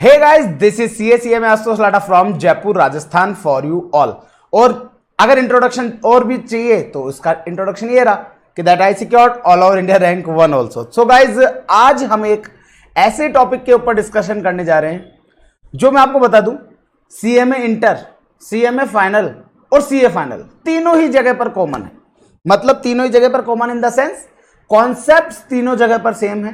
Hey guys, this is CACM Ashutosh Lata from Jaipur Rajasthan for you all. और अगर introduction और भी चाहिए तो इसका इंट्रोडक्शन ये रहा कि that I secured all over India rank 1 also. So guys, आज हम एक ऐसे टॉपिक के ऊपर डिस्कशन करने जा रहे हैं जो मैं आपको बता दूं, CMA इंटर, CMA फाइनल और CA फाइनल तीनों ही जगह पर कॉमन है। मतलब तीनों ही जगह पर common in the sense concepts तीनों जगह पर सेम है,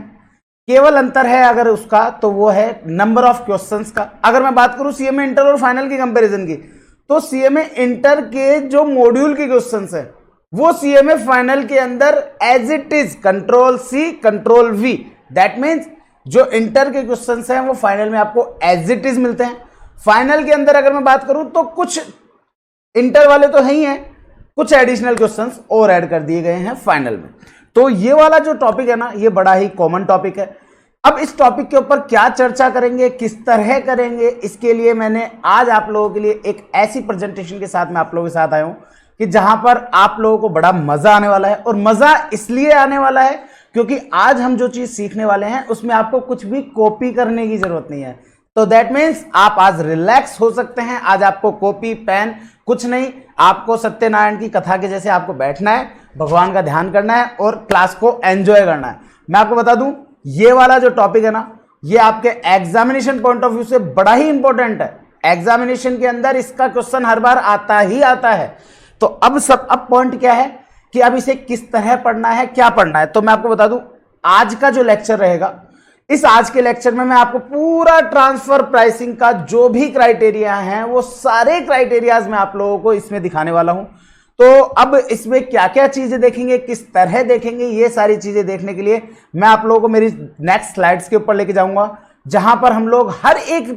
केवल अंतर है अगर उसका तो वो है नंबर ऑफ क्वेश्चंस का। अगर मैं बात करूं CMA इंटर और फाइनल की कंपैरिजन की, तो CMA इंटर के जो मॉड्यूल के क्वेश्चंस है वो CMA फाइनल के अंदर as it is control C control V, that means जो इंटर के क्वेश्चंस हैं वो फाइनल में आपको एज इट इज मिलते हैं। फाइनल के अंदर अगर मैं बात करूं तो कुछ इंटर वाले तो है ही हैं, कुछ एडिशनल क्वेश्चंस और ऐड कर दिए गए हैं फाइनल में। तो ये वाला जो टॉपिक है ना, ये बड़ा ही कॉमन टॉपिक है। अब इस टॉपिक के ऊपर क्या चर्चा करेंगे, किस तरह करेंगे, इसके लिए मैंने आज आप लोगों के लिए एक ऐसी प्रेजेंटेशन के साथ मैं आप लोगों के साथ आया हूं कि जहां पर आप लोगों को बड़ा मजा आने वाला है। और मजा इसलिए आने वाला है क्योंकि आज हम जो चीज सीखने वाले हैं उसमें आपको कुछ भी कॉपी करने की जरूरत नहीं है। तो दैट मीन्स आप आज रिलैक्स हो सकते हैं। आज आपको कॉपी पेन कुछ नहीं, आपको सत्यनारायण की कथा के जैसे आपको बैठना है, भगवान का ध्यान करना है और क्लास को एंजॉय करना है। मैं आपको बता दूं, ये वाला जो टॉपिक है ना, ये आपके एग्जामिनेशन पॉइंट ऑफ व्यू से बड़ा ही इंपॉर्टेंट है। एग्जामिनेशन के अंदर इसका क्वेश्चन हर बार आता ही आता है। तो अब पॉइंट क्या है कि अब इसे किस तरह पढ़ना है, क्या पढ़ना है। तो मैं आपको बता दूं, आज का जो लेक्चर रहेगा, इस आज के लेक्चर में मैं आपको पूरा ट्रांसफर प्राइसिंग का जो भी क्राइटेरिया है वो सारे क्राइटेरियाज मैं आप लोगों को इसमें दिखाने वाला हूं। तो अब इसमें क्या क्या चीजें देखेंगे, किस तरह देखेंगे, ये सारी चीजें देखने के लिए मैं आप लोगों को मेरी नेक्स्ट स्लाइड्स के ऊपर लेके जाऊंगा, जहां पर हम लोग हर एक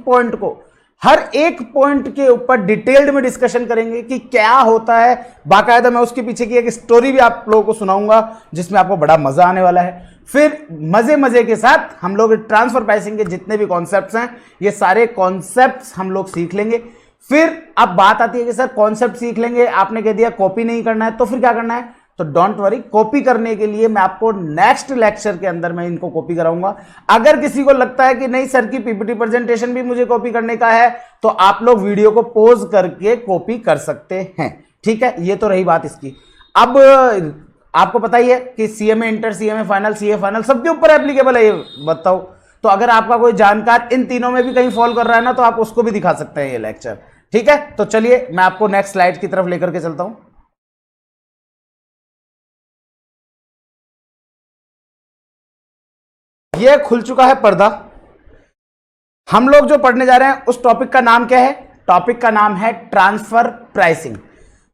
पॉइंट के ऊपर डिटेल्ड में डिस्कशन करेंगे कि क्या होता है। बाकायदा मैं उसके पीछे की एक स्टोरी भी आप लोगों को सुनाऊंगा जिसमें आपको बड़ा मजा आने वाला है। फिर मजे के साथ हम लोग ट्रांसफर प्राइसिंग के जितने भी कॉन्सेप्ट्स हैं, ये सारे कॉन्सेप्ट्स हम लोग सीख लेंगे। फिर अब बात आती है कि सर कॉन्सेप्ट सीख लेंगे, आपने कह दिया कॉपी नहीं करना है, तो फिर क्या करना है। तो डोंट वरी, कॉपी करने के लिए मैं आपको नेक्स्ट लेक्चर के अंदर मैं इनको कॉपी कराऊंगा। अगर किसी को लगता है कि नहीं सर की PPT प्रेजेंटेशन भी मुझे कॉपी करने का है, तो आप लोग वीडियो को पॉज करके कॉपी कर सकते हैं। ठीक है, ये तो रही बात इसकी। अब आपको पता ही है कि CMA inter, CMA final, CA final सबके ऊपर एप्लीकेबल है, ये बताओ। तो अगर आपका कोई जानकार इन तीनों में भी कहीं फॉलो कर रहा है ना, तो आप उसको भी दिखा सकते हैं ये लेक्चर। ठीक है, तो चलिए मैं आपको नेक्स्ट स्लाइड की तरफ लेकर के चलता हूं। ये खुल चुका है पर्दा। हम लोग जो पढ़ने जा रहे हैं उस टॉपिक का नाम क्या है? टॉपिक का नाम है ट्रांसफर प्राइसिंग।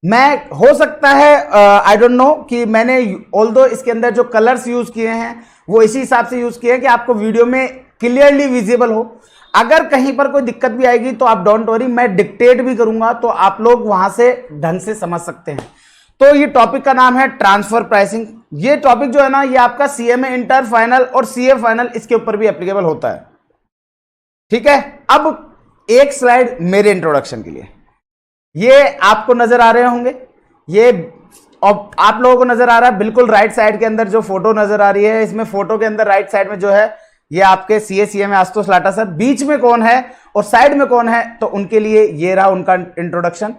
मैं हो सकता है आई डोंट नो कि मैंने ऑल्दो इसके अंदर जो कलर्स यूज किए हैं वो इसी हिसाब से यूज किए हैं कि आपको वीडियो में क्लियरली विजिबल हो। अगर कहीं पर कोई दिक्कत भी आएगी तो आप डोंट वरी, मैं डिक्टेट भी करूंगा तो आप लोग वहां से ढंग से समझ सकते हैं। तो ये टॉपिक का नाम है ट्रांसफर प्राइसिंग। ये टॉपिक जो है ना, ये आपका CMA इंटर फाइनल और CA फाइनल इसके ऊपर भी एप्लीकेबल होता है। ठीक है, अब एक स्लाइड मेरे इंट्रोडक्शन के लिए। ये आपको नजर आ रहे होंगे, ये आप लोगों को नजर आ रहा है बिल्कुल राइट साइड के अंदर जो फोटो नजर आ रही है, इसमें फोटो के अंदर राइट साइड में जो है ये आपके CACM आशुतोष लाटा सर, बीच में कौन है और साइड में कौन है, तो उनके लिए ये रहा उनका introduction.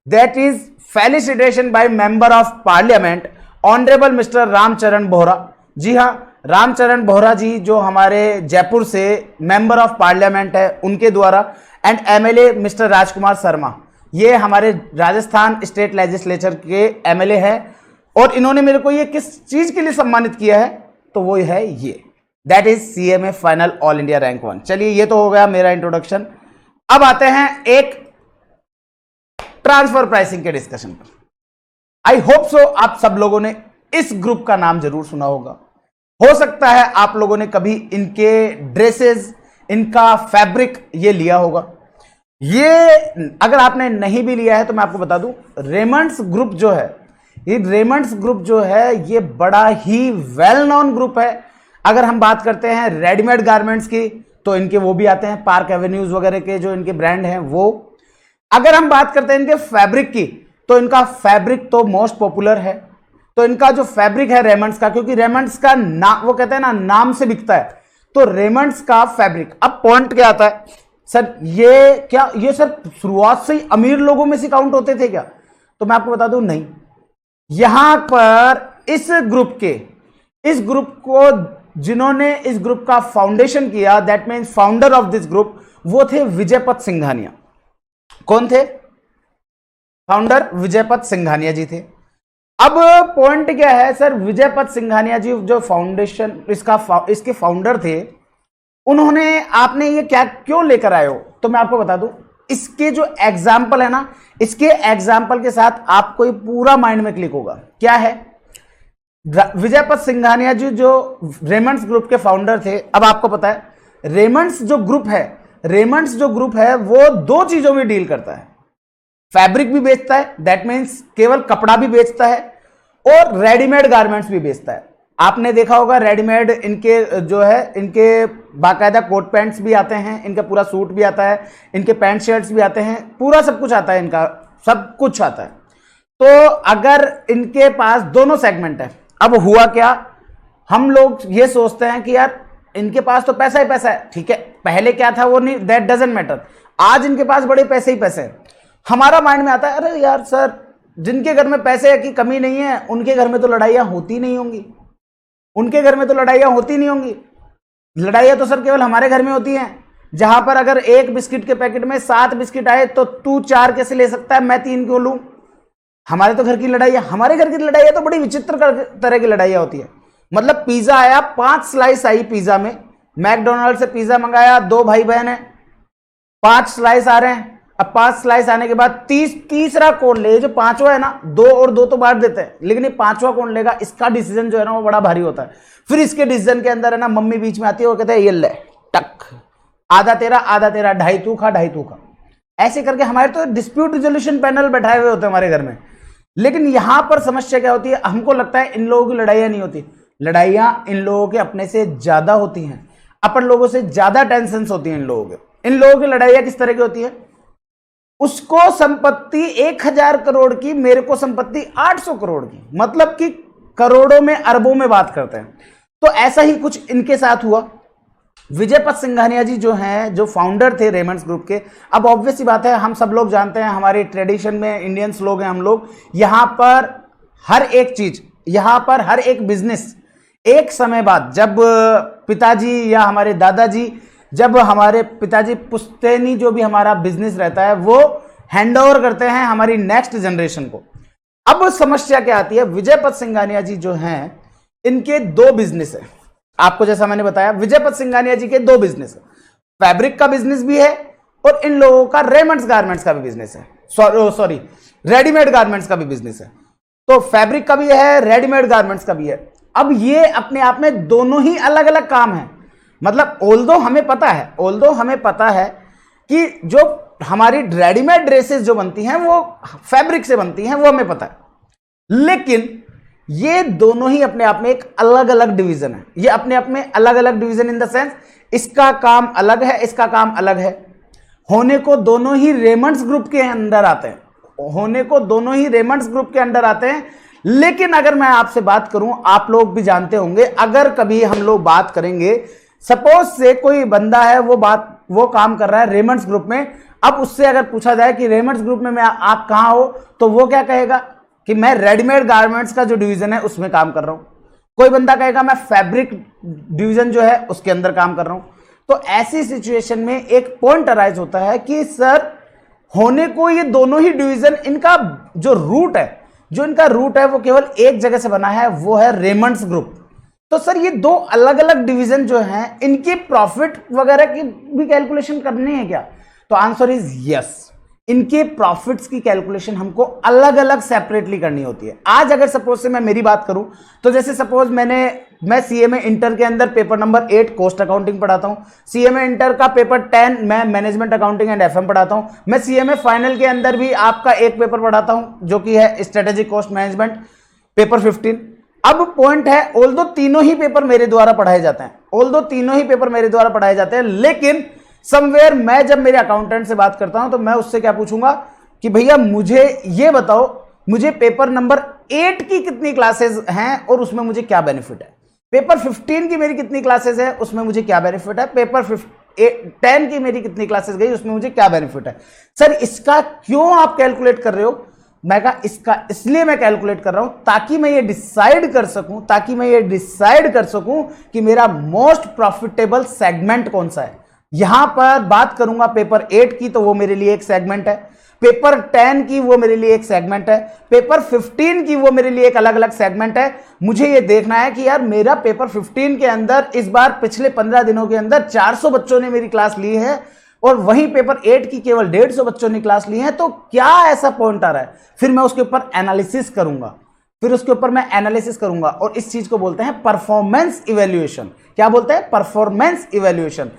That is felicitation by member of parliament honourable mister Ramcharan Bohra. जी हाँ, रामचरण बोहरा जी जो हमारे जयपुर से मेंबर ऑफ पार्लियामेंट है उनके द्वारा, and MLA mister Rajkumar Sharma, ये हमारे राजस्थान स्टेट लेजिस्लेचर के MLA है। और इन्होंने मेरे को ये किस चीज के लिए सम्मानित किया है, तो वो है ये, that is CMA final all India rank 1। चलिए, ये तो हो गया मेरा इंट्रोडक्शन। अब आते हैं एक ट्रांसफर प्राइसिंग के डिस्कशन पर। आई होप सो आप सब लोगों ने इस ग्रुप का नाम जरूर सुना होगा। हो सकता है आप लोगों ने कभी इनके ड्रेसेस, इनका फैब्रिक ये लिया होगा। ये अगर आपने नहीं भी लिया है तो मैं आपको बता दूं, रेमंड्स ग्रुप जो है, ये रेमंड्स ग्रुप जो है ये बड़ा ही वेल नोन ग्रुप है। अगर हम बात करते हैं रेडीमेड गारमेंट्स की, तो इनके वो भी आते हैं, पार्क एवेन्यूज वगैरह के जो इनके ब्रांड हैं वो। अगर हम बात करते हैं इनके फैब्रिक की, तो इनका फैब्रिक तो मोस्ट पॉपुलर है। तो इनका जो फैब्रिक है रेमंड्स का, क्योंकि रेमंड्स का नाम वो कहते हैं ना, नाम से बिकता है, तो रेमंड्स का फैब्रिक। अब पॉइंट क्या आता है सर ये क्या, ये सर शुरुआत से ही अमीर लोगों में से काउंट होते थे क्या? तो मैं आपको बता दूं नहीं, यहां पर इस ग्रुप को जिन्होंने इस ग्रुप का फाउंडेशन किया, that means founder of this group, वो थे विजयपत सिंघानिया। कौन थे? फाउंडर विजयपत सिंघानिया जी थे। अब पॉइंट क्या है सर, विजयपत सिंघानिया जी जो फाउंडेशन इसके फाउंडर थे, उन्होंने, आपने ये क्या क्यों लेकर आए हो? तो मैं आपको बता दूं, इसके जो एग्जाम्पल है ना, इसके एग्जाम्पल के साथ आपको ये पूरा माइंड में क्लिक होगा। क्या है? विजयपत सिंघानिया जी जो रेमंड्स ग्रुप के फाउंडर थे। अब आपको पता है रेमंड्स जो ग्रुप है वो दो चीजों में डील करता है, फैब्रिक भी बेचता है, दैट मीन्स केवल कपड़ा भी बेचता है, और रेडीमेड गारमेंट्स भी बेचता है। आपने देखा होगा रेडीमेड इनके जो है, इनके बाकायदा कोट पैंट्स भी आते हैं, इनका पूरा सूट भी आता है, इनके पैंट शर्ट्स भी आते हैं, पूरा सब कुछ आता है, इनका सब कुछ आता है। तो अगर इनके पास दोनों सेगमेंट है, अब हुआ क्या, हम लोग ये सोचते हैं कि यार इनके पास तो पैसा ही पैसा है, ठीक है, पहले क्या था वो नहीं, दैट डजंट मैटर, आज इनके पास बड़े पैसे ही पैसे हैं। हमारा माइंड में आता है अरे यार सर, जिनके घर में पैसे की कमी नहीं है उनके घर में तो लड़ाइयां होती नहीं होंगी, लड़ाइयां तो सर केवल हमारे घर में होती हैं, जहां पर अगर एक बिस्किट के पैकेट में 7 बिस्किट आए तो तू 4 कैसे ले सकता है, मैं 3 क्यों लूं? हमारे घर की लड़ाइयां तो बड़ी विचित्र तरह की लड़ाइयां होती है। मतलब पिज्जा आया, 5 स्लाइस आई पिज्जा में, मैकडोनाल्ड से पिज्जा मंगाया, 2 भाई बहन है, 5 स्लाइस आ रहे हैं। अब 5 स्लाइस आने के बाद तीसरा कौन ले? जो पांचवा है ना, 2 और 2 तो बांट देते हैं, लेकिन ये पांचवा कौन लेगा, इसका डिसीजन जो है ना वो बड़ा भारी होता है। फिर इसके डिसीजन के अंदर है ना मम्मी बीच में आती है, वो कहते हैं ये ले टक, आधा तेरा, ढाई तू खा। ऐसे करके हमारे तो डिस्प्यूट रिजोल्यूशन पैनल बैठाए हुए होते हैं हमारे घर में। लेकिन यहां पर समस्या क्या होती है, हमको लगता है इन लोगों की लड़ाइयां नहीं होती, लड़ाइयां इन लोगों के अपने से ज्यादा होती हैं, अपन लोगों से ज्यादा टेंशन होती हैं इन लोगों की लड़ाइयां किस तरह की होती है, उसको संपत्ति 1000 करोड़ की, मेरे को संपत्ति 800 करोड़ की, मतलब कि करोड़ों में अरबों में बात करते हैं। तो ऐसा ही कुछ इनके साथ हुआ। विजयपत सिंघानिया जी जो हैं, जो फाउंडर थे रेमंड्स ग्रुप के, अब ऑब्वियस सी बात है, हम सब लोग जानते हैं, हमारे ट्रेडिशन में इंडियंस लोग हैं हम लोग, यहां पर हर एक चीज, यहां पर हर एक बिजनेस एक समय बाद, जब पिताजी या हमारे दादाजी, जब हमारे पिताजी पुश्तैनी जो भी हमारा बिजनेस रहता है वो हैंड ओवर करते हैं हमारी नेक्स्ट जनरेशन को। अब समस्या क्या आती है, विजयपत सिंघानिया जी जो हैं इनके 2 बिजनेस है। आपको जैसा मैंने बताया विजयपत सिंघानिया जी के 2 बिजनेस है, फैब्रिक का बिजनेस भी है और इन लोगों का रेमंड्स गारमेंट्स का भी बिजनेस है, सॉरी रेडीमेड गारमेंट्स का भी बिजनेस है। तो फैब्रिक का भी है, रेडीमेड गारमेंट्स का भी है। अब ये अपने आप में दोनों ही अलग अलग काम है। मतलब ओल्दो हमें पता है कि जो हमारी रेडीमेड ड्रेसेस जो बनती हैं वो फैब्रिक से बनती हैं, वो हमें पता है, लेकिन ये दोनों ही अपने आप में एक अलग अलग डिवीजन है। ये अपने आप में अलग अलग डिवीजन इन द सेंस, इसका काम अलग है, इसका काम अलग है। होने को दोनों ही रेमंड्स ग्रुप के अंदर आते हैं, लेकिन अगर मैं आपसे बात करूं, आप लोग भी जानते होंगे, अगर कभी हम लोग बात करेंगे, सपोज से कोई बंदा है, वो काम कर रहा है रेमंड्स ग्रुप में, अब उससे अगर पूछा जाए कि रेमंड्स ग्रुप में आप कहां हो, तो वो क्या कहेगा कि मैं रेडीमेड गारमेंट्स का जो डिवीजन है उसमें काम कर रहा हूं। कोई बंदा कहेगा मैं फैब्रिक डिवीजन जो है उसके अंदर काम कर रहा हूं। तो ऐसी सिचुएशन में एक पॉइंट अराइज होता है कि सर होने को ये दोनों ही डिवीजन, इनका जो इनका रूट है वो केवल एक जगह से बना है, वो है रेमंड्स ग्रुप। तो सर ये 2 अलग अलग डिवीजन जो हैं, इनकी प्रॉफिट वगैरह की भी कैलकुलेशन करनी है क्या? तो आंसर इज यस, इनके प्रॉफिट्स की कैलकुलेशन हमको अलग अलग सेपरेटली करनी होती है। आज अगर सपोज से मैं मेरी बात करूं, तो जैसे सपोज मैं सीएमए इंटर के अंदर पेपर नंबर 8 कॉस्ट अकाउंटिंग पढ़ाता हूं, सीएमए इंटर का पेपर 10 मैं मैनेजमेंट अकाउंटिंग एंड एफएम पढ़ाता हूं, मैं सीएमए फाइनल के अंदर भी आपका एक पेपर पढ़ाता हूं जो कि है स्ट्रेटेजिक कॉस्ट मैनेजमेंट पेपर 15। अब पॉइंट है, ऑल्दो तीनों ही पेपर मेरे द्वारा पढ़ाए जाते हैं, लेकिन समवेयर मैं जब मेरे अकाउंटेंट से बात करता हूं तो मैं उससे क्या पूछूंगा कि भैया मुझे ये बताओ, मुझे पेपर नंबर 8 की कितनी क्लासेस हैं और उसमें मुझे क्या बेनिफिट है, पेपर 15 की मेरी कितनी क्लासेस है उसमें मुझे क्या बेनिफिट है, पेपर 10 की मेरी कितनी क्लासेस गई, उसमें मुझे क्या बेनिफिट है। सर इसका क्यों आप कैलकुलेट कर रहे हो? मैं कहा इसका इसलिए मैं कैलकुलेट कर रहा हूं ताकि मैं ये डिसाइड कर सकूं कि मेरा मोस्ट प्रॉफिटेबल सेगमेंट कौन सा है। यहां पर बात करूंगा पेपर 8 की, तो वो मेरे लिए एक सेगमेंट है, पेपर 10 की वो मेरे लिए एक सेगमेंट है, पेपर 15 की वो मेरे लिए एक अलग अलग सेगमेंट है। मुझे ये देखना है कि यार मेरा पेपर 15 के अंदर इस बार पिछले 15 दिनों के अंदर 400 बच्चों ने मेरी क्लास ली है और वहीं पेपर 8 की केवल 150 बच्चों ने क्लास ली है, तो क्या ऐसा पॉइंट आ रहा है। फिर मैं उसके ऊपर एनालिसिस करूंगा, और इस चीज को बोलते हैं परफॉर्मेंस इवैल्यूएशन। क्या बोलते हैं? Performance evaluation.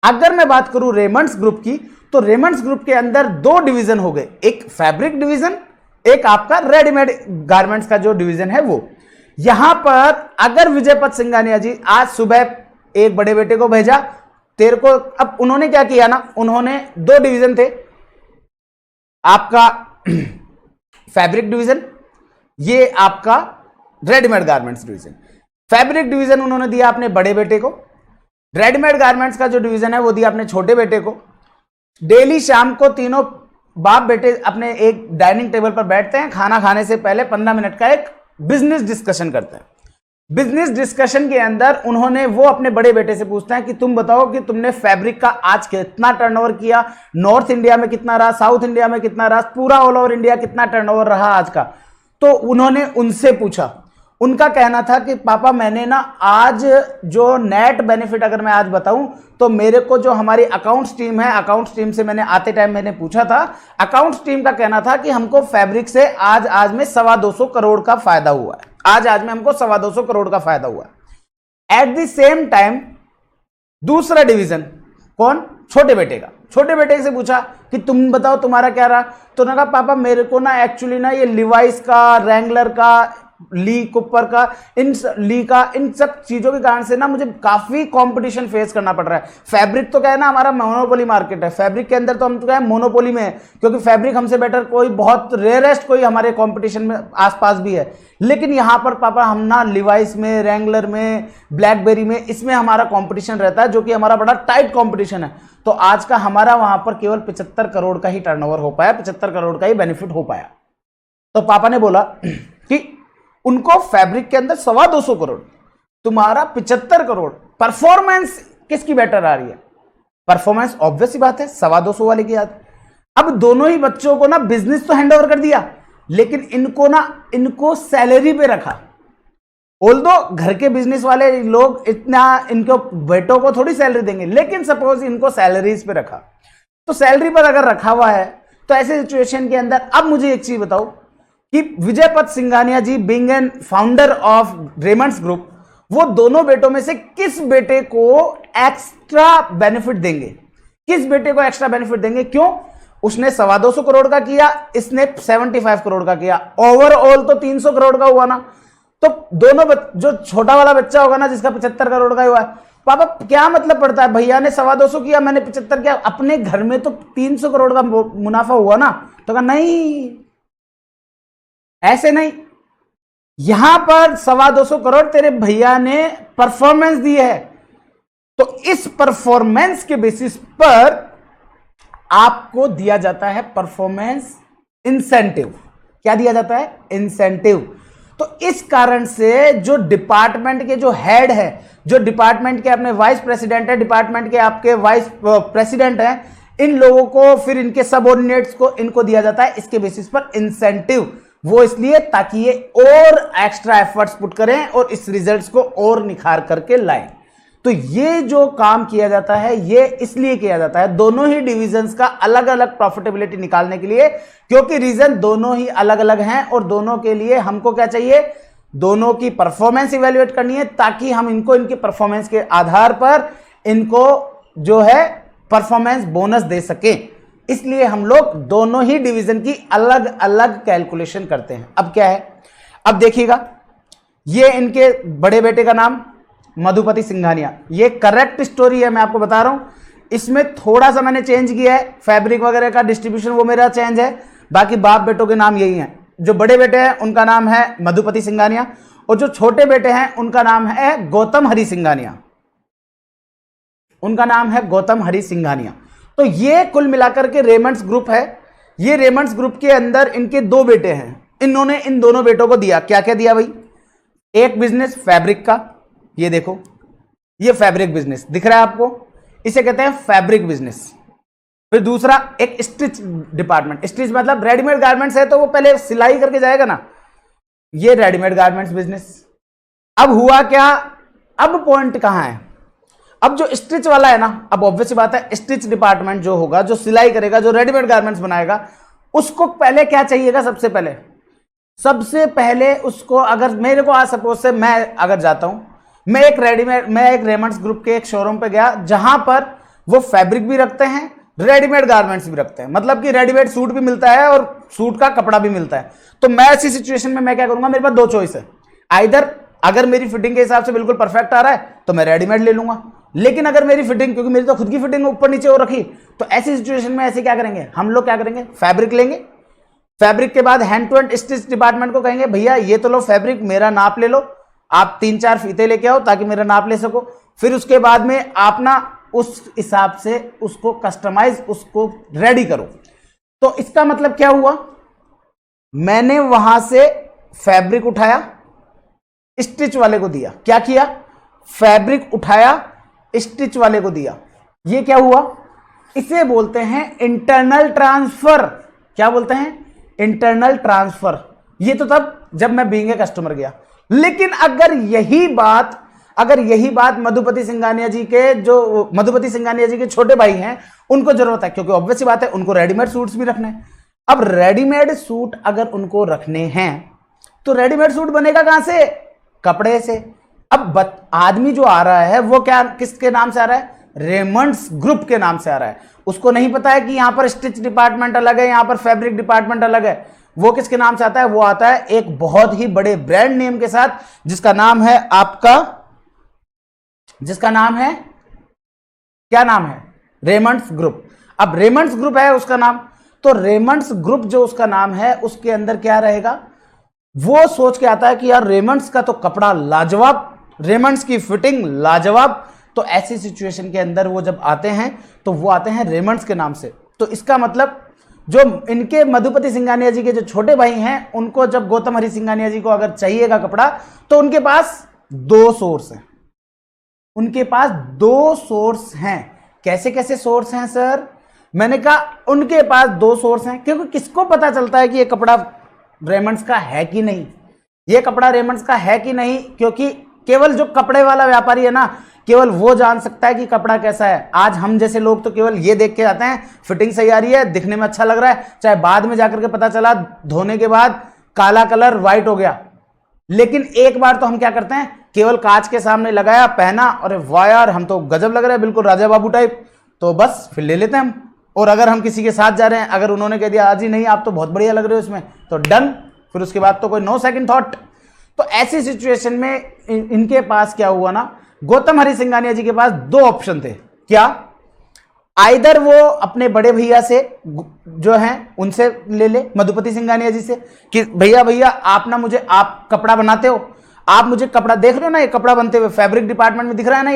अगर मैं बात करूं रेमंड्स ग्रुप की, तो रेमंड्स ग्रुप के अंदर 2 डिवीजन हो गए, एक फैब्रिक डिवीजन, एक आपका रेडीमेड गारमेंट्स का जो डिवीजन है वो। यहां पर अगर विजयपत सिंघानिया जी आज सुबह एक बड़े बेटे को भेजा तेरे को, अब उन्होंने क्या किया ना, उन्होंने 2 डिवीजन थे आपका फैब्रिक डिवीजन, ये आपका readymade garments division. Fabric division उन्होंने दिया अपने बड़े बेटे को, रेडीमेड गारमेंट्स का जो डिवीजन है वो दिया अपने छोटे बेटे को। डेली शाम को तीनों बाप बेटे अपने एक डाइनिंग टेबल पर बैठते हैं, खाना खाने से पहले 15 मिनट का एक बिजनेस डिस्कशन करते हैं। बिजनेस डिस्कशन के अंदर उन्होंने वो अपने बड़े बेटे से पूछते हैं कि तुम बताओ कि तुमने फैब्रिक का आज कितना टर्नओवर किया, नॉर्थ इंडिया में कितना रहा, साउथ इंडिया में कितना रहा, पूरा ऑल ओवर इंडिया कितना टर्नओवर रहा आज का। तो उन्होंने उनसे पूछा, उनका कहना था कि पापा मैंने ना आज जो नेट बेनिफिट अगर मैं आज बताऊं तो मेरे को जो हमारी अकाउंट्स टीम है, अकाउंट्स टीम से मैंने आते टाइम मैंने पूछा था, अकाउंट्स टीम का कहना था कि हमको फैब्रिक से आज में 225 करोड़ का फायदा हुआ है, आज में हमको 225 करोड़ का फायदा हुआ है। एट द सेम टाइम दूसरा डिवीजन कौन? छोटे बेटे का। छोटे बेटे से पूछा कि तुम बताओ तुम्हारा क्या रहा, तो उन्होंने कहा पापा मेरे को ना एक्चुअली ना ये लिवाइस का, रैंगलर का, ली कुपर का, इन सब चीजों के कारण से ना मुझे काफी कंपटीशन फेस करना पड़ रहा है। फैब्रिक तो क्या है ना हमारा मोनोपोली मार्केट है, फैब्रिक के अंदर तो हम तो क्या है मोनोपोली में है, क्योंकि फैब्रिक हमसे बेटर कोई बहुत रेयरेस्ट कोई हमारे कंपटीशन में आसपास भी है। लेकिन यहां पर पापा हम ना लिवाइस में, रैंगलर में, ब्लैकबेरी में, इसमें हमारा कंपटीशन रहता है जो कि हमारा बड़ा टाइट कंपटीशन है। तो आज का हमारा वहां पर केवल 75 करोड़ का ही टर्नओवर हो पाया, 75 करोड़ का ही बेनिफिट हो पाया। तो पापा ने बोला कि उनको फैब्रिक के अंदर 225 करोड़, तुम्हारा 75 करोड़, परफॉर्मेंस किसकी बेटर आ रही है? परफॉर्मेंस ऑब्वियस ही बात है 225 वाले की याद। अब दोनों ही बच्चों को ना बिजनेस तो हैंड ओवर कर दिया, लेकिन इनको सैलरी पे रखा। ऑल्दो घर के बिजनेस वाले लोग इतना इनको बेटों को थोड़ी सैलरी देंगे, लेकिन सपोज इनको सैलरीज पे रखा, तो सैलरी पर अगर रखा हुआ है तो ऐसे सिचुएशन के अंदर अब मुझे एक चीज बताओ कि Vijaypat Singhania ji being an founder of Raymonds group, वो दोनों बेटों में से किस बेटे को एक्स्ट्रा बेनिफिट देंगे? किस बेटे को एक्स्ट्रा बेनिफिट देंगे? क्यों? उसने 225 करोड़ का किया, इसने 75 करोड़ का किया, ओवरऑल तो 300 करोड़ का हुआ ना। तो दोनों जो छोटा वाला बच्चा होगा ना जिसका 75 करोड़ का हुआ है, पापा क्या मतलब पड़ता है, भैया ने 225 किया मैंने 75 किया, अपने घर में तो 300 करोड़ का मुनाफा हुआ ना। तो कहा नहीं, ऐसे नहीं, यहां पर 225 करोड़ तेरे भैया ने परफॉर्मेंस दी है, तो इस परफॉर्मेंस के बेसिस पर आपको दिया जाता है परफॉर्मेंस इंसेंटिव। क्या दिया जाता है? इंसेंटिव। तो इस कारण से जो डिपार्टमेंट के जो हेड है, जो डिपार्टमेंट के अपने वाइस प्रेसिडेंट है, डिपार्टमेंट के आपके वाइस प्रेसिडेंट है, इन लोगों को फिर इनके सबऑर्डिनेट्स को इनको दिया जाता है इसके बेसिस पर इंसेंटिव। वो इसलिए ताकि ये और एक्स्ट्रा एफर्ट्स पुट करें और इस रिजल्ट्स को और निखार करके लाएं। तो ये जो काम किया जाता है ये इसलिए किया जाता है दोनों ही डिविजन्स का अलग अलग प्रॉफिटेबिलिटी निकालने के लिए, क्योंकि रीजन दोनों ही अलग अलग हैं और दोनों के लिए हमको क्या चाहिए? दोनों की परफॉर्मेंस इवेल्युएट करनी है, ताकि हम इनको इनके परफॉर्मेंस के आधार पर इनको जो है परफॉर्मेंस बोनस दे सकें। इसलिए हम लोग दोनों ही डिवीजन की अलग अलग कैलकुलेशन करते हैं। अब क्या है, अब देखिएगा, ये इनके बड़े बेटे का नाम मधुपति सिंघानिया, ये करेक्ट स्टोरी है, मैं आपको बता रहा हूं। इसमें थोड़ा सा मैंने चेंज किया है, फैब्रिक वगैरह का डिस्ट्रीब्यूशन वो मेरा चेंज है, बाकी बाप बेटों के नाम यही हैं। जो बड़े बेटे हैं उनका नाम है मधुपति सिंघानिया और जो छोटे बेटे हैं उनका नाम है गौतम हरि सिंघानिया। उनका नाम है गौतम हरि सिंघानिया। तो ये कुल मिलाकर के रेमंड्स ग्रुप है। ये रेमंड्स ग्रुप के अंदर इनके दो बेटे हैं। इन्होंने इन दोनों बेटों को दिया, क्या क्या दिया भाई? एक बिजनेस फैब्रिक का, ये देखो, ये फैब्रिक बिजनेस दिख रहा है आपको, इसे कहते हैं फैब्रिक बिजनेस। फिर दूसरा एक स्टिच डिपार्टमेंट, स्टिच मतलब रेडीमेड गारमेंट्स है तो वो पहले सिलाई करके जाएगा ना, ये रेडीमेड गारमेंट्स बिजनेस। अब हुआ क्या, अब पॉइंट कहां है? अब जो स्टिच वाला है ना, अब ऑब्वियस बात है स्टिच डिपार्टमेंट जो होगा, जो सिलाई करेगा, जो रेडीमेड गारमेंट्स बनाएगा, उसको पहले क्या चाहिएगा? सबसे पहले उसको, अगर मेरे को आज सपोज से मैं अगर जाता हूं, मैं एक रेमंड्स ग्रुप के एक शोरूम पे गया जहां पर वो फैब्रिक भी रखते हैं, रेडीमेड गारमेंट्स भी रखते हैं, मतलब कि रेडीमेड सूट भी मिलता है और सूट का कपड़ा भी मिलता है। तो मैं ऐसी सिचुएशन में मैं क्या करूंगा, मेरे पास दो चॉइस है, आइदर अगर मेरी फिटिंग के हिसाब से बिल्कुल परफेक्ट आ रहा है तो मैं रेडीमेड ले लूंगा, लेकिन अगर मेरी फिटिंग, क्योंकि मेरी तो खुद की फिटिंग ऊपर नीचे हो रखी, तो ऐसी सिचुएशन में ऐसे क्या करेंगे हम लोग, क्या करेंगे, फैब्रिक लेंगे। फैब्रिक के बाद hand to hand stitch department को कहेंगे भैया ये तो लो फैब्रिक, मेरा नाप ले लो, आप 3-4 फीते लेके आओ ताकि मेरा नाप ले सको। फिर उसके बाद में आप ना उस हिसाब से उसको कस्टमाइज, उसको रेडी करो। तो इसका मतलब क्या हुआ, मैंने वहां से फैब्रिक उठाया, स्टिच वाले को दिया, क्या किया, फैब्रिक उठाया, स्टिच वाले को दिया, ये क्या हुआ, इसे बोलते हैं इंटरनल ट्रांसफर। क्या बोलते हैं? Internal transfer. ये तो तब जब मैं बीइंग ए कस्टमर गया। लेकिन अगर यही बात मधुपति सिंघानिया जी के छोटे भाई हैं, उनको जरूरत है, क्योंकि ऑब्वियस बात है उनको रेडीमेड सूट्स भी रखने हैं। अब रेडीमेड सूट अगर उनको रखने हैं तो रेडीमेड सूट बनेगा कहां से? कपड़े से। अब आदमी जो आ रहा है वो क्या, किसके नाम से आ रहा है? रेमंड्स ग्रुप के नाम से आ रहा है। उसको नहीं पता है कि यहां पर स्टिच डिपार्टमेंट अलग है, यहां पर फैब्रिक डिपार्टमेंट अलग है। वो किसके नाम से आता है? वो आता है एक बहुत ही बड़े ब्रांड नेम के साथ, जिसका नाम है क्या नाम है? Raymond's group. अब रेमंड्स ग्रुप है उसका नाम, तो रेमंड्स ग्रुप जो उसका नाम है उसके अंदर क्या रहेगा, वो सोच के आता है कि यार रेमंड्स का तो कपड़ा लाजवाब, रेमंड्स की फिटिंग लाजवाब। तो ऐसी सिचुएशन के अंदर वो जब आते हैं तो वो आते हैं रेमंड्स के नाम से। तो इसका मतलब जो इनके मधुपति सिंघानिया जी के जो छोटे भाई हैं, उनको जब गौतम हरि सिंघानिया जी को अगर चाहिएगा कपड़ा, तो उनके पास दो सोर्स हैं। उनके पास दो सोर्स हैं। कैसे कैसे सोर्स हैं सर? मैंने कहा उनके पास दो सोर्स हैं, क्योंकि किसको पता चलता है कि ये कपड़ा रेमंड्स का है कि नहीं, ये कपड़ा रेमंड्स का है कि नहीं, क्योंकि केवल जो कपड़े वाला व्यापारी है ना, केवल वो जान सकता है कि कपड़ा कैसा है। आज हम जैसे लोग तो केवल ये देख के आते हैं, फिटिंग सही आ रही है, दिखने में अच्छा लग रहा है, चाहे बाद में जाकर के पता चला धोने के बाद काला कलर व्हाइट हो गया। लेकिन एक बार तो हम क्या करते हैं, केवल कांच के सामने लगाया, पहना, और वाह यार हम तो गजब लग रहा है, बिल्कुल राजा बाबू टाइप, तो बस फिर ले लेते हैं हम। और अगर हम किसी के साथ जा रहे हैं, अगर उन्होंने कह दिया आज ही नहीं आप तो बहुत बढ़िया लग रहे हो इसमें, तो डन, फिर उसके बाद तो कोई नो सेकंड थॉट। तो ऐसी सिचुएशन में इनके पास क्या हुआ ना, गौतम हरि सिंघानिया जी के पास दो ऑप्शन थे। क्या? आइदर वो अपने बड़े भैया से जो हैं उनसे ले ले, मधुपति सिंघानिया जी से, कि भैया आप ना मुझे, आप कपड़ा बनाते हो, आप मुझे कपड़ा देख रहे हो ना, ये कपड़ा बनते हुए फैब्रिक डिपार्टमेंट में दिख रहा है ना,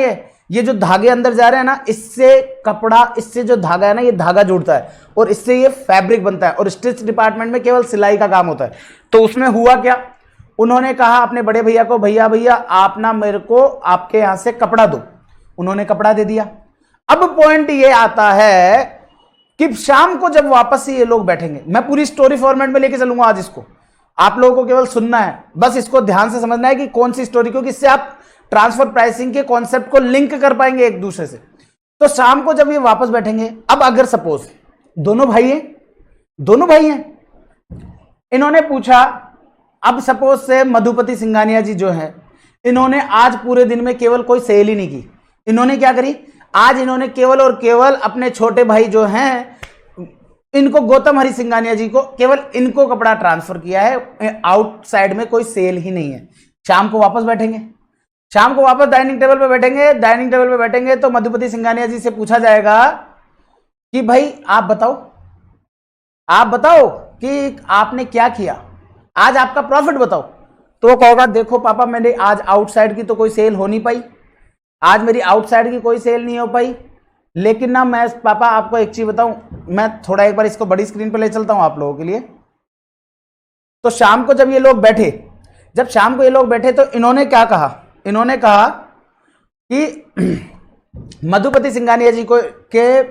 ये जो धागे अंदर जा रहे हैं ना, इससे जो धागा है ना, ये धागा जुड़ता है और इससे ये फैब्रिक बनता है, और स्टिच डिपार्टमेंट में केवल सिलाई का काम होता है। तो उसमें हुआ क्या, उन्होंने कहा अपने बड़े भैया को, भैया आप ना मेरे को आपके यहां से कपड़ा दो। उन्होंने कपड़ा दे दिया। अब पॉइंट ये आता है कि शाम को जब वापस से ये लोग बैठेंगे, मैं पूरी स्टोरी फॉर्मेट में लेके चलूंगा आज इसको, आप लोगों को केवल सुनना है, बस इसको ध्यान से समझना है कि कौन सी स्टोरी, क्योंकि इससे आप ट्रांसफर प्राइसिंग के कॉन्सेप्ट को लिंक कर पाएंगे एक दूसरे से। तो शाम को जब ये वापस बैठेंगे, अब अगर सपोज दोनों भाई हैं, इन्होंने पूछा, अब सपोज से मधुपति सिंघानिया जी जो है, इन्होंने आज पूरे दिन में केवल कोई सेल ही नहीं की। इन्होंने क्या करी, आज इन्होंने केवल और केवल अपने छोटे भाई जो हैं, इनको गौतम हरि सिंघानिया जी को, केवल इनको कपड़ा ट्रांसफर किया है, आउटसाइड में कोई सेल ही नहीं है। शाम को वापस बैठेंगे, शाम को वापस डाइनिंग टेबल पे बैठेंगे, तो मधुपति सिंघानिया जी से पूछा जाएगा कि भाई आप बताओ कि आपने क्या किया, आज आपका प्रॉफिट बताओ। तो वो कहेगा देखो पापा, मैंने आज आउटसाइड की तो कोई सेल हो नहीं पाई, आज मेरी आउटसाइड की कोई सेल नहीं हो पाई, लेकिन ना मैं पापा आपको एक चीज बताऊं, मैं थोड़ा एक बार इसको बड़ी स्क्रीन पे ले चलता हूं आप लोगों के लिए। तो शाम को जब ये लोग बैठे, जब शाम को ये लोग बैठे तो इन्होंने क्या कहा, इन्होंने कहा कि मधुपति सिंघानिया जी को के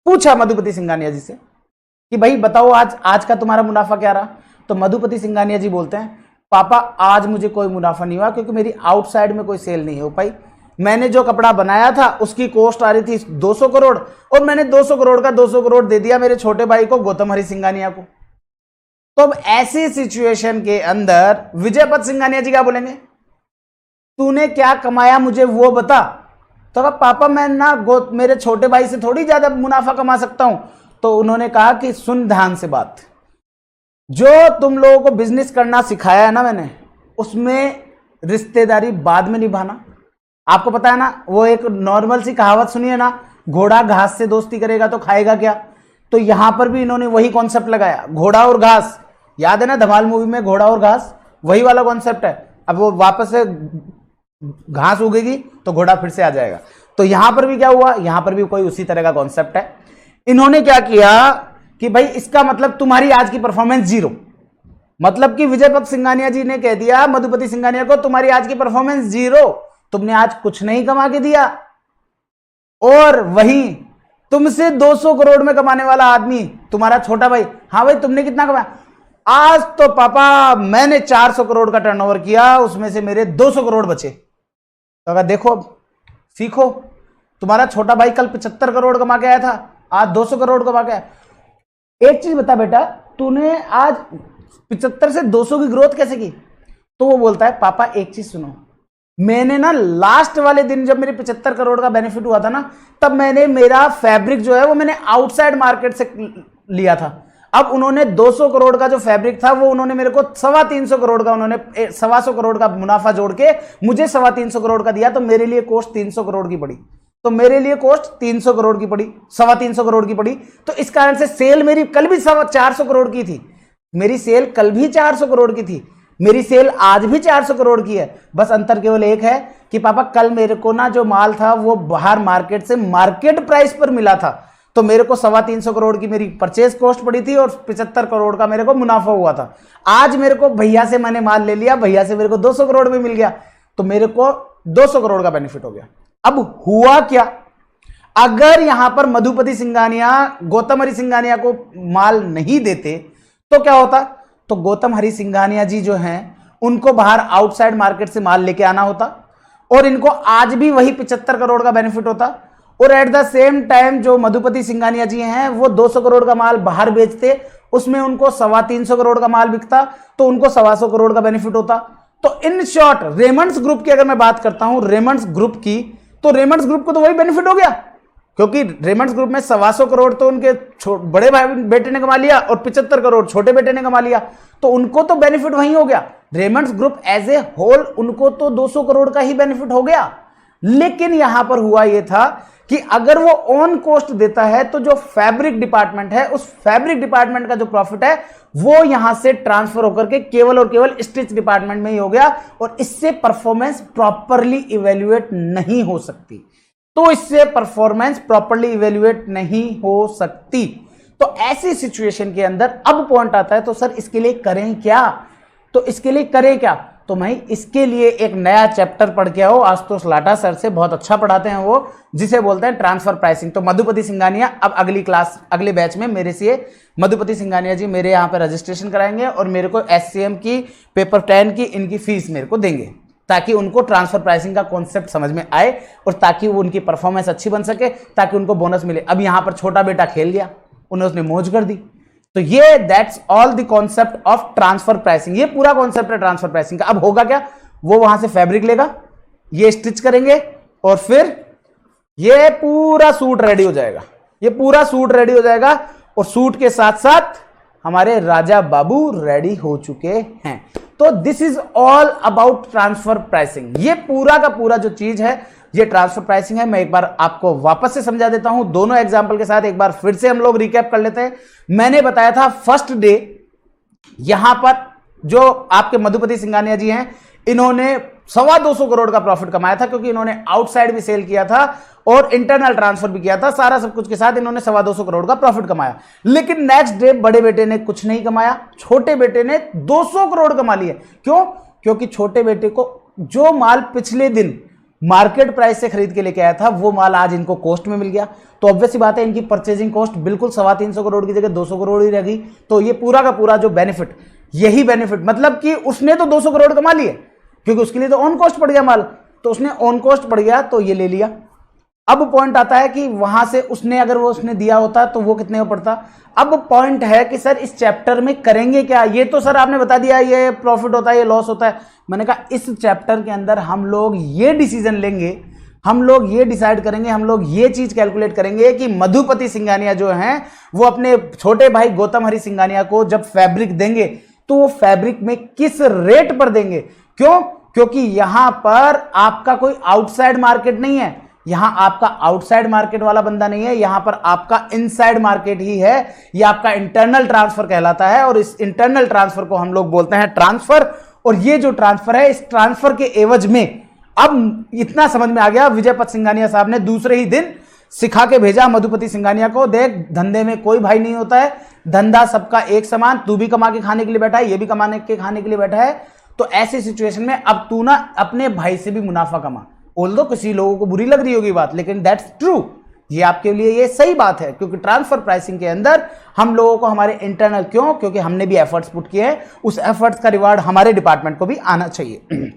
पूछा मधुपति सिंघानिया जी से कि भाई बताओ आज का तुम्हारा मुनाफा क्या रहा। तो मधुपति सिंघानिया जी बोलते हैं पापा आज मुझे कोई मुनाफा नहीं हुआ क्योंकि मेरी आउटसाइड में कोई सेल नहीं हो पाई। मैंने जो कपड़ा बनाया था उसकी कॉस्ट आ रही थी 200 करोड़ और मैंने 200 करोड़ का 200 करोड़ दे दिया मेरे छोटे भाई को गौतम हरि सिंघानिया को। तो अब ऐसी सिचुएशन के अंदर विजयपत सिंघानिया जी क्या बोलेंगे, तूने क्या कमाया मुझे वो बता। तो अब पापा मैं ना मेरे छोटे भाई से थोड़ी ज्यादा मुनाफा कमा सकता हूं। तो उन्होंने कहा कि सुन ध्यान से बात, जो तुम लोगों को बिजनेस करना सिखाया है ना मैंने, उसमें रिश्तेदारी बाद में निभाना। आपको पता है ना वो एक नॉर्मल सी कहावत सुनिए ना, घोड़ा घास से दोस्ती करेगा तो खाएगा क्या। तो यहां पर भी इन्होंने वही कॉन्सेप्ट लगाया, घोड़ा और घास। याद है ना धमाल मूवी में घोड़ा और घास, वही वाला कॉन्सेप्ट है। अब वो वापस से घास उगेगी तो घोड़ा फिर से आ जाएगा। तो यहां पर भी क्या हुआ, यहां पर भी कोई उसी तरह का कॉन्सेप्ट है। इन्होंने क्या किया कि भाई इसका मतलब तुम्हारी आज की परफॉर्मेंस जीरो, मतलब कि विजयपत सिंघानिया जी ने कह दिया मधुपति सिंघानिया को तुम्हारी आज की परफॉर्मेंस जीरो, तुमने आज कुछ नहीं कमा के दिया। और वहीं तुमसे 200 करोड़ में कमाने वाला आदमी तुम्हारा छोटा भाई, हाँ भाई तुमने कितना कमाया, आज तो पापा मैंने 400 करोड़ का टर्नओवर किया, उसमें से मेरे 200 करोड़ बचे। तो अगर देखो सीखो, तुम्हारा छोटा भाई कल 75 करोड़ कमा के आया था, आज 200 करोड़ कमा के आया। एक चीज बता बेटा, तूने आज 75 से 200 की ग्रोथ कैसे की। तो वो बोलता है पापा एक चीज सुनो, मैंने ना लास्ट वाले दिन जब मेरे 75 करोड़ का बेनिफिट हुआ था ना, तब मैंने मेरा फैब्रिक जो है वो मैंने आउटसाइड मार्केट से लिया था। अब उन्होंने 200 करोड़ का जो फैब्रिक था वो उन्होंने मेरे को 350 करोड़ का, उन्होंने 125 करोड़ का मुनाफा जोड़ के मुझे 325 करोड़ का दिया। तो मेरे लिए कॉस्ट 300 करोड़ की पड़ी, तो मेरे लिए कॉस्ट 300 करोड़ की पड़ी, 325 करोड़ की पड़ी। तो इस कारण से सेल मेरी कल भी 400 करोड़ की थी, मेरी सेल कल भी 400 करोड़ की थी, मेरी सेल आज भी 400 करोड़ की है। बस अंतर केवल एक है कि पापा कल मेरे को ना जो माल था वो बाहर मार्केट से मार्केट प्राइस पर मिला था, तो मेरे को 325 करोड़ की मेरी परचेज कॉस्ट पड़ी थी और 75 करोड़ का मेरे को मुनाफा हुआ था। आज मेरे को भैया से मैंने माल ले लिया, भैया से मेरे को 200 करोड़ में मिल गया, तो मेरे को 200 करोड़ का बेनिफिट हो गया। अब हुआ क्या, अगर यहां पर मधुपति सिंघानिया गौतम हरि सिंघानिया को माल नहीं देते तो क्या होता। तो गौतम हरि सिंघानिया जी जो हैं उनको बाहर आउटसाइड मार्केट से माल लेके आना होता और इनको आज भी वही 75 करोड़ का बेनिफिट होता। और एट द सेम टाइम जो मधुपति सिंघानिया जी हैं वो 200 करोड़ का माल बाहर बेचते, उसमें उनको 325 करोड़ का माल बिकता, तो उनको 125 करोड़ का बेनिफिट होता। तो इन शॉर्ट रेमंड्स ग्रुप की अगर मैं बात करता हूं, रेमंड्स ग्रुप की, तो रेमंड्स ग्रुप को तो वही बेनिफिट हो गया, क्योंकि रेमंड्स ग्रुप में 125 करोड़ तो उनके बड़े भाई बेटे ने कमा लिया और 75 करोड़ छोटे बेटे ने कमा लिया, तो उनको तो बेनिफिट वही हो गया। Raymond's group as a whole उनको तो 200 करोड़ का ही बेनिफिट हो गया। लेकिन यहां पर हुआ यह था कि अगर वो ऑन कॉस्ट देता है तो जो फैब्रिक डिपार्टमेंट है उस फैब्रिक डिपार्टमेंट का जो प्रॉफिट है वो यहां से ट्रांसफर होकर के केवल और केवल स्टिच डिपार्टमेंट में ही हो गया, और इससे परफॉर्मेंस प्रॉपरली इवेल्युएट नहीं हो सकती। तो इससे परफॉर्मेंस प्रॉपरली इवेल्युएट नहीं हो सकती। तो ऐसी सिचुएशन के अंदर अब पॉइंट आता है, तो सर इसके लिए करें क्या, तो इसके लिए करें क्या, तो भाई इसके लिए एक नया चैप्टर पढ़ के आओ, आशुतोष लाटा सर से, बहुत अच्छा पढ़ाते हैं वो, जिसे बोलते हैं ट्रांसफर प्राइसिंग। तो मधुपति सिंघानिया अब अगली क्लास अगले बैच में मेरे से मधुपति सिंघानिया जी मेरे यहाँ पे रजिस्ट्रेशन कराएंगे और मेरे को SCM की पेपर 10 की इनकी फीस मेरे को देंगे, ताकि उनको ट्रांसफर प्राइसिंग का कॉन्सेप्ट समझ में आए और ताकि वो उनकी परफॉर्मेंस अच्छी बन सके, ताकि उनको बोनस मिले। अब यहाँ पर छोटा बेटा खेल गया, उन्हें उसने मौज कर दी। तो ये that's all the concept of transfer pricing, ये पूरा कॉन्सेप्ट है ट्रांसफर प्राइसिंग का। अब होगा क्या, वो वहां से फैब्रिक लेगा, ये स्टिच करेंगे और फिर ये पूरा सूट रेडी हो जाएगा, ये पूरा सूट रेडी हो जाएगा और सूट के साथ साथ हमारे राजा बाबू रेडी हो चुके हैं। तो this is all about transfer pricing, ये पूरा का पूरा जो चीज है ये ट्रांसफर प्राइसिंग है। मैं एक बार आपको वापस से समझा देता हूं दोनों एग्जांपल के साथ, एक बार फिर से हम लोग रिकैप कर लेते हैं। मैंने बताया था फर्स्ट डे यहां पर जो आपके मधुपति सिंघानिया जी हैं, इन्होंने $225 करोड़ का प्रॉफिट कमाया था, क्योंकि इन्होंने आउटसाइड भी सेल किया था और इंटरनल ट्रांसफर भी किया था, सारा सब कुछ के साथ इन्होंने $225 करोड़ का प्रॉफिट कमाया। लेकिन नेक्स्ट डे बड़े बेटे ने कुछ नहीं कमाया, छोटे बेटे ने 200 करोड़ कमा लिए। क्यों? क्योंकि छोटे बेटे को जो माल पिछले दिन मार्केट प्राइस से खरीद के लेके आया था वो माल आज इनको कॉस्ट में मिल गया, तो ऑब्वियस सी बात है इनकी परचेजिंग कॉस्ट बिल्कुल 325 करोड़ की जगह 200 करोड़ ही रह गई। तो ये पूरा का पूरा जो बेनिफिट, यही बेनिफिट, मतलब कि उसने तो 200 करोड़ कमा लिए, क्योंकि उसके लिए तो ऑन कॉस्ट पड़ गया माल, तो उसने ऑन कॉस्ट पड़ गया तो ये ले लिया। अब पॉइंट आता है कि वहां से उसने अगर वो उसने दिया होता तो वो कितने में पड़ता। अब पॉइंट है कि सर इस चैप्टर में करेंगे क्या, ये तो सर आपने बता दिया ये प्रॉफिट होता है ये लॉस होता है। मैंने कहा इस चैप्टर के अंदर हम लोग ये डिसीजन लेंगे, हम लोग ये डिसाइड करेंगे, हम लोग ये चीज कैलकुलेट करेंगे कि मधुपति सिंघानिया जो हैं वो अपने छोटे भाई गौतम हरि सिंघानिया को जब फैब्रिक देंगे तो वो फैब्रिक में किस रेट पर देंगे। क्यों? क्योंकि यहां पर आपका कोई आउटसाइड मार्केट नहीं है, यहां आपका आउटसाइड मार्केट वाला बंदा नहीं है, यहां पर आपका इनसाइड मार्केट ही है। यह आपका इंटरनल ट्रांसफर कहलाता है और इस इंटरनल ट्रांसफर को हम लोग बोलते हैं ट्रांसफर। और ये जो ट्रांसफर है, इस ट्रांसफर के एवज में अब इतना समझ में आ गया, विजय पथ सिंघानिया साहब ने दूसरे ही दिन सिखा के भेजा मधुपति सिंघानिया को, देख धंधे में कोई भाई नहीं होता है, धंधा सबका एक समान, तू भी कमा के खाने के लिए बैठा है, ये भी कमाने के खाने के लिए बैठा है, तो ऐसी सिचुएशन में अब तू ना अपने भाई से भी मुनाफा कमा। ऑल्दो किसी लोगों को बुरी लग रही होगी बात, लेकिन दैट्स ट्रू, ये आपके लिए ये सही बात है, क्योंकि ट्रांसफर प्राइसिंग के अंदर हम लोगों को हमारे इंटरनल, क्यों? क्योंकि हमने भी एफर्ट्स पुट किए हैं, उस एफर्ट्स का रिवार्ड हमारे डिपार्टमेंट को भी आना चाहिए।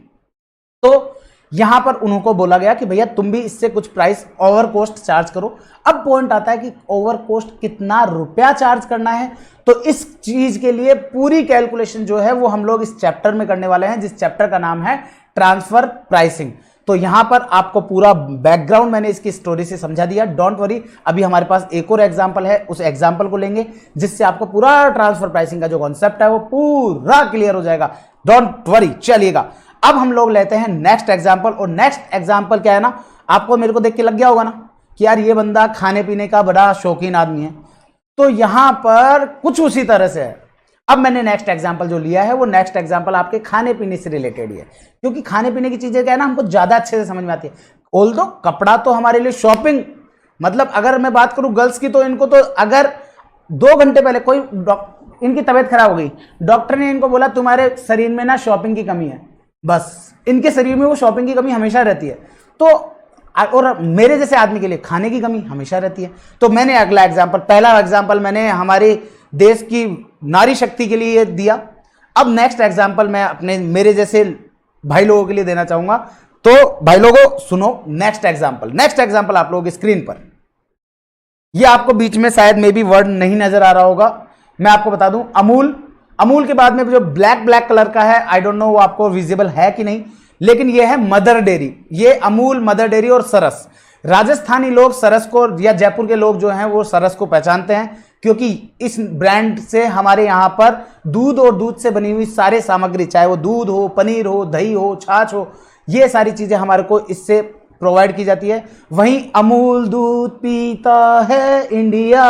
तो यहां पर उनको बोला गया कि भैया तुम भी इससे कुछ प्राइस ओवर कोस्ट चार्ज करो। अब पॉइंट आता है कि ओवर कोस्ट कितना रुपया चार्ज करना है, तो इस चीज के लिए पूरी कैलकुलेशन जो है वो हम लोग इस चैप्टर में करने वाले हैं, जिस चैप्टर का नाम है ट्रांसफर प्राइसिंग। तो यहां पर आपको पूरा बैकग्राउंड मैंने इसकी स्टोरी से समझा दिया, डोंट वरी। अभी हमारे पास एक और एग्जांपल है, उस एग्जांपल को लेंगे जिससे आपको पूरा ट्रांसफर प्राइसिंग का जो कॉन्सेप्ट है वो पूरा क्लियर हो जाएगा, डोंट वरी। चलिएगा अब हम लोग लेते हैं नेक्स्ट एग्जांपल, और नेक्स्ट एग्जांपल क्या है ना, आपको मेरे को देख के लग गया होगा ना कि यार ये बंदा खाने पीने का बड़ा शौकीन आदमी है, तो यहां पर कुछ उसी तरह से है। अब मैंने नेक्स्ट एग्जांपल जो लिया है वो नेक्स्ट एग्जांपल आपके खाने पीने से रिलेटेड ही है, क्योंकि खाने पीने की चीजें क्या है ना हमको ज्यादा अच्छे से समझ में आती है। ऑल्दो कपड़ा तो हमारे लिए शॉपिंग, मतलब अगर मैं बात करूं गर्ल्स की, तो इनको तो अगर 2 घंटे पहले कोई इनकी तबीयत खराब हो गई, डॉक्टर ने इनको बोला तुम्हारे शरीर में ना शॉपिंग की कमी है, बस इनके शरीर में वो शॉपिंग की कमी हमेशा रहती है। तो और मेरे जैसे आदमी के लिए खाने की कमी हमेशा रहती है। तो मैंने अगला एग्जांपल, पहला एग्जांपल मैंने हमारे देश की नारी शक्ति के लिए दिया। अब नेक्स्ट एग्जांपल मैं अपने मेरे जैसे भाई लोगों के लिए देना चाहूंगा। तो भाई लोगों सुनो नेक्स्ट एग्जांपल आप लोगों की स्क्रीन पर, ये आपको बीच में शायद मे बी वर्ड नहीं नजर आ रहा होगा, मैं आपको बता दूं अमूल के बाद में जो ब्लैक कलर का है, आई डोंट नो वो आपको विजिबल है कि नहीं, लेकिन ये है मदर डेयरी। ये अमूल, मदर डेयरी और सरस। राजस्थानी लोग सरस को, या जयपुर के लोग जो हैं वो सरस को पहचानते हैं, क्योंकि इस ब्रांड से हमारे यहां पर दूध और दूध से बनी हुई सारे सामग्री, चाहे वो दूध हो, पनीर हो, दही हो, छाछ हो, ये सारी चीजें हमारे को इससे प्रोवाइड की जाती है। वहीं अमूल दूध पीता है इंडिया,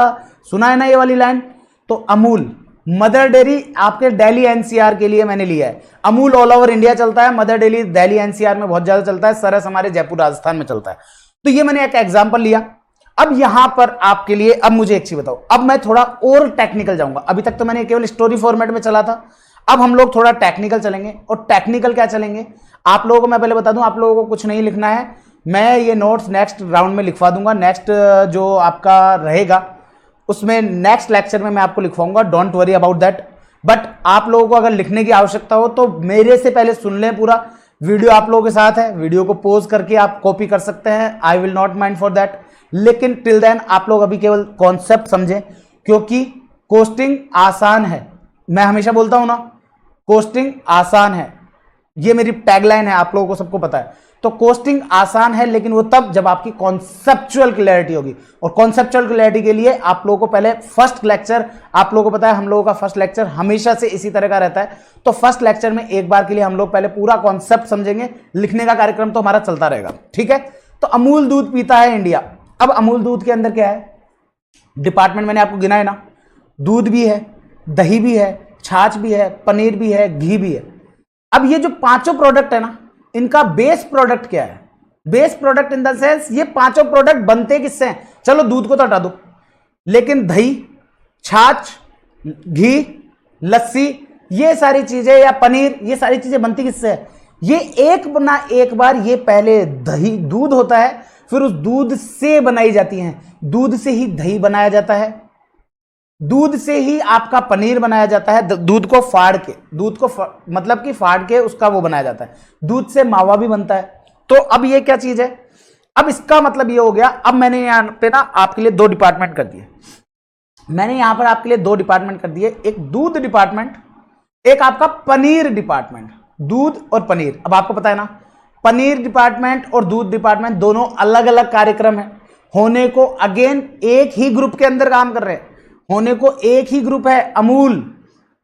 सुना है ना ये वाली लाइन? तो अमूल, मदर डेयरी आपके दिल्ली एनसीआर के लिए मैंने लिया है। अमूल ऑल ओवर इंडिया चलता है, मदर डेयरी दिल्ली एनसीआर में बहुत ज्यादा चलता है, सरस हमारे जयपुर राजस्थान में चलता है। तो ये मैंने एक एग्जांपल लिया। अब यहां पर आपके लिए, अब मुझे एक चीज बताओ, अब मैं थोड़ा और टेक्निकल जाऊंगा। अभी तक तो मैंने केवल स्टोरी फॉर्मेट में चला था, अब हम लोग थोड़ा टेक्निकल चलेंगे। और टेक्निकल क्या चलेंगे आप लोगों को मैं पहले बता दूं, आप लोगों को कुछ नहीं लिखना है, मैं ये नोट्स नेक्स्ट राउंड में लिखवा दूंगा। नेक्स्ट जो आपका रहेगा उसमें नेक्स्ट लेक्चर में मैं आपको लिखवाऊंगा, don't worry about that. But आप लोगों को अगर लिखने की आवश्यकता हो तो मेरे से पहले सुन लें, पूरा वीडियो आप लोगों के साथ है, वीडियो को पॉज करके आप कॉपी कर सकते हैं, I will not mind for that. लेकिन टिल देन आप लोग अभी केवल कॉन्सेप्ट समझें, क्योंकि कोस्टिंग आसान है। मैं हमेशा बोलता हूं ना, कोस्टिंग आसान है, ये मेरी टैगलाइन है, आप लोगों को सबको पता है। तो कोस्टिंग आसान है, लेकिन वो तब जब आपकी कॉन्सेप्चुअल क्लैरिटी होगी। और कॉन्सेप्चुअल क्लैरिटी के लिए आप लोगों को पहले फर्स्ट लेक्चर, आप लोगों को पता है हम लोगों का फर्स्ट लेक्चर हमेशा से इसी तरह का रहता है, तो फर्स्ट लेक्चर में एक बार के लिए हम लोग पहले पूरा कॉन्सेप्ट समझेंगे, लिखने का कार्यक्रम तो हमारा चलता रहेगा, ठीक है। तो अमूल दूध पीता है इंडिया। अब अमूल दूध के अंदर क्या है, डिपार्टमेंट मैंने आपको गिना है ना, दूध भी है, दही भी है, छाछ भी है, पनीर भी है, घी भी है। अब ये जो पांचों प्रोडक्ट है ना, इनका बेस प्रोडक्ट क्या है? Base product in the sense ये पांचों प्रोडक्ट बनते किससे हैं? चलो दूध को तो हटा दो, लेकिन दही, छाछ, घी, लस्सी, ये सारी चीजें या पनीर, ये सारी चीजें बनती किससे है? ये एक बार ये पहले दही दूध होता है, फिर उस दूध से बनाई जाती हैं। दूध से ही दही बनाया जाता है, दूध से ही आपका पनीर बनाया जाता है। दूध को फाड़ के, मतलब कि फाड़ के उसका वो बनाया जाता है। दूध से मावा भी बनता है। तो अब ये क्या चीज है? अब इसका मतलब ये हो गया, अब मैंने यहां पे ना आपके लिए दो डिपार्टमेंट कर दिए। एक दूध डिपार्टमेंट, एक आपका पनीर डिपार्टमेंट। दूध और पनीर, अब आपको पता है ना, पनीर डिपार्टमेंट और दूध डिपार्टमेंट दोनों अलग अलग कार्यक्रम है। होने को अगेन एक ही ग्रुप के अंदर काम कर रहे हैं, होने को एक ही ग्रुप है। अमूल,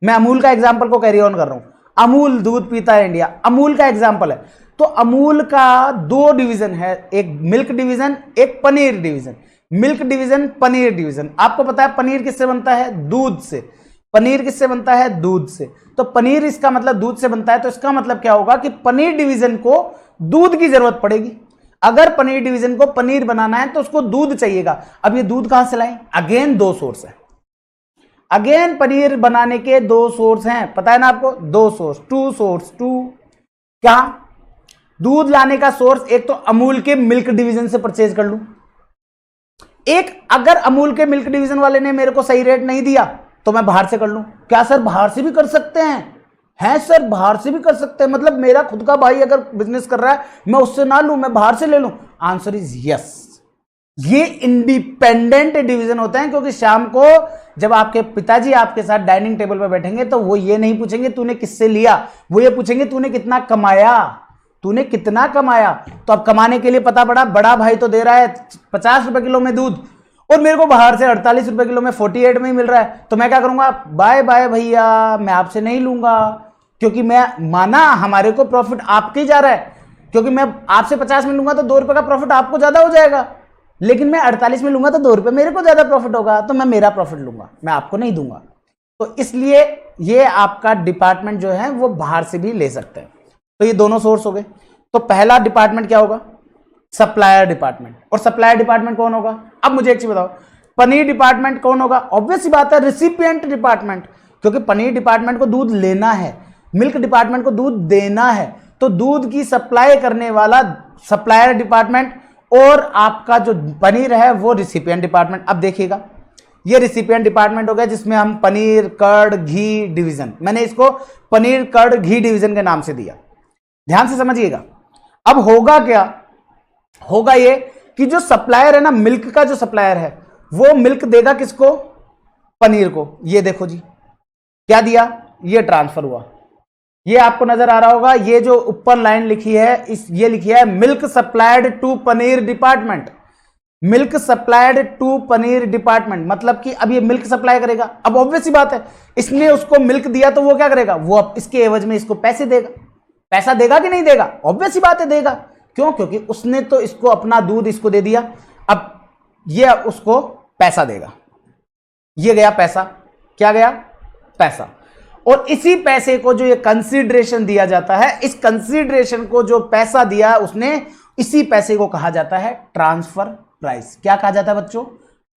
मैं अमूल का एग्जांपल को कैरी ऑन कर रहा हूं। अमूल दूध पीता है इंडिया, अमूल का एग्जांपल है। तो अमूल का दो डिवीजन है, एक मिल्क डिवीजन, एक paneer division. Milk division, paneer division. आपको पता है पनीर किससे बनता है? दूध से। पनीर किससे बनता है? दूध से। तो पनीर इसका मतलब दूध से बनता है, तो इसका मतलब क्या होगा कि पनीर डिवीजन को दूध की जरूरत पड़ेगी। अगर पनीर डिवीजन को पनीर बनाना है तो उसको दूध चाहिएगा। अब ये दूध कहां से लाएं? अगेन दो सोर्स है। अगेन पनीर बनाने के दो सोर्स हैं, पता है ना आपको? दो सोर्स, टू। क्या? दूध लाने का सोर्स एक तो अमूल के मिल्क डिवीजन से परचेज कर लूं, एक अगर अमूल के मिल्क डिवीजन वाले ने मेरे को सही रेट नहीं दिया तो मैं बाहर से कर लूं। क्या सर बाहर से भी कर सकते हैं? है सर, बाहर से भी कर सकते हैं। मतलब मेरा खुद का भाई अगर बिजनेस कर रहा है, मैं उससे ना लूं, मैं बाहर से ले लूं? Answer is yes. ये इंडिपेंडेंट डिवीजन होते हैं, क्योंकि शाम को जब आपके पिताजी आपके साथ डाइनिंग टेबल पर बैठेंगे तो वो ये नहीं पूछेंगे तूने किससे लिया, वो ये पूछेंगे तूने कितना कमाया, तूने कितना कमाया। तो अब कमाने के लिए पता पड़ा बड़ा भाई तो दे रहा है 50 रुपए किलो में दूध, और मेरे को बाहर से 48 रुपए किलो में 48 में ही मिल रहा है। तो मैं क्या करूंगा? बाय बाय भैया, मैं आपसे नहीं लूंगा, क्योंकि मैं माना हमारे को प्रॉफिट आपके ही जा रहा है। क्योंकि मैं आपसे 50 में लूंगा तो 2 रुपए का प्रॉफिट आपको ज्यादा हो जाएगा, लेकिन मैं 48 में लूंगा तो 2 रुपए मेरे को ज्यादा प्रॉफिट होगा, तो मैं मेरा प्रॉफिट लूंगा, मैं आपको नहीं दूंगा। तो इसलिए ये आपका डिपार्टमेंट जो है वो बाहर से भी ले सकते हैं। तो ये दोनों सोर्स हो गए। तो पहला डिपार्टमेंट क्या होगा? Supplier department. और सप्लायर डिपार्टमेंट कौन होगा? अब मुझे एक चीज बताओ, पनीर डिपार्टमेंट कौन होगा? ऑब्वियस सी बात है, रिसिपिएंट डिपार्टमेंट, क्योंकि पनीर डिपार्टमेंट को दूध लेना है, मिल्क डिपार्टमेंट को दूध देना है। तो दूध की सप्लाई करने वाला सप्लायर डिपार्टमेंट, और आपका जो पनीर है वो रिसिपिएंट डिपार्टमेंट। अब देखिएगा, ये रिसिपिएंट डिपार्टमेंट हो गया जिसमें हम पनीर, कर्ड, घी डिवीजन, मैंने इसको पनीर, कर्ड, घी डिवीजन के नाम से दिया। ध्यान से समझिएगा। अब होगा क्या? होगा ये कि जो सप्लायर है ना, मिल्क का जो सप्लायर है, वो मिल्क देगा किसको? पनीर को। ये देखो जी, क्या दिया? ये ट्रांसफर हुआ। ये आपको नजर आ रहा होगा, ये जो ऊपर लाइन लिखी है, ये लिखी है milk supplied to paneer department. Milk supplied to paneer department, मतलब कि अब ये मिल्क सप्लाई करेगा। अब ऑब्वियस सी बात है, इसने उसको मिल्क दिया तो वो क्या करेगा? वो अब इसके एवज में इसको पैसे देगा। पैसा देगा कि नहीं देगा? ऑब्वियस सी बात है देगा। क्यों? क्योंकि उसने तो इसको अपना दूध इसको दे दिया, अब ये उसको पैसा देगा। ये गया पैसा। क्या गया? पैसा। और इसी पैसे को जो ये कंसीडरेशन दिया जाता है, इस कंसीडरेशन को जो पैसा दिया उसने, इसी पैसे को कहा जाता है ट्रांसफर प्राइस। क्या कहा जाता है बच्चों?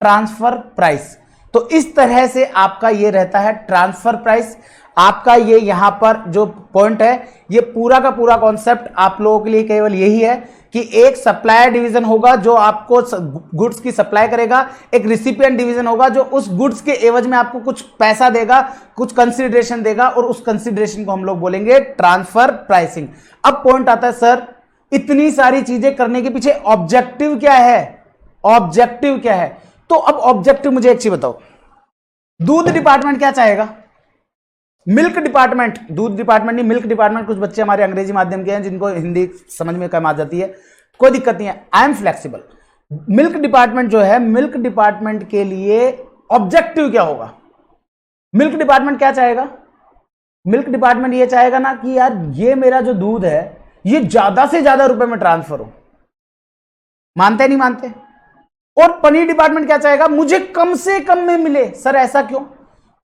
Transfer price. तो इस तरह से आपका ये रहता है ट्रांसफर प्राइस। आपका ये यहां पर जो पॉइंट है, ये पूरा का पूरा कॉन्सेप्ट आप लोगों के लिए केवल यही है कि एक सप्लायर डिवीजन होगा जो आपको गुड्स की सप्लाई करेगा, एक रिसिपिएंट डिवीजन होगा जो उस गुड्स के एवज में आपको कुछ पैसा देगा, कुछ कंसीडरेशन देगा, और उस कंसीडरेशन को हम लोग बोलेंगे ट्रांसफर प्राइसिंग। अब पॉइंट आता है, सर इतनी सारी चीजें करने के पीछे ऑब्जेक्टिव क्या है? ऑब्जेक्टिव क्या है? तो अब ऑब्जेक्टिव मुझे एक चीज बताओ, दूध डिपार्टमेंट क्या चाहेगा? मिल्क डिपार्टमेंट, दूध डिपार्टमेंट नहीं, मिल्क डिपार्टमेंट, कुछ बच्चे हमारे अंग्रेजी माध्यम के हैं जिनको हिंदी समझ में कम आ जाती है, कोई दिक्कत नहीं है, I am flexible. Milk department जो है, मिल्क डिपार्टमेंट के लिए ऑब्जेक्टिव क्या होगा? मिल्क डिपार्टमेंट क्या चाहेगा? मिल्क डिपार्टमेंट ये चाहेगा ना कि यार ये मेरा जो दूध है ये ज्यादा से ज्यादा रुपए में ट्रांसफर हो। मानते नहीं मानते? और पनीर डिपार्टमेंट क्या चाहेगा? मुझे कम से कम में मिले। सर ऐसा क्यों?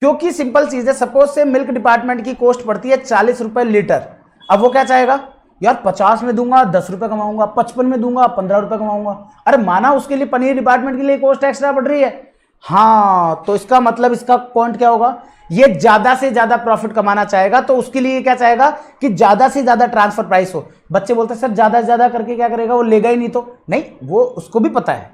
क्योंकि सिंपल चीज है, सपोज से मिल्क डिपार्टमेंट की कॉस्ट पड़ती है 40 रुपए लीटर। अब वो क्या चाहेगा? यार 50 में दूंगा 10 रुपए कमाऊंगा, 55 में दूंगा 15 रुपए कमाऊंगा। अरे माना उसके लिए पनीर डिपार्टमेंट के लिए कॉस्ट एक्स्ट्रा बढ़ रही है, हाँ, तो इसका मतलब इसका पॉइंट क्या होगा, ये ज्यादा से ज्यादा प्रॉफिट कमाना चाहेगा, तो उसके लिए क्या चाहेगा कि ज्यादा से ज्यादा ट्रांसफर प्राइस हो। बच्चे बोलते हैं सर ज्यादा से ज्यादा करके क्या करेगा, वो लेगा ही नहीं। तो नहीं, वो उसको भी पता है,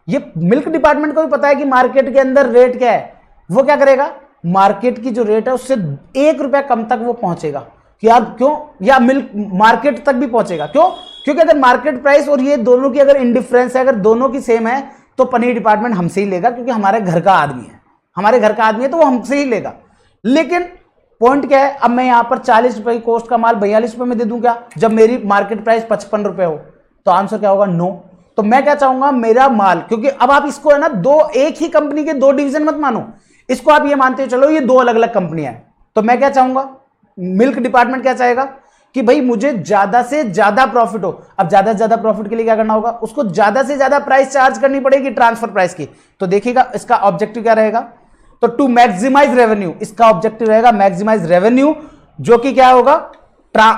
ये मिल्क डिपार्टमेंट को भी पता है कि मार्केट के अंदर रेट क्या है। वो क्या करेगा, मार्केट की जो रेट है उससे 1 रुपया कम तक वो पहुंचेगा कि यार क्यों, या मिल्क मार्केट तक भी पहुंचेगा। क्यों? क्योंकि अगर मार्केट प्राइस और ये दोनों की अगर इंडिफरेंस है, अगर दोनों की सेम है, तो पनीर डिपार्टमेंट हमसे ही लेगा, क्योंकि हमारे घर का आदमी है, हमारे घर का आदमी है, तो वो हमसे ही लेगा। लेकिन पॉइंट क्या है, अब मैं यहां पर 40 रुपए की कॉस्ट का माल 42 रुपए में दे दूं क्या, जब मेरी मार्केट प्राइस 55 रुपए हो? तो आंसर क्या होगा, नो। तो मैं क्या चाहूंगा, मेरा माल, क्योंकि अब आप इसको है ना दो, एक ही कंपनी के दो डिवीजन मत मानो, इसको आप ये मानते चलो ये दो अलग अलग कंपनियां हैं। तो मैं क्या चाहूंगा, मिल्क डिपार्टमेंट क्या चाहेगा कि भाई मुझे ज्यादा से ज्यादा प्रॉफिट हो। अब ज्यादा से ज्यादा प्रॉफिट के लिए क्या करना होगा, उसको ज्यादा से ज्यादा प्राइस चार्ज करनी पड़ेगी ट्रांसफर प्राइस की। तो देखिएगा इसका ऑब्जेक्टिव क्या रहेगा, तो टू मैक्सिमाइज रेवेन्यू, इसका ऑब्जेक्टिव रहेगा मैक्सिमाइज रेवेन्यू, जो कि क्या होगा,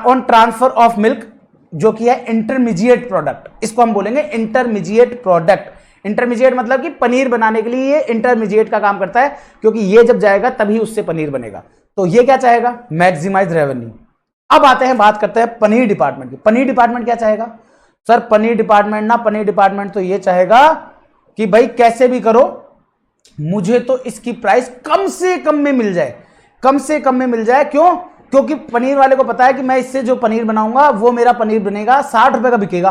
ऑन ट्रांसफर ऑफ मिल्क, जो कि है इंटरमीडिएट प्रोडक्ट, इसको हम बोलेंगे इंटरमीडिएट प्रोडक्ट। इंटरमीडिएट मतलब कि पनीर बनाने के लिए ये इंटरमीडिएट का काम करता है, क्योंकि ये जब जाएगा तभी उससे पनीर बनेगा। तो ये क्या चाहेगा, मैक्सिमाइज रेवेन्यू। अब आते हैं, बात करते हैं पनीर डिपार्टमेंट की। पनीर डिपार्टमेंट क्या चाहेगा सर, पनीर डिपार्टमेंट तो ये चाहेगा कि भाई कैसे भी करो मुझे तो इसकी प्राइस कम से कम में मिल जाए, कम से कम में मिल जाए। क्यों? क्योंकि पनीर वाले को पता है कि मैं इससे जो पनीर बनाऊंगा वो मेरा पनीर बनेगा 60 रुपए का बिकेगा।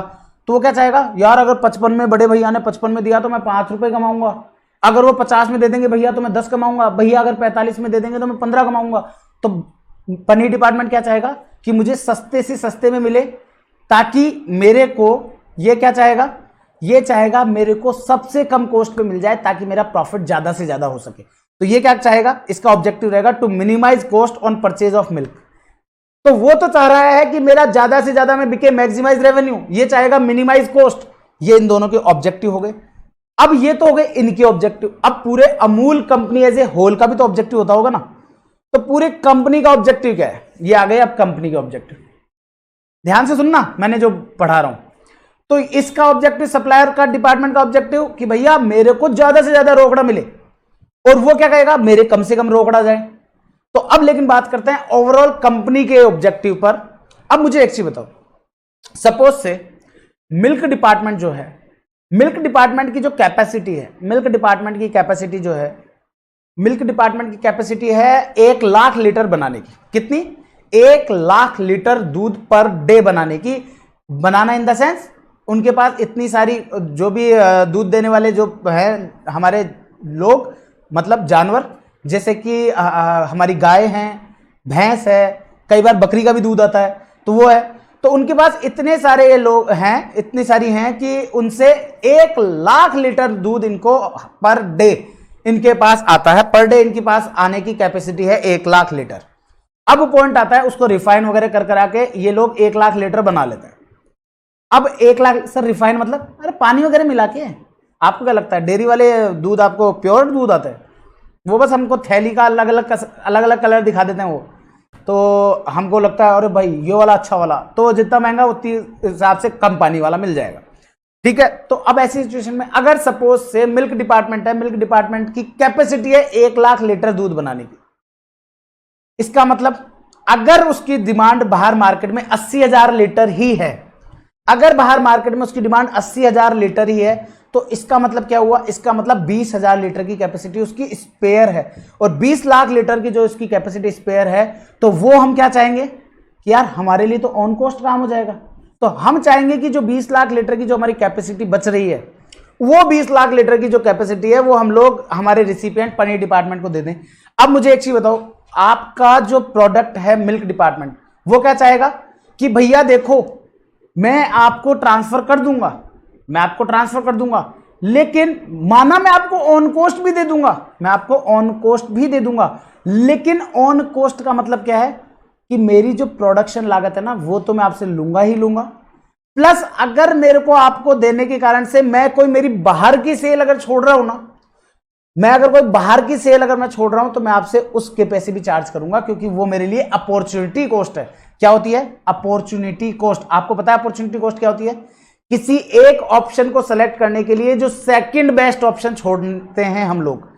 तो वो क्या चाहेगा, यार अगर 55 में बड़े भैया ने 55 में दिया तो मैं 5 रुपए कमाऊंगा, अगर वो 50 में दे देंगे भैया तो मैं 10 कमाऊंगा, भैया अगर 45 में दे देंगे तो मैं 15 कमाऊंगा। तो पनीर डिपार्टमेंट क्या चाहेगा कि मुझे सस्ते से सस्ते में मिले, ताकि मेरे को, ये क्या चाहेगा, ये चाहेगा मेरे को सबसे कम कॉस्ट पे मिल जाए, ताकि मेरा प्रॉफिट ज्यादा से ज्यादा हो सके। तो ये क्या चाहेगा, इसका ऑब्जेक्टिव रहेगा to minimise cost on purchase of milk. तो वो तो चाह रहा है कि मेरा ज्यादा से ज्यादा में बिके, मैक्सिमाइज रेवेन्यू, ये चाहेगा मिनिमाइज कॉस्ट। ये इन दोनों के ऑब्जेक्टिव हो गए। अब ये तो हो गए इनके ऑब्जेक्टिव। अब पूरे Amul company as a whole का भी तो ऑब्जेक्टिव होता होगा ना, तो पूरी कंपनी का ऑब्जेक्टिव क्या है, ये आ गए अब कंपनी के ऑब्जेक्टिव। ध्यान से सुनना मैंने जो पढ़ा रहा हूं। तो इसका ऑब्जेक्टिव, सप्लायर का डिपार्टमेंट का ऑब्जेक्टिव कि भैया मेरे को ज्यादा से ज्यादा रोकड़ा मिले, और वो क्या कहेगा, मेरे कम से कम रोकड़ा जाए। तो अब लेकिन बात करते हैं ओवरऑल कंपनी के ऑब्जेक्टिव पर। अब मुझे एक चीज बताओ, सपोज से मिल्क डिपार्टमेंट जो है, मिल्क डिपार्टमेंट की जो कैपेसिटी है, मिल्क डिपार्टमेंट की कैपेसिटी जो है, मिल्क डिपार्टमेंट की कैपेसिटी है 1 लाख लीटर बनाने की। कितनी? 1 लाख लीटर दूध पर डे बनाने की। बनाना इन द सेंस, उनके पास इतनी सारी जो भी दूध देने वाले जो है हमारे लोग, मतलब जानवर, जैसे कि हमारी गाय हैं, भैंस है, कई बार बकरी का भी दूध आता है, तो वो है। तो उनके पास इतने सारे लोग हैं, इतनी सारी हैं कि उनसे 1 लाख लीटर दूध इनको पर डे इनके पास आता है। पर डे इनके पास आने की कैपेसिटी है 1 लाख लीटर। अब पॉइंट आता है, उसको रिफाइन वगैरह कर करा के ये लोग 1 लाख लीटर बना लेते हैं। अब 1 लाख, सर रिफाइन मतलब, अरे पानी वगैरह मिला के। आपको क्या लगता है डेयरी वाले दूध आपको प्योर दूध आता है? वो बस हमको थैली का अलग अलग कलर दिखा देते हैं वो, तो हमको लगता है अरे भाई ये वाला अच्छा वाला, तो जितना महंगा उतनी हिसाब से कम पानी वाला मिल जाएगा। ठीक है, तो अब ऐसी सिचुएशन में अगर सपोज से मिल्क डिपार्टमेंट है, मिल्क डिपार्टमेंट की कैपेसिटी है 1 लाख लीटर दूध बनाने की। इसका मतलब अगर उसकी डिमांड बाहर मार्केट में 80,000 लीटर ही है, अगर बाहर मार्केट में उसकी डिमांड 80,000 लीटर ही है, तो इसका मतलब क्या हुआ, इसका मतलब 20,000 लीटर की कैपेसिटी उसकी स्पेयर है। और 20 लाख लीटर की जो इसकी कैपेसिटी स्पेयर है, तो वो हम क्या चाहेंगे कि यार हमारे लिए तो ऑन कॉस्ट काम हो जाएगा। तो हम चाहेंगे कि जो 20 लाख लीटर की जो हमारी कैपेसिटी बच रही है, वो 20 लाख लीटर की जो कैपेसिटी है वो हम लोग हमारे रिसिपिएंट पनीर डिपार्टमेंट को दे दें। अब मुझे एक चीज बताओ, आपका जो प्रोडक्ट है मिल्क डिपार्टमेंट, वो क्या चाहेगा कि भैया देखो मैं आपको ट्रांसफर कर दूंगा, मैं आपको ट्रांसफर कर दूंगा, लेकिन माना मैं आपको ऑन कॉस्ट भी दे दूंगा, मैं आपको ऑन कॉस्ट भी दे दूंगा, लेकिन ऑन कॉस्ट का मतलब क्या है कि मेरी जो प्रोडक्शन लागत है ना, वो तो मैं आपसे लूंगा ही लूंगा, प्लस अगर मेरे को आपको देने के कारण से मैं कोई मेरी बाहर की सेल अगर छोड़ रहा हूं ना, मैं अगर कोई बाहर की सेल अगर मैं छोड़ रहा हूं, तो मैं आपसे उसके पैसे भी चार्ज करूंगा, क्योंकि वो मेरे लिए अपॉर्चुनिटी कॉस्ट है। क्या होती है? Opportunity cost. आपको पता है अपॉर्चुनिटी कॉस्ट क्या होती है? किसी एक ऑप्शन को सेलेक्ट करने के लिए जो सेकंड बेस्ट ऑप्शन छोड़ते हैं हम लोग,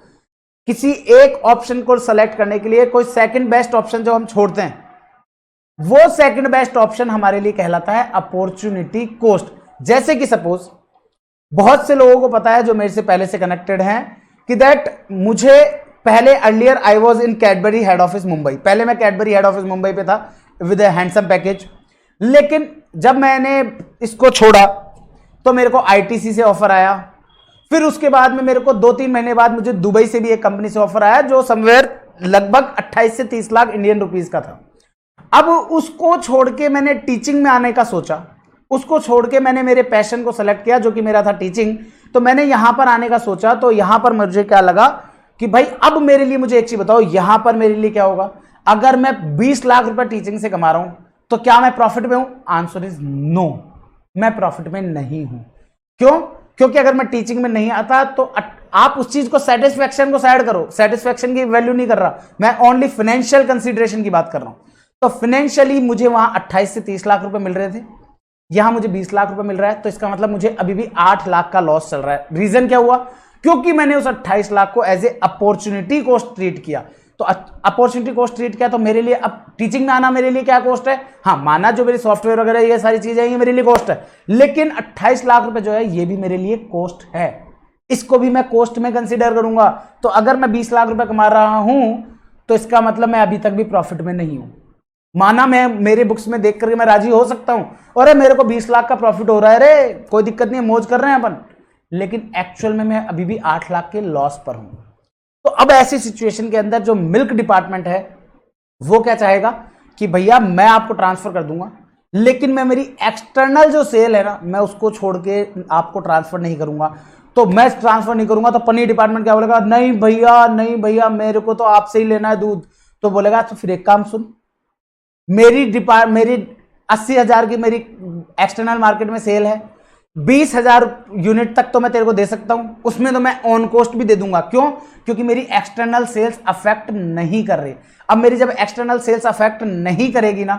किसी एक ऑप्शन को सेलेक्ट करने के लिए कोई सेकंड बेस्ट ऑप्शन जो हम छोड़ते हैं, वो सेकंड बेस्ट ऑप्शन हमारे लिए कहलाता है अपॉर्चुनिटी कॉस्ट। जैसे कि सपोज बहुत से लोगों को पता है जो मेरे से पहले से कनेक्टेड हैं कि दैट मुझे पहले earlier I was in Cadbury head office Mumbai, पहले मैं कैडबरी हेड ऑफिस मुंबई पे था विद ए हैंडसम पैकेज। लेकिन जब मैंने इसको छोड़ा तो मेरे को आईटीसी से ऑफर आया, फिर उसके बाद में मेरे को 2-3 महीने बाद मुझे दुबई से भी एक कंपनी से ऑफर आया जो समवेयर लगभग 28 से 30 लाख इंडियन रुपीस का था। अब उसको छोड़ के मैंने टीचिंग में आने का सोचा, उसको छोड़ के मैंने मेरे पैशन को सेलेक्ट किया जो कि मेरा था टीचिंग। तो मैंने यहां पर आने का सोचा, तो यहां पर मुझे क्या लगा कि भाई अब मेरे लिए, मुझे एक चीज बताओ, यहां पर मेरे लिए क्या होगा? अगर मैं 20 लाख रुपए टीचिंग से कमा रहा हूं तो क्या मैं प्रॉफिट में हूं? आंसर इज नो, मैं प्रॉफिट में नहीं हूं। क्यों? क्योंकि अगर मैं टीचिंग में नहीं आता तो आप उस चीज को, सेटिस्फैक्शन को साइड करो, सेटिस्फैक्शन की वैल्यू नहीं कर रहा, मैं ओनली फाइनेंशियल कंसीडरेशन की बात कर रहा हूं। तो फाइनेंशियली मुझे वहां 28 से 30 लाख रुपए मिल रहे थे, यहां मुझे 20 लाख रुपए मिल रहा है, तो इसका मतलब मुझे अभी भी 8 लाख का लॉस चल रहा है। रीजन क्या हुआ? क्योंकि मैंने उस 28 लाख को as a opportunity cost treat किया। तो अपॉर्चुनिटी कॉस्ट ट्रीट किया तो मेरे लिए अब टीचिंग में आना मेरे लिए क्या कॉस्ट है? हाँ, माना जो मेरी सॉफ्टवेयर वगैरह ये सारी चीजें ये मेरे लिए कॉस्ट है, लेकिन 28 लाख रुपए जो है ये भी मेरे लिए कॉस्ट है, इसको भी मैं कॉस्ट में कंसीडर करूंगा। तो अगर मैं 20 लाख रुपए कमा रहा हूं तो इसका मतलब मैं अभी तक भी प्रॉफिट में नहीं हूं। माना मैं मेरे बुक्स में देख करके मैं राजी हो सकता हूं, अरे मेरे को 20 लाख का प्रॉफिट हो रहा है, रे कोई दिक्कत नहीं है, मौज कर रहे हैं अपन, लेकिन एक्चुअल में मैं अभी भी 8 लाख के लॉस पर हूं। तो अब ऐसी सिचुएशन के अंदर जो मिल्क डिपार्टमेंट है वो क्या चाहेगा कि भैया मैं आपको ट्रांसफर कर दूंगा, लेकिन मैं मेरी एक्सटर्नल जो सेल है ना, मैं उसको छोड़ के आपको ट्रांसफर नहीं करूंगा। तो मैं ट्रांसफर नहीं करूंगा तो पनीर डिपार्टमेंट क्या बोलेगा? नहीं भैया, नहीं भैया, मेरे को तो आपसे ही लेना है दूध। तो बोलेगा तो फिर एक काम सुन, मेरी 80,000 की मेरी एक्सटर्नल मार्केट में सेल है, 20,000 यूनिट तक तो मैं तेरे को दे सकता हूं, उसमें तो मैं ऑन कॉस्ट भी दे दूंगा। क्यों? क्योंकि मेरी एक्सटर्नल सेल्स अफेक्ट नहीं कर रही। अब मेरी जब एक्सटर्नल सेल्स अफेक्ट नहीं करेगी ना,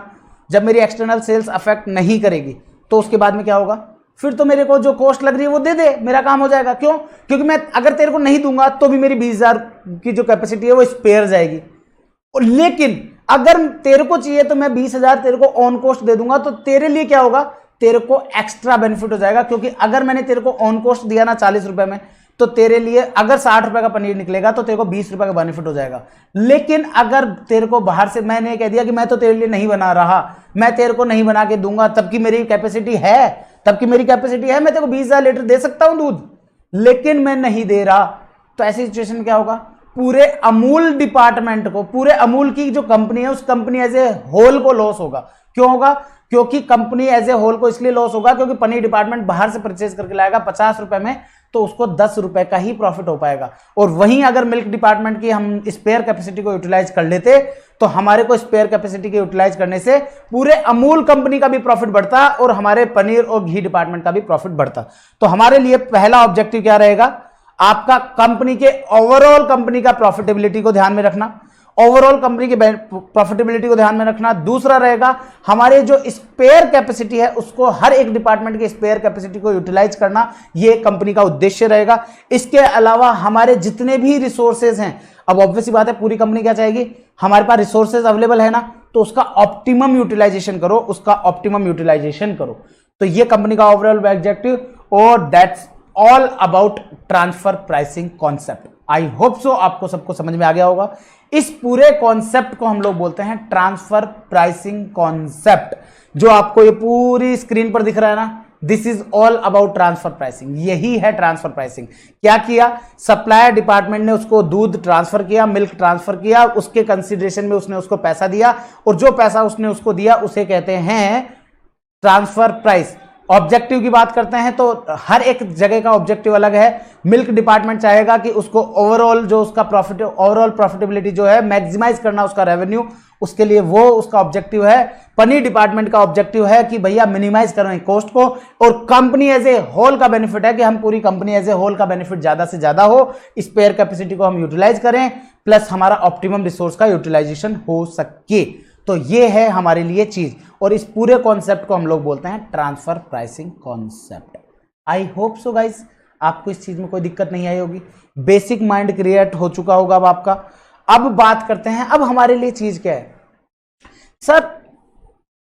जब मेरी एक्सटर्नल सेल्स अफेक्ट नहीं करेगी तो उसके बाद में क्या होगा? फिर तो मेरे को जो कॉस्ट लग रही है वो दे दे, मेरा काम हो जाएगा। क्यों? क्योंकि मैं अगर तेरे को नहीं दूंगा तो भी मेरी 20,000 की जो कैपेसिटी है वो स्पेयर जाएगी। लेकिन अगर तेरे को चाहिए तो मैं 20,000 तेरे को ऑन कॉस्ट दे दूंगा, तो तेरे लिए क्या होगा? तेरे को एक्स्ट्रा बेनिफिट हो जाएगा। क्योंकि अगर मैंने तेरे को ऑन कॉस्ट दिया ना 40 रुपए में, तो तेरे लिए अगर 60 रुपए का पनीर निकलेगा तो तेरे को 20 रुपए का बेनिफिट हो जाएगा। लेकिन अगर तेरे को बाहर से मैंने कह दिया कि मैं तो तेरे लिए नहीं बना रहा, मैं तेरे को नहीं बना के दूंगा, तब की मेरी कैपेसिटी है, मैं तेरे को 20,000 लीटर दे सकता हूं दूध, लेकिन मैं नहीं दे रहा, तो ऐसी सिचुएशन में क्या होगा? पूरे अमूल डिपार्टमेंट को, पूरे अमूल की जो कंपनी है उस कंपनी एज ए होल को लॉस होगा। क्यों होगा? क्योंकि कंपनी एज ए होल को इसलिए लॉस होगा क्योंकि पनीर डिपार्टमेंट बाहर से परचेज करके लाएगा 50 रुपए में, तो उसको 10 रुपए का ही प्रॉफिट हो पाएगा। और वहीं अगर मिल्क डिपार्टमेंट की हम स्पेयर कैपेसिटी को यूटिलाइज कर लेते तो हमारे को स्पेयर कैपेसिटी के यूटिलाइज करने से पूरे अमूल कंपनी का भी प्रॉफिट बढ़ता और हमारे पनीर और घी डिपार्टमेंट का भी प्रॉफिट बढ़ता। तो हमारे लिए पहला ऑब्जेक्टिव क्या रहेगा? आपका कंपनी के ओवरऑल कंपनी का प्रॉफिटेबिलिटी को ध्यान में रखना, ओवरऑल कंपनी की प्रॉफिटेबिलिटी को ध्यान में रखना। दूसरा रहेगा हमारे जो स्पेयर कैपेसिटी है उसको, हर एक डिपार्टमेंट की स्पेयर कैपेसिटी को यूटिलाइज करना, ये कंपनी का उद्देश्य रहेगा। इसके अलावा हमारे जितने भी रिसोर्सेज हैं, अब ऑब्वियसली बात है पूरी कंपनी क्या चाहेगी? हमारे पास रिसोर्सेज अवेलेबल है ना, तो उसका ऑप्टिमम यूटिलाइजेशन करो, तो ये कंपनी का ओवरऑल ऑब्जेक्टिव, और that's all about transfer pricing concept. I hope so आपको सबको समझ में आ गया होगा। इस पूरे कॉन्सेप्ट को हम लोग बोलते हैं ट्रांसफर प्राइसिंग कॉन्सेप्ट। जो आपको ये पूरी स्क्रीन पर दिख रहा है ना, this is all about transfer pricing. यही है ट्रांसफर प्राइसिंग। क्या किया? सप्लायर डिपार्टमेंट ने उसको दूध ट्रांसफर किया, मिल्क ट्रांसफर किया, उसके कंसीडरेशन में उसने उसको पैसा दिया, और जो पैसा उसने उसको दिया उसे कहते हैं ट्रांसफर प्राइस। ऑब्जेक्टिव की बात करते हैं तो हर एक जगह का ऑब्जेक्टिव अलग है। मिल्क डिपार्टमेंट चाहेगा कि उसको ओवरऑल जो उसका प्रॉफिट, ओवरऑल प्रॉफिटेबिलिटी जो है मैक्सिमाइज करना उसका रेवेन्यू, उसके लिए वो उसका ऑब्जेक्टिव है। पनीर डिपार्टमेंट का ऑब्जेक्टिव है कि भैया मिनिमाइज करें कॉस्ट को, और कंपनी एज ए होल का बेनिफिट है कि हम पूरी कंपनी एज ए होल का बेनिफिट ज्यादा से ज्यादा हो, स्पेयर कैपेसिटी को हम यूटिलाइज करें, प्लस हमारा ऑप्टिमम रिसोर्स का यूटिलाइजेशन हो सके। तो ये है हमारे लिए चीज, और इस पूरे कॉन्सेप्ट को हम लोग बोलते हैं transfer pricing concept. I hope so guys आपको इस चीज में कोई दिक्कत नहीं आई होगी, बेसिक माइंड क्रिएट हो चुका होगा अब आपका। अब बात करते हैं, अब हमारे लिए चीज क्या है सर,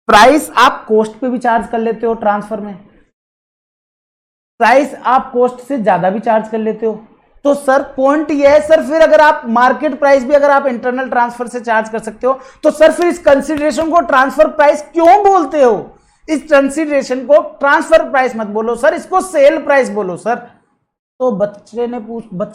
प्राइस आप कॉस्ट पे भी चार्ज कर लेते हो ट्रांसफर में, प्राइस आप कॉस्ट से ज्यादा भी चार्ज कर लेते हो। तो सर पॉइंट ये है सर, फिर अगर आप मार्केट प्राइस भी अगर आप इंटरनल ट्रांसफर से चार्ज कर सकते हो, तो सर फिर इस कंसीडरेशन को ट्रांसफर प्राइस क्यों बोलते हो? इस कंसीडरेशन को ट्रांसफर प्राइस मत बोलो सर, इसको सेल प्राइस बोलो सर। तो बच्चे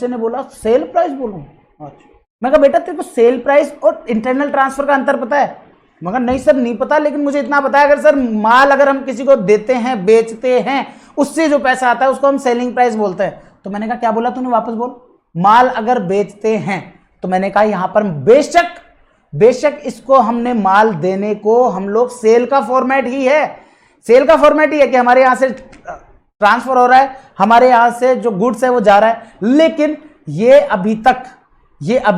ने बोला सेल प्राइस बोलूं? अच्छा, मैं कहा बेटा तेरे को सेल प्राइस और इंटरनल ट्रांसफर का अंतर पता है? मगर नहीं सर नहीं पता, लेकिन मुझे इतना पता है अगर सर माल अगर हम किसी को देते हैं बेचते हैं, उससे जो पैसा आता है उसको हम सेलिंग प्राइस बोलते हैं। तो मैंने कहा क्या बोला तूने, वापस बोल। माल अगर बेचते हैं तो मैंने कहा यहां पर बेशक इसको हमने माल देने को हम लोग सेल का फॉर्मेट ही है, सेल का फॉर्मेट ही है कि हमारे यहां से ट्रांसफर हो रहा है, हमारे यहां से जो गुड्स है वो जा रहा है, लेकिन ये अभी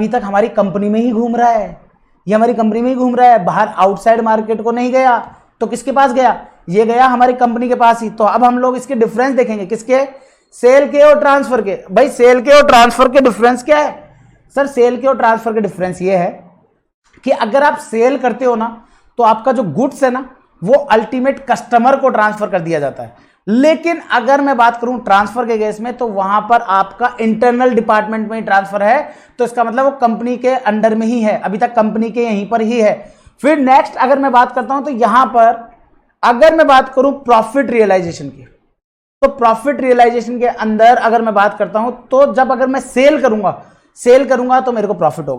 तक हमारी कंपनी में ही घूम रहा है, ये हमारी कंपनी में ही घूम रहा है, बाहर आउटसाइड मार्केट को नहीं गया। तो किसके पास गया? ये गया हमारी कंपनी के पास ही। तो अब हम लोग इसके डिफरेंस देखेंगे, किसके? सेल के और ट्रांसफर के। भाई सेल के और ट्रांसफर के डिफरेंस क्या है सर? सेल के और ट्रांसफर के डिफरेंस ये है कि अगर आप सेल करते हो ना, तो आपका जो गुड्स है ना वो अल्टीमेट कस्टमर को ट्रांसफर कर दिया जाता है। लेकिन अगर मैं बात करूं ट्रांसफर के केस में, तो वहां पर आपका इंटरनल डिपार्टमेंट में ही ट्रांसफर है, तो इसका मतलब वो कंपनी के अंडर में ही है, अभी तक कंपनी के यहीं पर ही है। फिर नेक्स्ट अगर मैं बात करता हूं, तो यहां पर अगर मैं बात करूं प्रॉफिट रियलाइजेशन की, तो प्रॉफिट रियलाइजेशन के अंदर अगर मैं बात करता हूं, तो जब अगर मैं सेल करूंगा तो मेरे को प्रॉफिट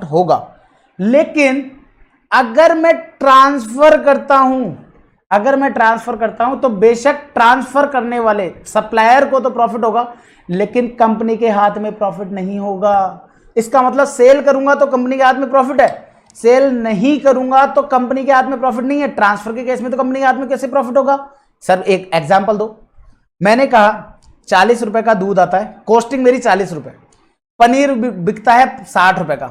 होगा, लेकिन अगर मैं ट्रांसफर करता हूं तो बेशक ट्रांसफर करने वाले सप्लायर को तो प्रॉफिट होगा, लेकिन कंपनी के हाथ में प्रॉफिट नहीं होगा। इसका मतलब सेल करूंगा तो कंपनी के हाथ में प्रॉफिट है, सेल नहीं करूंगा तो कंपनी के हाथ में प्रॉफिट नहीं है। ट्रांसफर के केस में तो कंपनी के हाथ में कैसे प्रॉफिट होगा? सर एक एग्जांपल दो। मैंने कहा 40 रुपए का दूध आता है, कॉस्टिंग मेरी 40 रुपए, पनीर बिकता है 60 रुपए का,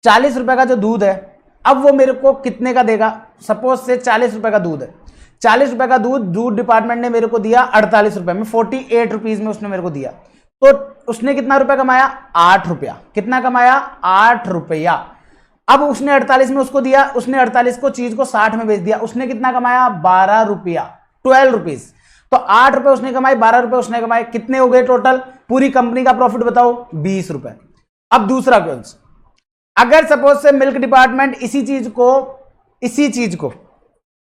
40 रुपए का जो दूध है अब वो मेरे को कितने का देगा? सपोज से 40 रुपए का दूध है, 40 रुपए का दूध डिपार्टमेंट ने मेरे को दिया 48 रुपए में, 48 रुपीज में उसने मेरे को दिया। तो उसने कितना रुपया कमाया? 8 रुपया। कितना कमाया? 8 रुपया। अब उसने 48 में उसको दिया, उसने 48 को चीज को 60 में बेच दिया, उसने कितना कमाया? 12 रुपया, 12 रुपीज। तो 8 रुपए उसने कमाए, 12 रुपए उसने कमाए, कितने हो गए टोटल? पूरी कंपनी का प्रॉफिट बताओ, 20 रुपए। अब दूसरा क्वेश्चन, अगर सपोज से मिल्क डिपार्टमेंट इसी चीज को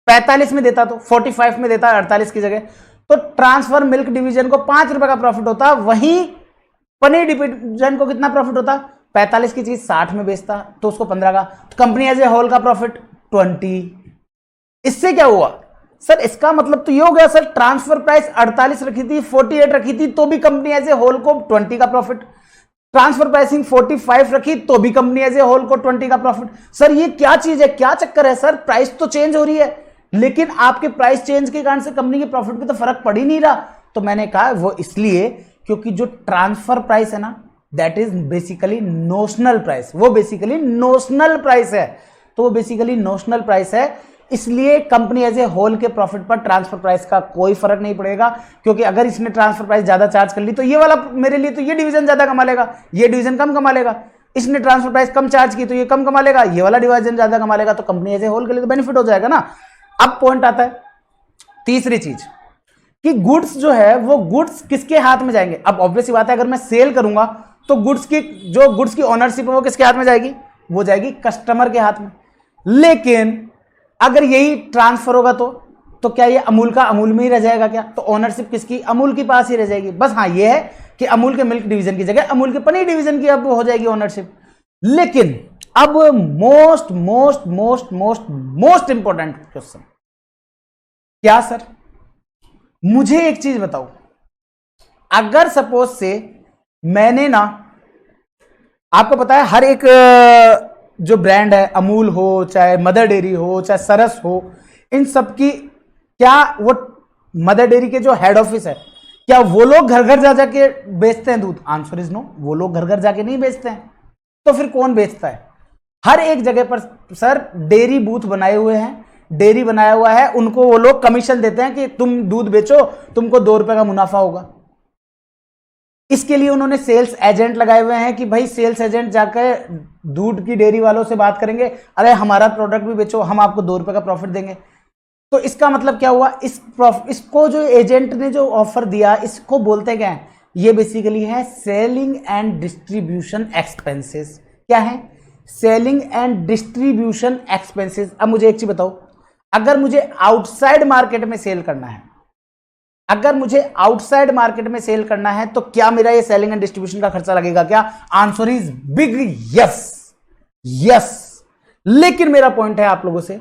45 में देता, तो 45 में देता 48 की जगह, तो ट्रांसफर मिल्क डिवीजन को 5 रुपए का प्रॉफिट होता, वहीं पनीर डिवीजन को कितना प्रॉफिट होता? 45 की चीज 60 में बेचता तो उसको 15 का, तो कंपनी एज ए होल का प्रॉफिट 20। इससे क्या हुआ सर? इसका मतलब तो ये हो गया सर, ट्रांसफर प्राइस 48 रखी थी, 48 रखी थी, तो भी कंपनी एज ए होल को 20 का प्रॉफिट। ट्रांसफर प्राइसिंग 45 रखी तो भी कंपनी एज ए होल को 20 का प्रॉफिट। सर ये क्या चीज है, क्या चक्कर है सर? प्राइस तो चेंज हो रही है, लेकिन आपके प्राइस चेंज के कारण से कंपनी के प्रॉफिट पे तो फर्क पड़ ही नहीं रहा। तो मैंने कहा वो इसलिए क्योंकि जो ट्रांसफर प्राइस है ना, that is basically notional price, वो बेसिकली नोशनल प्राइस है। इसलिए कंपनी एज ए होल के प्रॉफिट पर ट्रांसफर प्राइस का कोई फर्क नहीं पड़ेगा, क्योंकि अगर इसने ट्रांसफर प्राइस ज्यादा चार्ज कर ली तो ये वाला मेरे लिए तो ये डिवीजन ज्यादा कमा लेगा, ये डिवीजन कम कमा लेगा। इसने ट्रांसफर प्राइस कम चार्ज की तो ये कम कमा लेगा, ये वाला डिवीजन ज्यादा कमा लेगा, तो कंपनी एज ए होल के लिए तो बेनिफिट हो जाएगा ना। अब पॉइंट आता है तीसरी चीज कि गुड्स जो है वो गुड्स किसके हाथ में जाएंगे? अब ऑब्वियस बात है, अगर मैं सेल करूंगा तो गुड्स की ओनरशिप है वो किसके हाथ में जाएगी? वो जाएगी कस्टमर के हाथ में। लेकिन अगर यही ट्रांसफर होगा तो क्या ये अमूल का अमूल में ही रह जाएगा क्या? तो ओनरशिप किसकी? अमूल के पास ही रह जाएगी। बस हाँ ये है कि अमूल के मिल्क डिवीजन की जगह अमूल के पनीर डिवीजन की अब हो जाएगी ओनरशिप। लेकिन अब मोस्ट इंपॉर्टेंट क्वेश्चन क्या सर? मुझे एक चीज बताओ, अगर सपोज से मैंने ना, आपको पता है हर एक जो ब्रांड है, अमूल हो चाहे मदर डेयरी हो चाहे सरस हो, इन सब की क्या वो मदर डेयरी के जो हेड ऑफिस है, क्या वो लोग घर घर जा जाके बेचते हैं दूध? आंसर इज नो, वो लोग घर घर जाके नहीं बेचते हैं। तो फिर कौन बेचता है? हर एक जगह पर सर डेयरी बूथ बनाए हुए हैं, डेयरी बनाया हुआ है, उनको वो लोग कमीशन देते हैं कि तुम दूध बेचो, तुमको 2 रुपए का मुनाफा होगा। इसके लिए उन्होंने सेल्स एजेंट लगाए हुए हैं कि भाई सेल्स एजेंट जाकर दूध की डेयरी वालों से बात करेंगे, अरे हमारा प्रोडक्ट भी बेचो, हम आपको 2 रुपए का प्रॉफिट देंगे। तो इसका मतलब क्या हुआ, इसको जो एजेंट ने जो ऑफर दिया, इसको बोलते क्या है, ये बेसिकली है सेलिंग एंड डिस्ट्रीब्यूशन एक्सपेंसेस। क्या है? Selling and distribution expenses. अब मुझे एक चीज बताओ, अगर मुझे आउटसाइड मार्केट में सेल करना है, अगर मुझे आउटसाइड मार्केट में सेल करना है तो क्या मेरा ये सेलिंग एंड डिस्ट्रीब्यूशन का खर्चा लगेगा क्या? Answer is big yes, yes. लेकिन मेरा पॉइंट है आप लोगों से,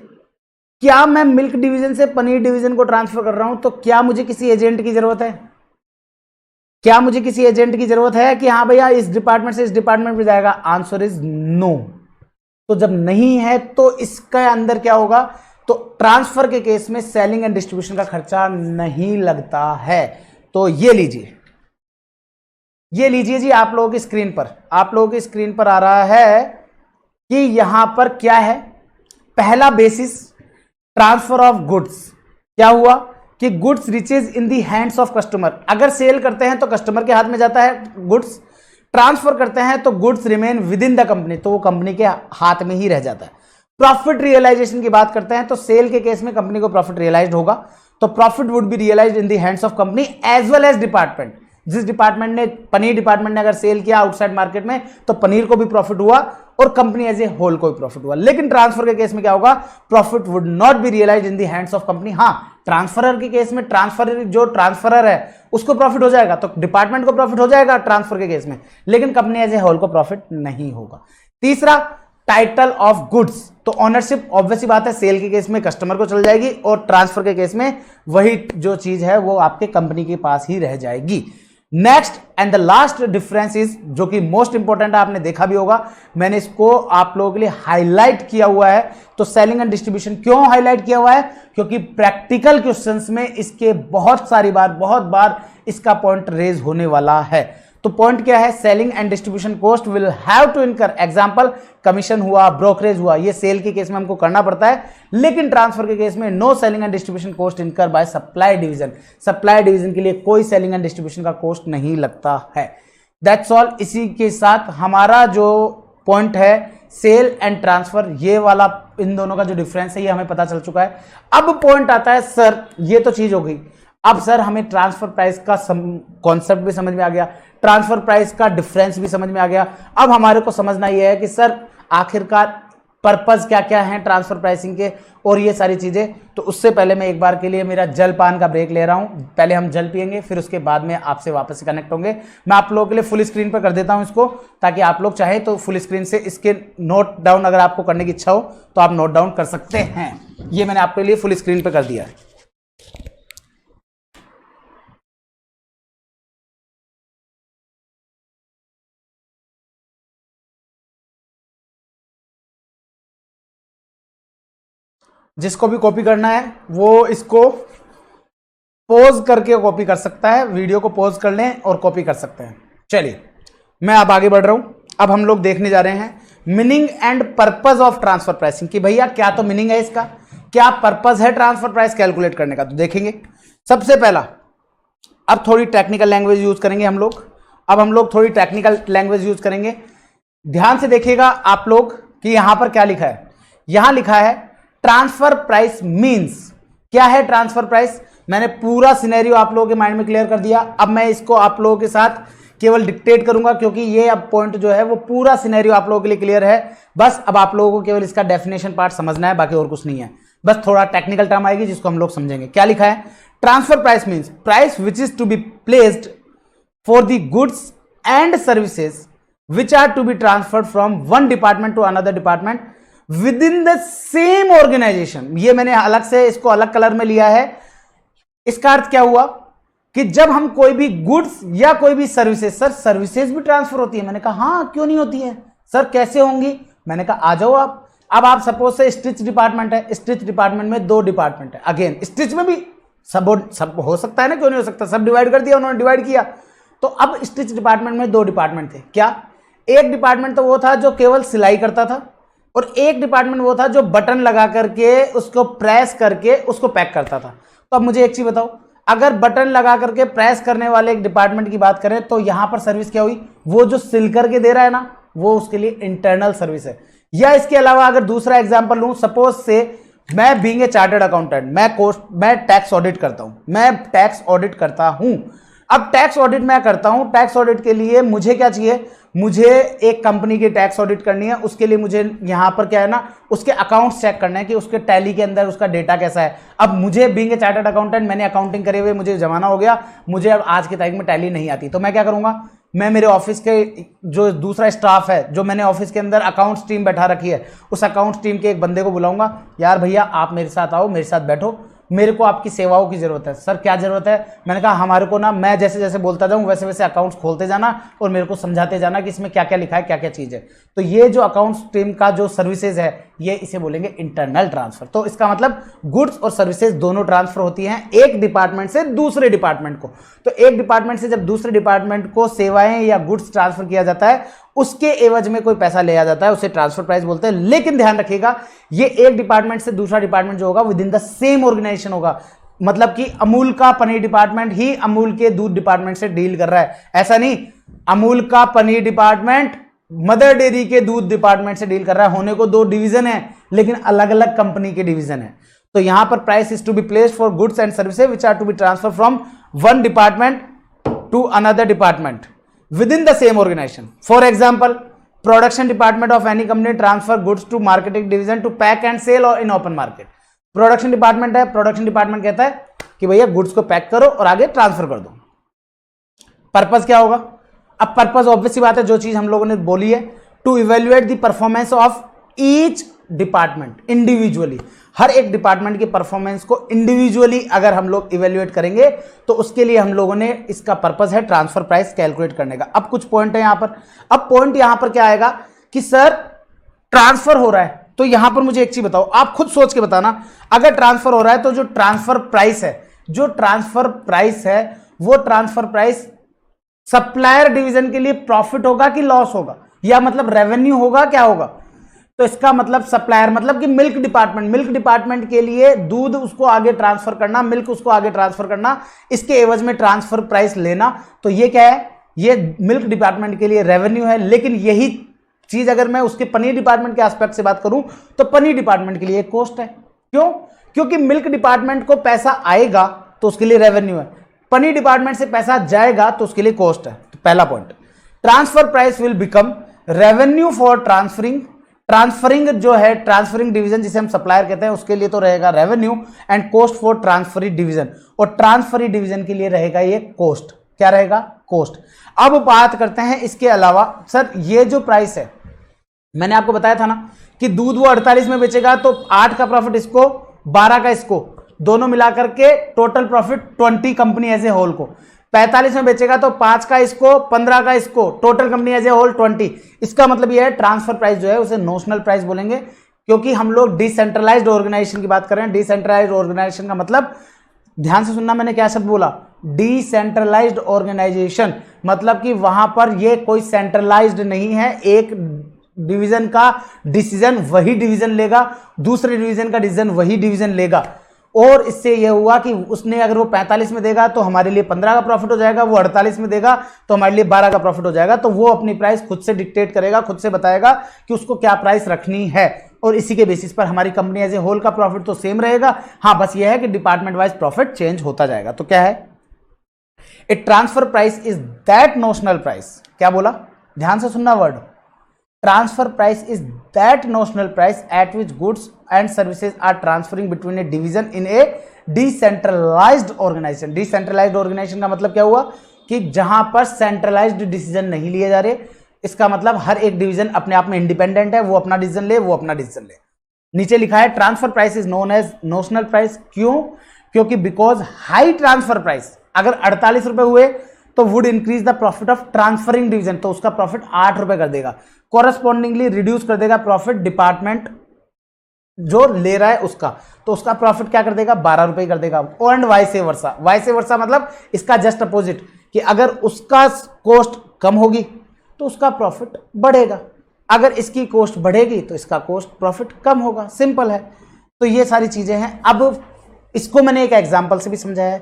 क्या मैं मिल्क डिवीजन से पनीर डिवीजन को ट्रांसफर कर रहा हूं तो क्या मुझे किसी एजेंट की जरूरत है? क्या मुझे किसी एजेंट की जरूरत है कि हाँ भैया इस डिपार्टमेंट से इस डिपार्टमेंट में जाएगा? Answer is no. तो जब नहीं है तो इसके अंदर क्या होगा, तो ट्रांसफर के केस में सेलिंग एंड डिस्ट्रीब्यूशन का खर्चा नहीं लगता है। तो ये लीजिए, ये लीजिए जी, आप लोगों की स्क्रीन पर, आप लोगों की स्क्रीन पर आ रहा है कि यहां पर क्या है, पहला बेसिस ट्रांसफर ऑफ गुड्स। क्या हुआ कि goods reaches in the hands of customer. अगर सेल करते हैं तो कस्टमर के हाथ में जाता है गुड्स, ट्रांसफर करते हैं तो goods remain with in the company, तो वो कंपनी के हाथ में ही रह जाता है। प्रॉफिट रियलाइजेशन की बात करते हैं तो सेल के केस में कंपनी को प्रॉफिट रियलाइज्ड होगा, तो profit would be realised in the hands of company as well as department. जिस डिपार्टमेंट ने, पनीर डिपार्टमेंट ने अगर सेल किया आउटसाइड मार्केट में तो पनीर को भी प्रॉफिट हुआ और कंपनी एज ए होल को भी प्रॉफिट हुआ। लेकिन ट्रांसफर के केस में क्या होगा, profit would not be realised in the hands of company. हाँ, ट्रांसफरर के केस में जो ट्रांसफरर है उसको प्रॉफिट हो जाएगा, तो डिपार्टमेंट को प्रॉफिट हो जाएगा ट्रांसफर के केस में, लेकिन कंपनी एज ए होल को प्रॉफिट नहीं होगा। तीसरा, टाइटल ऑफ गुड्स। तो ओनरशिप ऑब्वियस बात है सेल के केस में कस्टमर को चल जाएगी और ट्रांसफर के केस में वही जो चीज है वो आपके कंपनी के पास ही रह जाएगी। Next and the last difference is, जो कि मोस्ट इंपॉर्टेंट है, आपने देखा भी होगा, मैंने इसको आप लोगों के लिए हाईलाइट किया हुआ है। तो सेलिंग एंड डिस्ट्रीब्यूशन क्यों हाईलाइट किया हुआ है? क्योंकि प्रैक्टिकल क्वेश्चंस में इसके बहुत बार इसका पॉइंट रेज होने वाला है। तो पॉइंट क्या है, selling and distribution cost will have to incur, example commission हुआ, ब्रोकरेज हुआ, ये सेल के केस में हमको करना पड़ता है, लेकिन ट्रांसफर के केस में no selling and distribution cost incur by supply division. Supply division के लिए कोई सेलिंग एंड डिस्ट्रीब्यूशन का कॉस्ट नहीं लगता है। That's all. इसी के साथ हमारा जो पॉइंट है सेल एंड ट्रांसफर, ये वाला इन दोनों का जो डिफरेंस है ये हमें पता चल चुका है। अब पॉइंट आता है, सर ये तो चीज हो गई, अब सर हमें ट्रांसफर प्राइस का कॉन्सेप्ट भी समझ में आ गया, ट्रांसफर प्राइस का डिफरेंस भी समझ में आ गया। अब हमारे को समझना यह है कि सर आखिरकार पर्पस क्या क्या है ट्रांसफर प्राइसिंग के और ये सारी चीजें। तो उससे पहले मैं एक बार के लिए मेरा जलपान का ब्रेक ले रहा हूं। पहले हम जल पियेंगे, फिर उसके बाद में आपसे वापस से कनेक्ट होंगे। मैं आप लोगों के लिए फुल स्क्रीन पर कर देता हूं इसको, ताकि आप लोग चाहे तो फुल स्क्रीन से इसके नोट डाउन अगर आपको करने की इच्छा हो तो आप नोट डाउन कर सकते हैं। ये मैंने आपके लिए फुल स्क्रीन पर कर दिया है। जिसको भी कॉपी करना है वो इसको पॉज करके कॉपी कर सकता है, वीडियो को पॉज कर लें और कॉपी कर सकते हैं। चलिए मैं अब आगे बढ़ रहा हूं। अब हम लोग देखने जा रहे हैं meaning and purpose of transfer pricing, कि भैया क्या तो मीनिंग है इसका, क्या पर्पस है ट्रांसफर प्राइस कैलकुलेट करने का। तो देखेंगे सबसे पहला, अब थोड़ी टेक्निकल लैंग्वेज यूज करेंगे हम लोग। अब हम लोग थोड़ी टेक्निकल लैंग्वेज यूज करेंगे। ध्यान से देखिएगा आप लोग कि यहां पर क्या लिखा है। यहां लिखा है ट्रांसफर प्राइस मींस। क्या है ट्रांसफर प्राइस? मैंने पूरा सिनेरियो आप लोगों के माइंड में क्लियर कर दिया। अब मैं इसको आप लोगों के साथ केवल डिक्टेट करूंगा, क्योंकि ये अब पॉइंट जो है वो पूरा सिनेरियो आप लोगों के लिए क्लियर है। बस अब आप लोगों को केवल इसका डेफिनेशन पार्ट समझना है, बाकी और कुछ नहीं है। बस थोड़ा टेक्निकल टर्म आएगी जिसको हम लोग समझेंगे। क्या लिखा है? Transfer price means price which is to be placed for the goods and services which are to be transferred from one department to another department within the same organization। ये मैंने अलग से इसको अलग कलर में लिया है। इसका अर्थ क्या हुआ कि जब हम कोई भी गुड्स या कोई भी सर्विसेज, सर सर्विसेज भी ट्रांसफर होती है? मैंने कहा हाँ, क्यों नहीं होती है सर, कैसे होंगी? मैंने कहा आ जाओ आप। अब आप सपोज से स्टिच डिपार्टमेंट है, स्टिच डिपार्टमेंट में 2 डिपार्टमेंट है। अगेन स्टिच में भी सब हो सकता है ना, क्यों नहीं हो सकता, सब डिवाइड कर दिया उन्होंने, डिवाइड किया। तो अब स्टिच डिपार्टमेंट में 2 डिपार्टमेंट थे। क्या? एक डिपार्टमेंट तो वो था जो केवल सिलाई करता था, और एक डिपार्टमेंट वो था जो बटन लगा करके उसको प्रेस करके उसको पैक करता था। तो अब मुझे एक चीज बताओ, अगर बटन लगा करके प्रेस करने वाले एक डिपार्टमेंट की बात करें तो यहां पर सर्विस क्या हुई, वो जो सिल करके दे रहा है ना, वो उसके लिए इंटरनल सर्विस है। या इसके अलावा अगर दूसरा एग्जांपल लूं, सपोज से मैं बीइंग ए चार्टर्ड अकाउंटेंट, मैं टैक्स ऑडिट करता हूं। अब टैक्स ऑडिट मैं करता हूं, टैक्स ऑडिट के लिए मुझे क्या चाहिए, मुझे एक कंपनी की टैक्स ऑडिट करनी है। उसके लिए मुझे यहां पर क्या है ना, उसके अकाउंट्स चेक करना है कि उसके टैली के अंदर उसका डेटा कैसा है। अब मुझे बीइंग ए चार्टर्ड अकाउंटेंट, मैंने अकाउंटिंग करे हुए मुझे जमाना हो गया, मुझे अब आज की तारीख में टैली नहीं आती, तो मैं क्या करूंगा, मैं मेरे ऑफिस के जो दूसरा स्टाफ है, जो मैंने ऑफिस के अंदर अकाउंट्स टीम बैठा रखी है, उस अकाउंट्स टीम के एक बंदे को बुलाऊंगा, यार भैया आप मेरे साथ आओ, मेरे साथ बैठो, मेरे को आपकी सेवाओं की जरूरत है। सर क्या जरूरत है? मैंने कहा हमारे को ना, मैं जैसे जैसे बोलता जाऊं वैसे वैसे अकाउंट्स खोलते जाना और मेरे को समझाते जाना कि इसमें क्या क्या लिखा है, क्या क्या चीज है। तो ये जो अकाउंट्स टीम का जो सर्विसेज है, ये इसे बोलेंगे इंटरनल ट्रांसफर। तो इसका मतलब गुड्स और सर्विसेज दोनों ट्रांसफर होती हैं एक डिपार्टमेंट से दूसरे डिपार्टमेंट को। तो एक डिपार्टमेंट से जब दूसरे डिपार्टमेंट को सेवाएं या गुड्स ट्रांसफर किया जाता है, उसके एवज में कोई पैसा लिया जाता है, उसे ट्रांसफर प्राइस बोलते हैं। लेकिन ध्यान रखिएगा, ये एक डिपार्टमेंट से दूसरा डिपार्टमेंट जो होगा within the same organisation होगा। मतलब कि अमूल का पनीर डिपार्टमेंट ही अमूल के दूध डिपार्टमेंट से डील कर रहा है, ऐसा नहीं अमूल का पनीर डिपार्टमेंट मदर डेयरी के दूध डिपार्टमेंट से डील कर रहा है। होने को दो डिवीजन है, लेकिन अलग अलग कंपनी के डिवीजन है। तो यहां पर price is to be placed for goods and services which are to be transfer from one department to another department within the same organization. For example, production department of any company transfer goods to marketing division to pack and sell or in open market. Production department है, production department कहता है कि भैया goods को pack करो और आगे transfer कर दो। पर्पस क्या होगा? अब पर्पस ऑब्वियस सी बात है, जो चीज हम लोगों ने बोली है, to evaluate the performance of each department individually. हर एक डिपार्टमेंट की परफॉर्मेंस को इंडिविजुअली अगर हम लोग इवेल्युएट करेंगे तो उसके लिए हम लोगों ने, इसका पर्पस है ट्रांसफर प्राइस कैलकुलेट करने का। अब कुछ पॉइंट है यहां पर। अब पॉइंट यहां पर क्या आएगा कि सर ट्रांसफर हो रहा है, तो यहां पर मुझे एक चीज बताओ, आप खुद सोच के बताना, अगर ट्रांसफर हो रहा है तो जो ट्रांसफर प्राइस है, वो ट्रांसफर प्राइस सप्लायर डिवीजन के लिए प्रॉफिट होगा कि लॉस होगा, या मतलब रेवेन्यू होगा, क्या होगा? तो इसका मतलब सप्लायर मतलब कि मिल्क डिपार्टमेंट के लिए दूध उसको आगे ट्रांसफर करना, मिल्क उसको आगे ट्रांसफर करना, इसके एवज में ट्रांसफर प्राइस लेना। तो ये क्या है? ये मिल्क डिपार्टमेंट के लिए रेवेन्यू है। लेकिन यही चीज अगर मैं उसके पनीर डिपार्टमेंट के एस्पेक्ट से बात करूं तो पनीर डिपार्टमेंट के लिए कॉस्ट है। क्यों? क्योंकि मिल्क डिपार्टमेंट को पैसा आएगा तो उसके लिए रेवेन्यू है, पनीर डिपार्टमेंट से पैसा जाएगा तो उसके लिए कॉस्ट है। तो पहला point, transfer price will become revenue for transferring जो है, ट्रांसफरिंग डिवीजन जिसे हम सप्लायर कहते हैं, उसके लिए तो रहेगा revenue, and cost for transferee division, और ट्रांसफरी डिवीजन के लिए रहेगा ये कॉस्ट। क्या रहेगा? कॉस्ट। अब बात करते हैं इसके अलावा, सर ये जो प्राइस है, मैंने आपको बताया था ना कि दूध वो 48 में बेचेगा तो 8 का प्रॉफिट इसको, 12 का इसको, दोनों मिलाकर के total profit 20 company as a whole को। 45 में बेचेगा तो 5 का इसको, 15 का इसको, total company as a whole 20। इसका मतलब यह है ट्रांसफर प्राइस जो है उसे नोशनल प्राइस बोलेंगे, क्योंकि हम लोग डिसेंट्रलाइज्ड ऑर्गेनाइजेशन की बात कर रहे हैं। डिसेंट्रलाइज्ड ऑर्गेनाइजेशन का मतलब, ध्यान से सुनना, मैंने क्या शब्द बोला? डिसेंट्रलाइज्ड ऑर्गेनाइजेशन, मतलब कि वहां पर ये कोई सेंट्रलाइज्ड नहीं है। एक डिवीजन का डिसीजन वही डिवीजन लेगा, दूसरे डिवीजन का डिसीजन वही डिवीजन लेगा। और इससे यह हुआ कि उसने अगर वो 45 में देगा तो हमारे लिए 15 का प्रॉफिट हो जाएगा, वो 48 में देगा तो हमारे लिए 12 का प्रॉफिट हो जाएगा। तो वो अपनी प्राइस खुद से डिक्टेट करेगा, खुद से बताएगा कि उसको क्या प्राइस रखनी है, और इसी के बेसिस पर हमारी कंपनी एज ए होल का प्रॉफिट तो सेम रहेगा। हाँ, बस यह है कि डिपार्टमेंट वाइज प्रॉफिट चेंज होता जाएगा। तो क्या है? A transfer price is that notional price. क्या बोला? ध्यान से सुनना word. Transfer price is that notional price at which goods and services are transferring between a division in a decentralised organisation. Decentralised organisation का मतलब क्या हुआ कि जहां पर सेंट्रलाइज्ड डिसीजन नहीं लिए जा रहे। इसका मतलब हर एक डिवीजन अपने आप में इंडिपेंडेंट है, वो अपना डिसीजन ले, वो अपना डिसीजन ले। नीचे लिखा है transfer price is known as notional price. क्यों? क्योंकि बिकॉज हाई ट्रांसफर प्राइस अगर 48 रुपए हुए तो would increase the profit of transferring division, तो उसका प्रॉफिट 8 रुपए कर देगा। कोरस्पॉन्डिंगली रिड्यूस कर देगा प्रॉफिट डिपार्टमेंट जो ले रहा है उसका, तो उसका प्रॉफिट क्या कर देगा? 12 रुपए कर देगा। And vice versa. वाइसे वर्सा मतलब इसका जस्ट अपोजिट, कि अगर उसका कॉस्ट कम होगी तो उसका प्रॉफिट बढ़ेगा। अगर इसकी कॉस्ट बढ़ेगी तो इसका कॉस्ट प्रॉफिट कम होगा, सिंपल है। तो ये सारी चीजें हैं। अब इसको मैंने एक एग्जांपल से भी समझाया है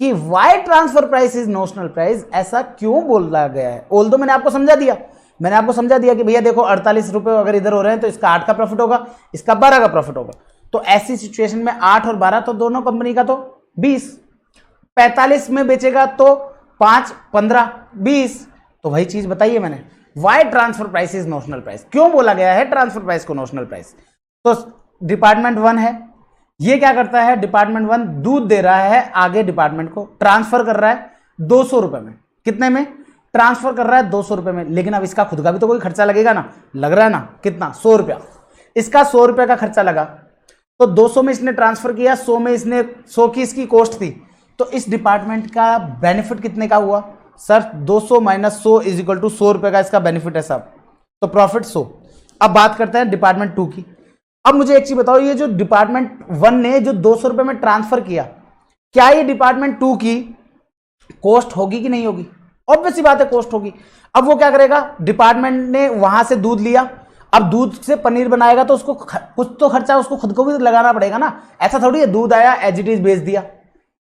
कि why transfer price is notional price, ऐसा क्यों बोला गया है। ऑल्दो मैंने आपको समझा दिया कि भैया देखो 48 रुपए अगर इधर हो रहे हैं तो इसका 8 का प्रॉफिट होगा, इसका 12 का प्रॉफिट होगा। तो ऐसी सिचुएशन में 8 और 12 तो दोनों कंपनी का तो 20, 45 में बेचेगा तो 5, 15, 20। तो वही चीज बताइए मैंने, why transfer price is notional price, क्यों बोला गया है ट्रांसफर प्राइस को नोशनल प्राइस। तो डिपार्टमेंट 1 है, ये क्या करता है, डिपार्टमेंट 1 दूध दे रहा है आगे डिपार्टमेंट को, ट्रांसफर कर रहा है 200 रुपए में। कितने में ट्रांसफर कर रहा है? 200 रुपए में। लेकिन अब इसका खुद का भी तो कोई खर्चा लगेगा ना, लग रहा है ना, कितना, 100 रुपया। इसका 100 रुपए का खर्चा लगा, तो 200 में इसने ट्रांसफर किया, 100 में इसने 100 की इसकी कॉस्ट थी। तो इस डिपार्टमेंट का बेनिफिट कितने का हुआ sir? 200 minus 100 is equal to 100 रुपए का इसका बेनिफिट है सब, तो प्रॉफिट 100। अब बात करते हैं डिपार्टमेंट 2 की। अब मुझे एक चीज बताओ, ये जो डिपार्टमेंट 1 ने जो 200 रुपए में ट्रांसफर किया, क्या ये डिपार्टमेंट 2 की कॉस्ट होगी कि नहीं होगी? ऑब्वियस सी बात है, कॉस्ट होगी। अब वो क्या करेगा, डिपार्टमेंट ने वहां से दूध लिया, अब दूध से पनीर बनाएगा तो उसको कुछ तो खर्चा उसको खुद को भी लगाना पड़ेगा ना। ऐसा थोड़ी है दूध आया एज इट इज बेच दिया,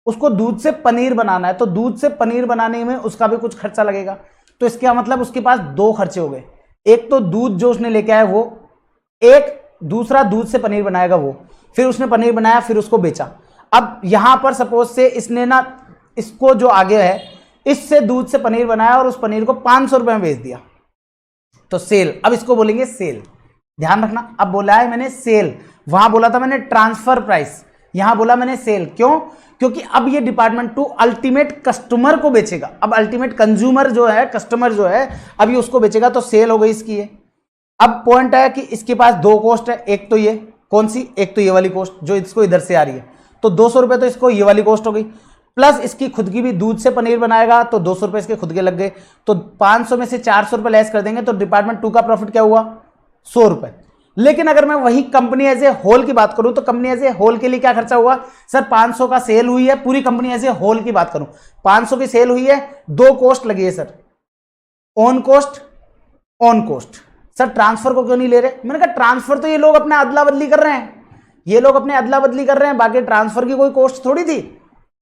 उसको दूध से पनीर बनाना है, तो दूध से पनीर बनाने में उसका भी कुछ खर्चा लगेगा। तो इसका मतलब उसके पास 2 खर्चे हो गए, एक तो दूध जो उसने लेके आया वो, एक दूसरा दूध से पनीर बनाएगा वो, फिर उसने पनीर बनाया फिर उसको बेचा। अब यहां पर सपोज से इसने ना इसको जो आगे है इससे दूध से पनीर बनाया और उस पनीर को 500 रुपए में बेच दिया, तो सेल। अब इसको बोलेंगे सेल, ध्यान रखना। अब बोला है मैंने सेल, वहां बोला था मैंने ट्रांसफर प्राइस, यहां बोला मैंने सेल। क्यों? क्योंकि अब ये डिपार्टमेंट 2 अल्टीमेट कस्टमर को बेचेगा। अब अल्टीमेट कंज्यूमर जो है, कस्टमर जो है, अभी उसको बेचेगा, तो सेल हो गई इसकी है। अब पॉइंट है कि इसके पास 2 कॉस्ट है, एक तो ये, कौन सी, एक तो ये वाली कॉस्ट जो इसको इधर से आ रही है, तो 200 रुपए तो इसको ये वाली कॉस्ट हो गई, प्लस इसकी खुद की भी दूध से पनीर बनाएगा तो 200 रुपए इसके खुद के लग गए, तो 500 में से 400 रुपए लेस कर देंगे तो डिपार्टमेंट 2 का प्रॉफिट क्या हुआ, 100 रुपए। लेकिन अगर मैं वही कंपनी एज ए होल की बात करूं तो कंपनी एज ए होल के लिए क्या खर्चा हुआ सर? 500 का सेल हुई है, पूरी कंपनी एज ए होल की बात करूं 500 की सेल हुई है, 2 कॉस्ट लगी है sir, on cost, on cost. Sir transfer को क्यों नहीं ले रहे? मैंने कहा ट्रांसफर तो ये लोग अपने अदला बदली कर रहे हैं, ये लोग अपने अदला बदली कर रहे हैं, बाकी ट्रांसफर की कोई कॉस्ट थोड़ी थी।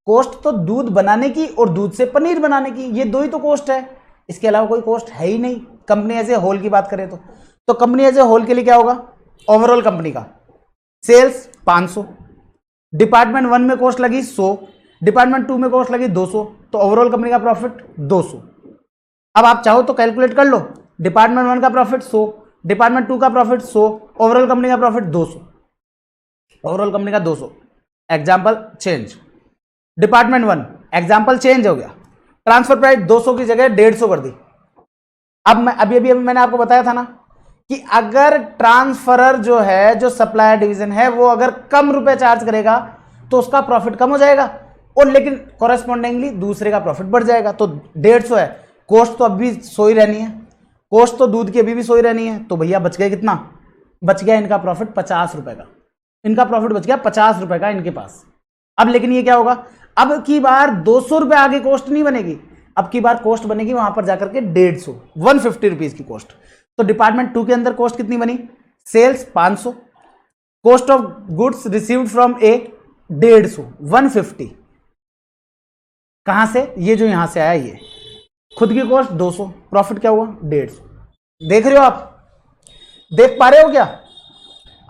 कॉस्ट तो दूध बनाने की और दूध से पनीर बनाने की, ये 2 ही तो कॉस्ट है, इसके अलावा कोई कॉस्ट है ही नहीं कंपनी एज ए होल की बात करें तो कंपनी एज ए होल के लिए क्या होगा, ओवरऑल कंपनी का सेल्स 500, डिपार्टमेंट 1 में कॉस्ट लगी 100, डिपार्टमेंट 2 में कॉस्ट लगी 200, तो ओवरऑल कंपनी का प्रॉफिट 200। अब आप चाहो तो कैलकुलेट कर लो, डिपार्टमेंट 1 का प्रॉफिट 100, डिपार्टमेंट 2 का प्रॉफिट 100, ओवरऑल कंपनी का प्रॉफिट 200, ओवरऑल कंपनी का 200। Example change, department 1 example change हो गया, ट्रांसफर प्राइस 200 की जगह 150 कर दी। अब मैं अभी मैंने आपको बताया था ना कि अगर ट्रांसफरर जो है, जो सप्लायर डिवीजन है, वो अगर कम रुपए चार्ज करेगा तो उसका प्रॉफिट कम हो जाएगा, और लेकिन कॉरेस्पॉन्डिंगली दूसरे का प्रॉफिट बढ़ जाएगा। तो 150 है, कॉस्ट तो अभी 100 ही रहनी है, कॉस्ट तो दूध की अभी भी 100 ही रहनी है, तो भैया बच गया कितना, बच गया इनका प्रॉफिट 50 रुपए का, इनका प्रॉफिट बच गया 50 रुपए का इनके पास। अब लेकिन ये क्या होगा, अब की बार 200 रुपए आगे कॉस्ट नहीं बनेगी, अब की बार कॉस्ट बनेगी वहां पर जाकर के 150 रुपीज की कॉस्ट। तो डिपार्टमेंट 2 के अंदर कॉस्ट कितनी बनी, sales 500, cost of goods received from a 150, 150 कहां से, ये जो यहां से आया ये, खुद की कॉस्ट 200, प्रॉफिट क्या हुआ 150। देख रहे हो आप, देख पा रहे हो क्या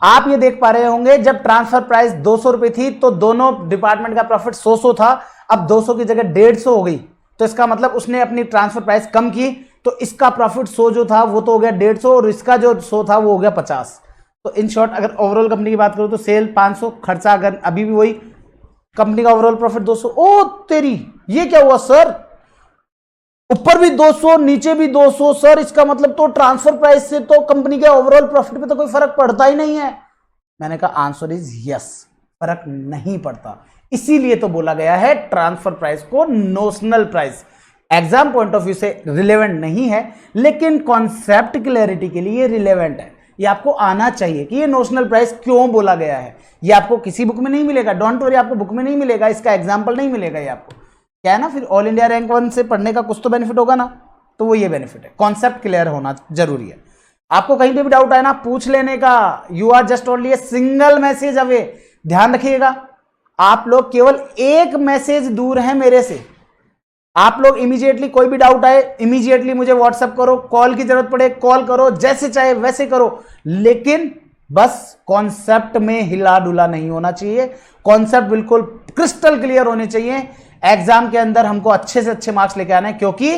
आप? ये देख पा रहे होंगे जब ट्रांसफर प्राइस 200 रुपए थी तो दोनों डिपार्टमेंट का प्रॉफिट 100 था, अब 200 की जगह 150 हो गई, तो इसका मतलब उसने अपनी ट्रांसफर प्राइस कम की, तो इसका प्रॉफिट 100 जो था वो तो हो गया 150 और इसका जो 100 था वो हो गया 50। तो इन शॉर्ट अगर ओवरऑल कंपनी की बात करूं तो सेल 500, खर्चा अगर अभी भी वही, कंपनी का ओवरऑल प्रॉफिट 200। ओ तेरी, ये क्या हुआ सर, ऊपर भी 200 नीचे भी 200 सर, इसका मतलब तो ट्रांसफर प्राइस से तो कंपनी के ओवरऑल प्रॉफिट पे तो कोई फर्क पड़ता ही नहीं है। मैंने कहा आंसर इज यस, फर्क नहीं पड़ता, इसीलिए तो बोला गया है ट्रांसफर प्राइस को notional price. Exam point of view से रिलेवेंट नहीं है, लेकिन कॉन्सेप्ट क्लैरिटी के लिए रिलेवेंट है। ये आपको आना चाहिए कि ये नोशनल प्राइस क्यों बोला गया है। ये आपको किसी बुक में नहीं मिलेगा, डोंट वरी, आपको बुक में नहीं मिलेगा, इसका एग्जाम्पल नहीं मिलेगा ये आपको। क्या है ना, फिर ऑल इंडिया रैंक 1 से पढ़ने का कुछ तो बेनिफिट होगा ना, तो वो ये बेनिफिट है, कॉन्सेप्ट क्लियर होना जरूरी है। आपको कहीं पे भी डाउट आए ना, पूछ लेने का। You are just only a single message away. ध्यान रखिएगा, आप लोग केवल एक मैसेज दूर हैं मेरे से। आप लोग इमीडिएटली कोई भी डाउट आए, इमीडिएटली मुझे व्हाट्सएप करो, कॉल की जरूरत पड़े कॉल करो, जैसे चाहे वैसे करो, लेकिन बस कॉन्सेप्ट में हिला डुला नहीं होना चाहिए। कॉन्सेप्ट बिल्कुल क्रिस्टल क्लियर होने चाहिए। एग्जाम के अंदर हमको अच्छे से अच्छे मार्क्स लेके आने हैं, क्योंकि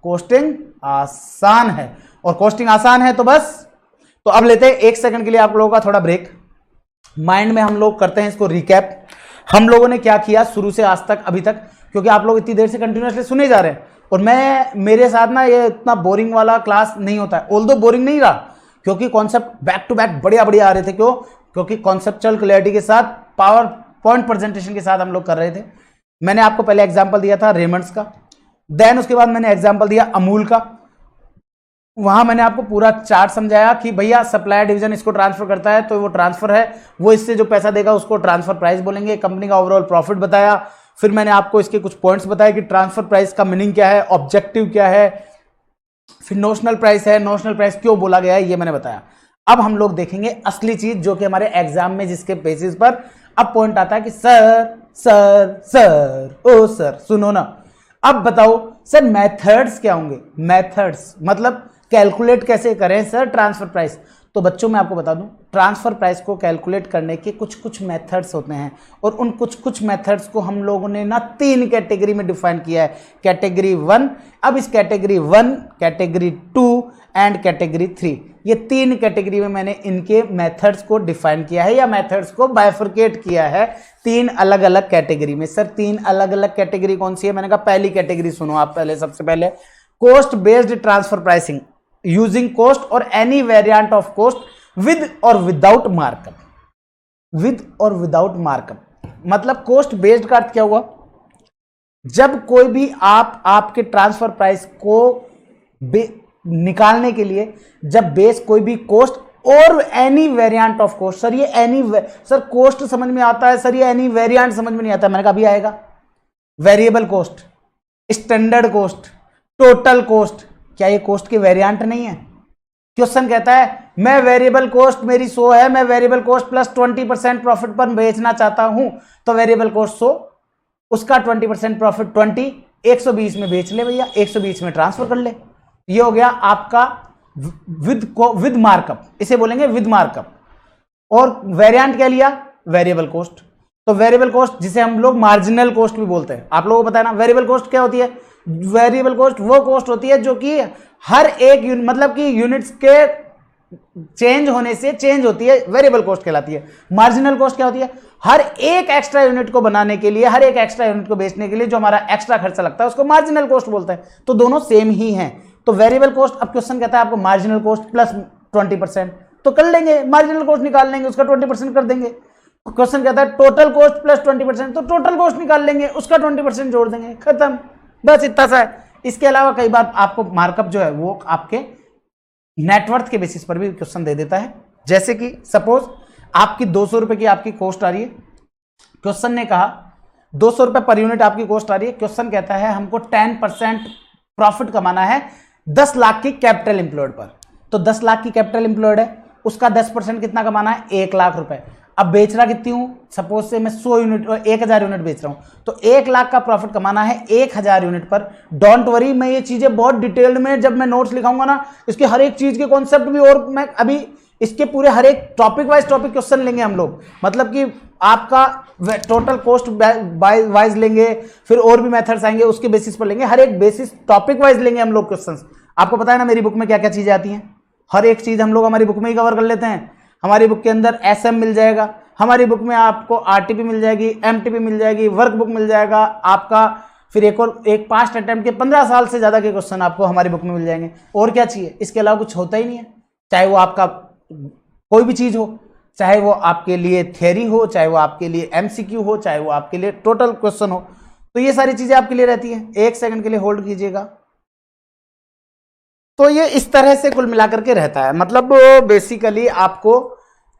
कोस्टिंग आसान है, और कोस्टिंग आसान है तो बस। तो अब लेते हैं 1 सेकंड के लिए आप लोगों का थोड़ा ब्रेक। माइंड में हम लोग करते हैं इसको रिकैप, हम लोगों ने क्या किया शुरू से आज तक अभी तक, क्योंकि आप लोग इतनी देर से कंटिन्यूअसली सुने जा रहे हैं, और मेरे साथ ना ये इतना बोरिंग वाला क्लास नहीं होता है। ऑल्दो बोरिंग नहीं रहा, क्योंकि कॉन्सेप्ट बैक टू बैक बढ़िया बढ़िया आ रहे थे। क्यों? क्योंकि कॉन्सेप्चुअल क्लैरिटी के साथ, पावर पॉइंट प्रेजेंटेशन के साथ हम लोग कर रहे थे। मैंने आपको पहले एग्जाम्पल दिया था रेमंड्स का, देन उसके बाद मैंने एग्जाम्पल दिया अमूल का। वहां मैंने आपको पूरा चार्ट समझाया कि भैया सप्लायर डिवीजन इसको ट्रांसफर करता है तो वो ट्रांसफर है, वो इससे जो पैसा देगा उसको ट्रांसफर प्राइस बोलेंगे। कंपनी का ओवरऑल प्रॉफिट बताया, फिर मैंने आपको इसके कुछ पॉइंट्स बताए कि ट्रांसफर प्राइस का मीनिंग क्या है, ऑब्जेक्टिव क्या है, फिर नोशनल प्राइस है, नोशनल प्राइस क्यों बोला गया है, ये मैंने बताया। अब हम लोग देखेंगे असली चीज, जो कि हमारे एग्जाम में जिसके बेसिस पर अब पॉइंट आता है कि सर सर सर ओ सर सुनो ना, अब बताओ सर मेथड्स क्या होंगे। मेथड्स मतलब कैलकुलेट कैसे करें सर ट्रांसफर प्राइस। तो बच्चों मैं आपको बता दूं, ट्रांसफर प्राइस को कैलकुलेट करने के कुछ कुछ मेथड्स होते हैं, और उन कुछ कुछ मेथड्स को हम लोगों ने ना 3 कैटेगरी में डिफाइन किया है। कैटेगरी 1, अब इस कैटेगरी 1, कैटेगरी 2 एंड कैटेगरी 3, ये 3 कैटेगरी में मैंने इनके मेथड्स को डिफाइन किया है, या मेथड्स को बाइफरकेट किया है 3 अलग अलग कैटेगरी में। सर 3 अलग अलग कैटेगरी कौन सी है? मैंने कहा पहली कैटेगरी सुनो आप पहले, सबसे पहले cost based transfer pricing using cost और any variant of cost with और विदाउट मार्कअप। विद और विदाउट मार्कअप मतलब कोस्ट बेस्ड का अर्थ क्या हुआ? जब कोई भी आपके ट्रांसफर प्राइस को निकालने के लिए जब बेस कोई भी कोस्ट और any variant of cost. Sir ये सर कोस्ट समझ में आता है सर, ये एनी वेरिएंट समझ में नहीं आता। मैंने कहा अभी आएगा। Variable cost, standard cost, total cost, क्या ये कोस्ट के वेरिएंट नहीं है? क्वेश्चन कहता है मैं वेरिएबल कोस्ट मेरी 100 है, मैं वेरिएबल कोस्ट प्लस 20% प्रॉफिट पर बेचना चाहता हूं, तो वेरिएबल कोस्ट 100, उसका 20% प्रॉफिट 20, 120 में बेच ले भैया, 120 में ट्रांसफर कर ले। ये हो गया आपका विद मार्कअप, इसे बोलेंगे विद मार्कअप। और वेरिएंट क्या लिया? Variable cost. तो वेरिएबल कोस्ट जिसे हम लोग मार्जिनल कोस्ट भी बोलते हैं, आप लोगों को पता है ना। वेरिएबल कोस्ट क्या होती है? वेरिएबल कोस्ट वो कोस्ट होती है जो कि हर एक मतलब कि यूनिट्स के चेंज होने से चेंज होती है, वेरिएबल कॉस्ट कहलाती है। मार्जिनल कॉस्ट क्या होती है? हर एक एक्स्ट्रा यूनिट को बनाने के लिए, हर एक एक्स्ट्रा यूनिट को बेचने के लिए जो हमारा एक्स्ट्रा खर्चा लगता है उसको मार्जिनल कॉस्ट बोलते हैं। तो दोनों सेम ही हैं। तो वेरिएबल कॉस्ट, अब क्वेश्चन कहता है आपको मार्जिनल कॉस्ट प्लस 20%, तो कर लेंगे, मार्जिनल कॉस्ट निकाल लेंगे, उसका 20% कर देंगे। क्वेश्चन कहता है टोटल कॉस्ट प्लस 20%, तो टोटल कॉस्ट निकाल लेंगे, उसका 20% जोड़ देंगे, खत्म, बस इतना सा है। इसके अलावा कई बार आपको मार्कअप जो है वो आपके नेटवर्थ के बेसिस पर भी क्वेश्चन दे देता है। जैसे कि सपोज आपकी 200 रुपए की आपकी कॉस्ट आ रही है, क्वेश्चन ने कहा 200 रुपए पर यूनिट आपकी कॉस्ट आ रही है। क्वेश्चन कहता है हमको 10% प्रॉफिट कमाना है 10 लाख की कैपिटल एम्प्लॉयड पर। तो 10 लाख की कैपिटल एम्प्लॉयड है, उसका 10% कितना कमाना है? 1 लाख रुपए। अब बेच रहा कितनी हूं? सपोज से मैं 100 यूनिट 1000 यूनिट बेच रहा हूं, तो 1 लाख का प्रॉफिट कमाना है 1000 यूनिट पर। डोंट वरी, मैं ये चीजें बहुत डिटेल्ड में जब मैं नोट्स लिखाऊंगा ना, इसके हर एक चीज के कॉन्सेप्ट भी, और मैं अभी इसके पूरे हर एक टॉपिक वाइज टॉपिक क्वेश्चन लेंगे हम लोग। मतलब कि आपका टोटल कॉस्ट वाइज लेंगे, फिर और भी मेथड्स आएंगे उसके बेसिस पर लेंगे, हर एक बेसिस टॉपिक वाइज लेंगे हम लोग क्वेश्चंस। आपको पता है ना मेरी बुक में क्या क्या चीजें आती हैं, हर एक चीज हम लोग हमारी बुक में ही कवर कर लेते हैं। हमारी बुक के अंदर एसएम मिल जाएगा, हमारी बुक में आपको आरटीपी मिल जाएगी, एमटीपी मिल जाएगी, वर्कबुक मिल जाएगा आपका, फिर एक पास्ट अटेम्प्ट के 15 साल से ज्यादा के क्वेश्चन आपको हमारी बुक में मिल जाएंगे। और क्या चाहिए? इसके अलावा कुछ होता ही नहीं है। चाहे वो आपका कोई भी चीज हो, चाहे वो आपके लिए थ्योरी हो, चाहे वो आपके लिए एमसीक्यू हो, चाहे वो आपके लिए टोटल क्वेश्चन हो, तो ये सारी चीजें आपके लिए रहती हैं। 1 सेकंड के लिए होल्ड कीजिएगा। तो ये इस तरह से कुल मिलाकर के रहता है। मतलब बेसिकली आपको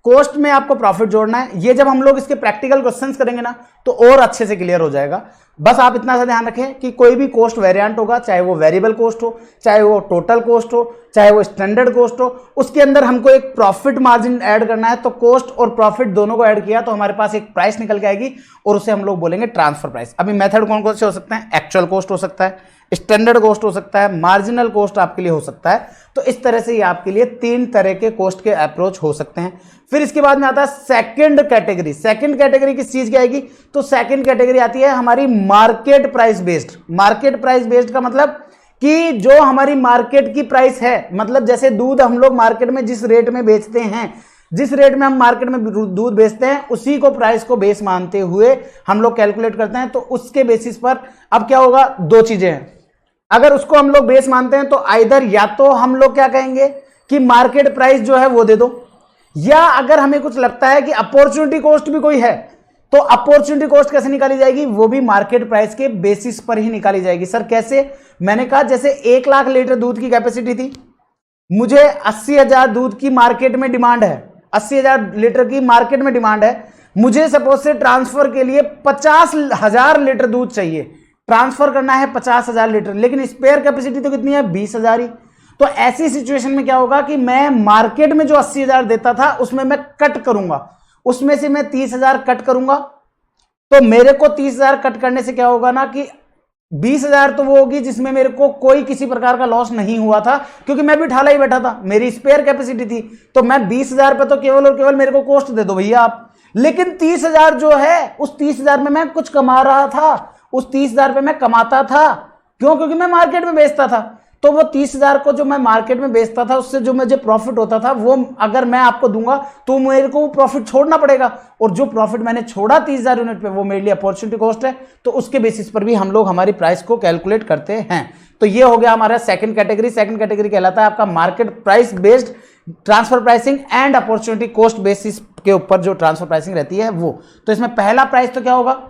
कॉस्ट में आपको प्रॉफिट जोड़ना है। ये जब हम लोग इसके प्रैक्टिकल क्वेश्चंस करेंगे ना, तो और अच्छे से क्लियर हो जाएगा। बस आप इतना सा ध्यान रखें कि कोई भी कॉस्ट वेरिएंट होगा, चाहे वो वेरिएबल कॉस्ट हो, चाहे वो टोटल कॉस्ट हो, चाहे वो स्टैंडर्ड कॉस्ट हो, उसके अंदर हमको एक प्रॉफिट मार्जिन ऐड करना है। तो कॉस्ट और प्रॉफिट दोनों को ऐड किया तो हमारे पास एक प्राइस निकल के आएगी और उसे हम लोग बोलेंगे ट्रांसफर प्राइस। अभी मेथड कौन कौन से हो सकते हैं? एक्चुअल कॉस्ट हो सकता है, स्टैंडर्ड कॉस्ट हो सकता है, मार्जिनल कॉस्ट आपके लिए हो सकता है। तो इस तरह से ये आपके लिए 3 तरह के कॉस्ट के अप्रोच हो सकते हैं। फिर इसके बाद में आता है सेकंड कैटेगरी। सेकंड कैटेगरी किस चीज की आएगी? तो सेकंड कैटेगरी आती है हमारी market price based. Market price based का मतलब कि जो हमारी मार्केट की प्राइस है, मतलब जैसे दूध हम लोग मार्केट में जिस रेट में बेचते हैं, जिस रेट में हम मार्केट में दूध बेचते हैं, उसी को प्राइस को बेस मानते हुए हम लोग कैलकुलेट करते हैं। तो उसके बेसिस पर अब क्या होगा? 2 चीजें हैं। अगर उसको हम लोग बेस मानते हैं तो आइदर या तो हम लोग क्या कहेंगे कि मार्केट प्राइस जो है वो दे दो, या अगर हमें कुछ लगता है कि अपॉर्चुनिटी कॉस्ट भी कोई है तो अपॉर्चुनिटी कॉस्ट कैसे निकाली जाएगी? वो भी मार्केट प्राइस के बेसिस पर ही निकाली जाएगी। सर कैसे? मैंने कहा जैसे 1 लाख लीटर दूध की कैपेसिटी थी, मुझे 80,000 दूध की मार्केट में डिमांड है, 80,000 लीटर की मार्केट में डिमांड है, मुझे सपोज से ट्रांसफर के लिए 50,000 लीटर दूध चाहिए, ट्रांसफर करना है 50,000 लीटर, लेकिन स्पेयर कैपेसिटी तो कितनी है? 20,000 ही। तो ऐसी सिचुएशन में क्या होगा कि मैं मार्केट में जो 80,000 देता था उसमें मैं कट करूंगा, उसमें से मैं 30,000 कट करूंगा। तो मेरे को 30,000 कट करने से क्या होगा ना कि 20,000 तो वो होगी जिसमें मेरे को कोई किसी प्रकार का लॉस नहीं हुआ था, क्योंकि मैं भी ठाला ही बैठा था, मेरी स्पेयर कैपेसिटी थी। तो मैं 20,000 पे तो केवल और केवल मेरे को कॉस्ट दे दो भैया आप, लेकिन 30,000 जो है उस 30,000 में मैं कुछ कमा रहा था, उस 30,000 पे मैं कमाता था। क्यों? क्योंकि मैं मार्केट में बेचता था। तो वो 30,000 को जो मैं मार्केट में बेचता था उससे जो मुझे प्रॉफिट होता था वो अगर मैं आपको दूंगा तो मेरे को वो प्रॉफिट छोड़ना पड़ेगा, और जो प्रॉफिट मैंने छोड़ा 30,000 यूनिट पे वो मेरे लिए अपॉर्चुनिटी कॉस्ट है। तो उसके बेसिस पर भी हम लोग हमारी प्राइस को कैलकुलेट करते हैं। तो ये हो गया हमारा सेकंड कैटेगरी। सेकंड कैटेगरी कहलाता है आपका market price based transfer pricing and opportunity cost basis के ऊपर जो ट्रांसफर प्राइसिंग रहती है वो। तो इसमें पहला प्राइस तो क्या होगा?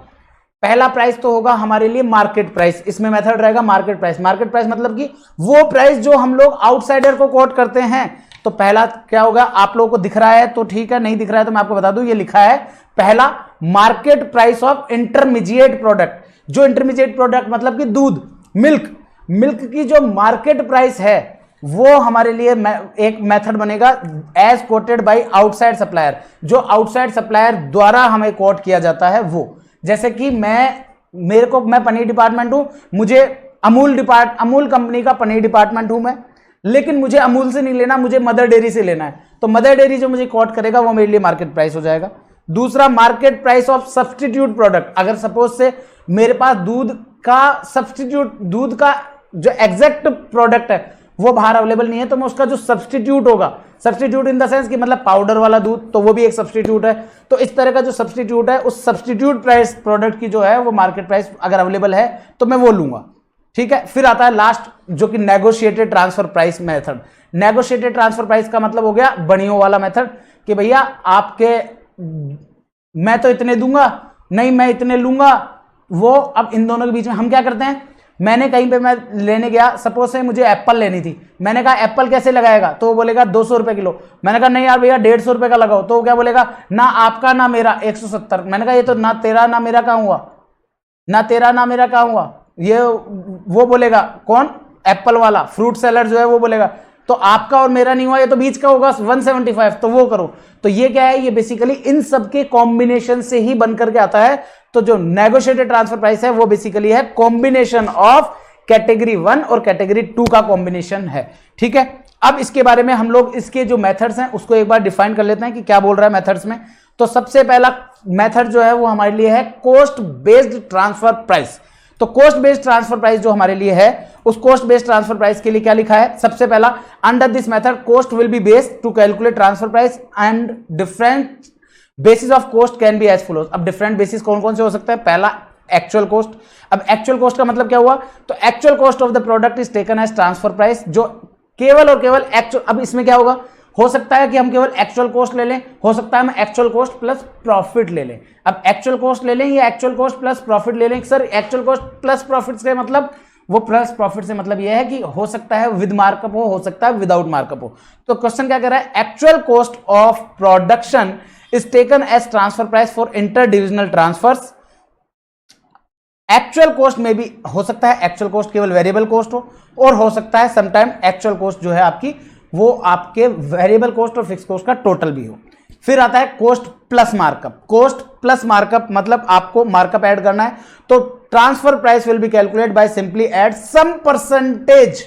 पहला प्राइस तो होगा हमारे लिए मार्केट प्राइस। इसमें मेथड रहेगा मार्केट प्राइस। मार्केट प्राइस मतलब कि वो प्राइस जो हम लोग आउटसाइडर को कोट करते हैं। तो पहला क्या होगा? आप लोगों को दिख रहा है तो ठीक है, नहीं दिख रहा है तो मैं आपको बता दूं, ये लिखा है पहला market price of intermediate product. जो इंटरमीडिएट प्रोडक्ट मतलब कि दूध, मिल्क की जो मार्केट प्राइस है वो हमारे लिए एक मेथड बनेगा as quoted by outside supplier. जो आउटसाइड सप्लायर द्वारा हमें कोट किया जाता है वो, जैसे कि मैं पनीर डिपार्टमेंट हूं, मुझे अमूल कंपनी का पनीर डिपार्टमेंट हूं मैं, लेकिन मुझे अमूल से नहीं लेना, मुझे मदर डेयरी से लेना है। तो मदर डेयरी जो मुझे कोट करेगा वो मेरे लिए मार्केट प्राइस हो जाएगा। दूसरा market price of substitute product. अगर सपोज से मेरे पास दूध का जो एग्जैक्ट प्रोडक्ट है वो बाहर अवेलेबल नहीं है, तो मैं उसका जो सब्सटीट्यूट होगा, सब्सटीट्यूट इन द सेंस कि मतलब पाउडर वाला दूध, तो वो भी एक सब्सटीट्यूट है। तो इस तरह का जो सब्सटीट्यूट है, उस सब्सटीट्यूट प्राइस प्रोडक्ट की जो है वो मार्केट प्राइस अगर अवेलेबल है तो मैं वो लूंगा। ठीक है। फिर आता है लास्ट जो कि negotiated transfer price method. Negotiated transfer price का मतलब हो गया बनियों वाला मेथड कि भैया आपके, मैं तो इतने दूंगा, नहीं मैं इतने लूंगा। वो अब इन दोनों के बीच में हम क्या करते हैं, मैंने कहीं पे मैं लेने गया, सपोज से मुझे एप्पल लेनी थी, मैंने कहा एप्पल कैसे लगाएगा, तो वो बोलेगा 200 रुपए किलो। मैंने कहा नहीं यार भैया 150 रुपए का लगाओ, तो वो क्या बोलेगा, ना आपका ना मेरा 170। मैंने कहा ये तो ना तेरा ना मेरा कहाँ हुआ, ना तेरा ना मेरा कहाँ हुआ, ये वो बोलेगा कौन, एप्पल वाला फ्रूट सेलर जो है वो बोलेगा तो आपका और मेरा नहीं हुआ, ये तो बीच का होगा 175, तो वो करो। तो ये क्या है, ये बेसिकली इन सब के कॉम्बिनेशन से ही बन करके आता है। तो जो नेगोशिएटेड ट्रांसफर प्राइस है वो बेसिकली है कॉम्बिनेशन ऑफ कैटेगरी 1 और कैटेगरी 2 का कॉम्बिनेशन है। ठीक है। अब इसके बारे में हम लोग इसके जो मेथड्स हैं उसको एक बार डिफाइन कर लेते हैं कि क्या बोल रहा है मेथड्स में। तो सबसे पहला मेथड जो है वो हमारे लिए है कॉस्ट बेस्ड ट्रांसफर प्राइस। तो कॉस्ट बेस्ड ट्रांसफर प्राइस जो हमारे लिए है, उस कॉस्ट बेस्ड ट्रांसफर प्राइस के लिए क्या लिखा है, सबसे पहला, under this method cost will be based to calculate transfer price and different basis of cost can be as follows. अब डिफरेंट बेसिस कौन कौन से हो सकते हैं, पहला एक्चुअल कॉस्ट। अब एक्चुअल कॉस्ट का मतलब क्या हुआ, तो actual cost of the product is taken as transfer price, जो केवल और केवल एक्चुअल। अब इसमें क्या होगा, हो सकता है कि हम केवल एक्चुअल कॉस्ट ले लें, हो सकता है हम एक्चुअल कॉस्ट प्लस प्रॉफिट ले लें। अब एक्चुअल कॉस्ट ले लें या एक्चुअल कॉस्ट प्लस प्रॉफिट ले लें। Sir actual cost plus profit से मतलब, वो प्लस प्रॉफिट से मतलब यह है कि हो सकता है विद मार्कअप हो सकता है विदाउट मार्कअप हो। तो क्वेश्चन क्या कह रहा है, actual cost of production is taken as transfer price for inter divisional transfers actual cost में भी हो सकता है एक्चुअल कॉस्ट केवल वेरिएबल कॉस्ट हो और सकता है समटाइम एक्चुअल कॉस्ट जो है आपकी वो आपके वेरिएबल कॉस्ट और फिक्स कॉस्ट का टोटल भी हो। फिर आता है cost plus markup. Cost plus markup मतलब आपको मार्कअप ऐड करना है, तो transfer price will be calculate by simply add some percentage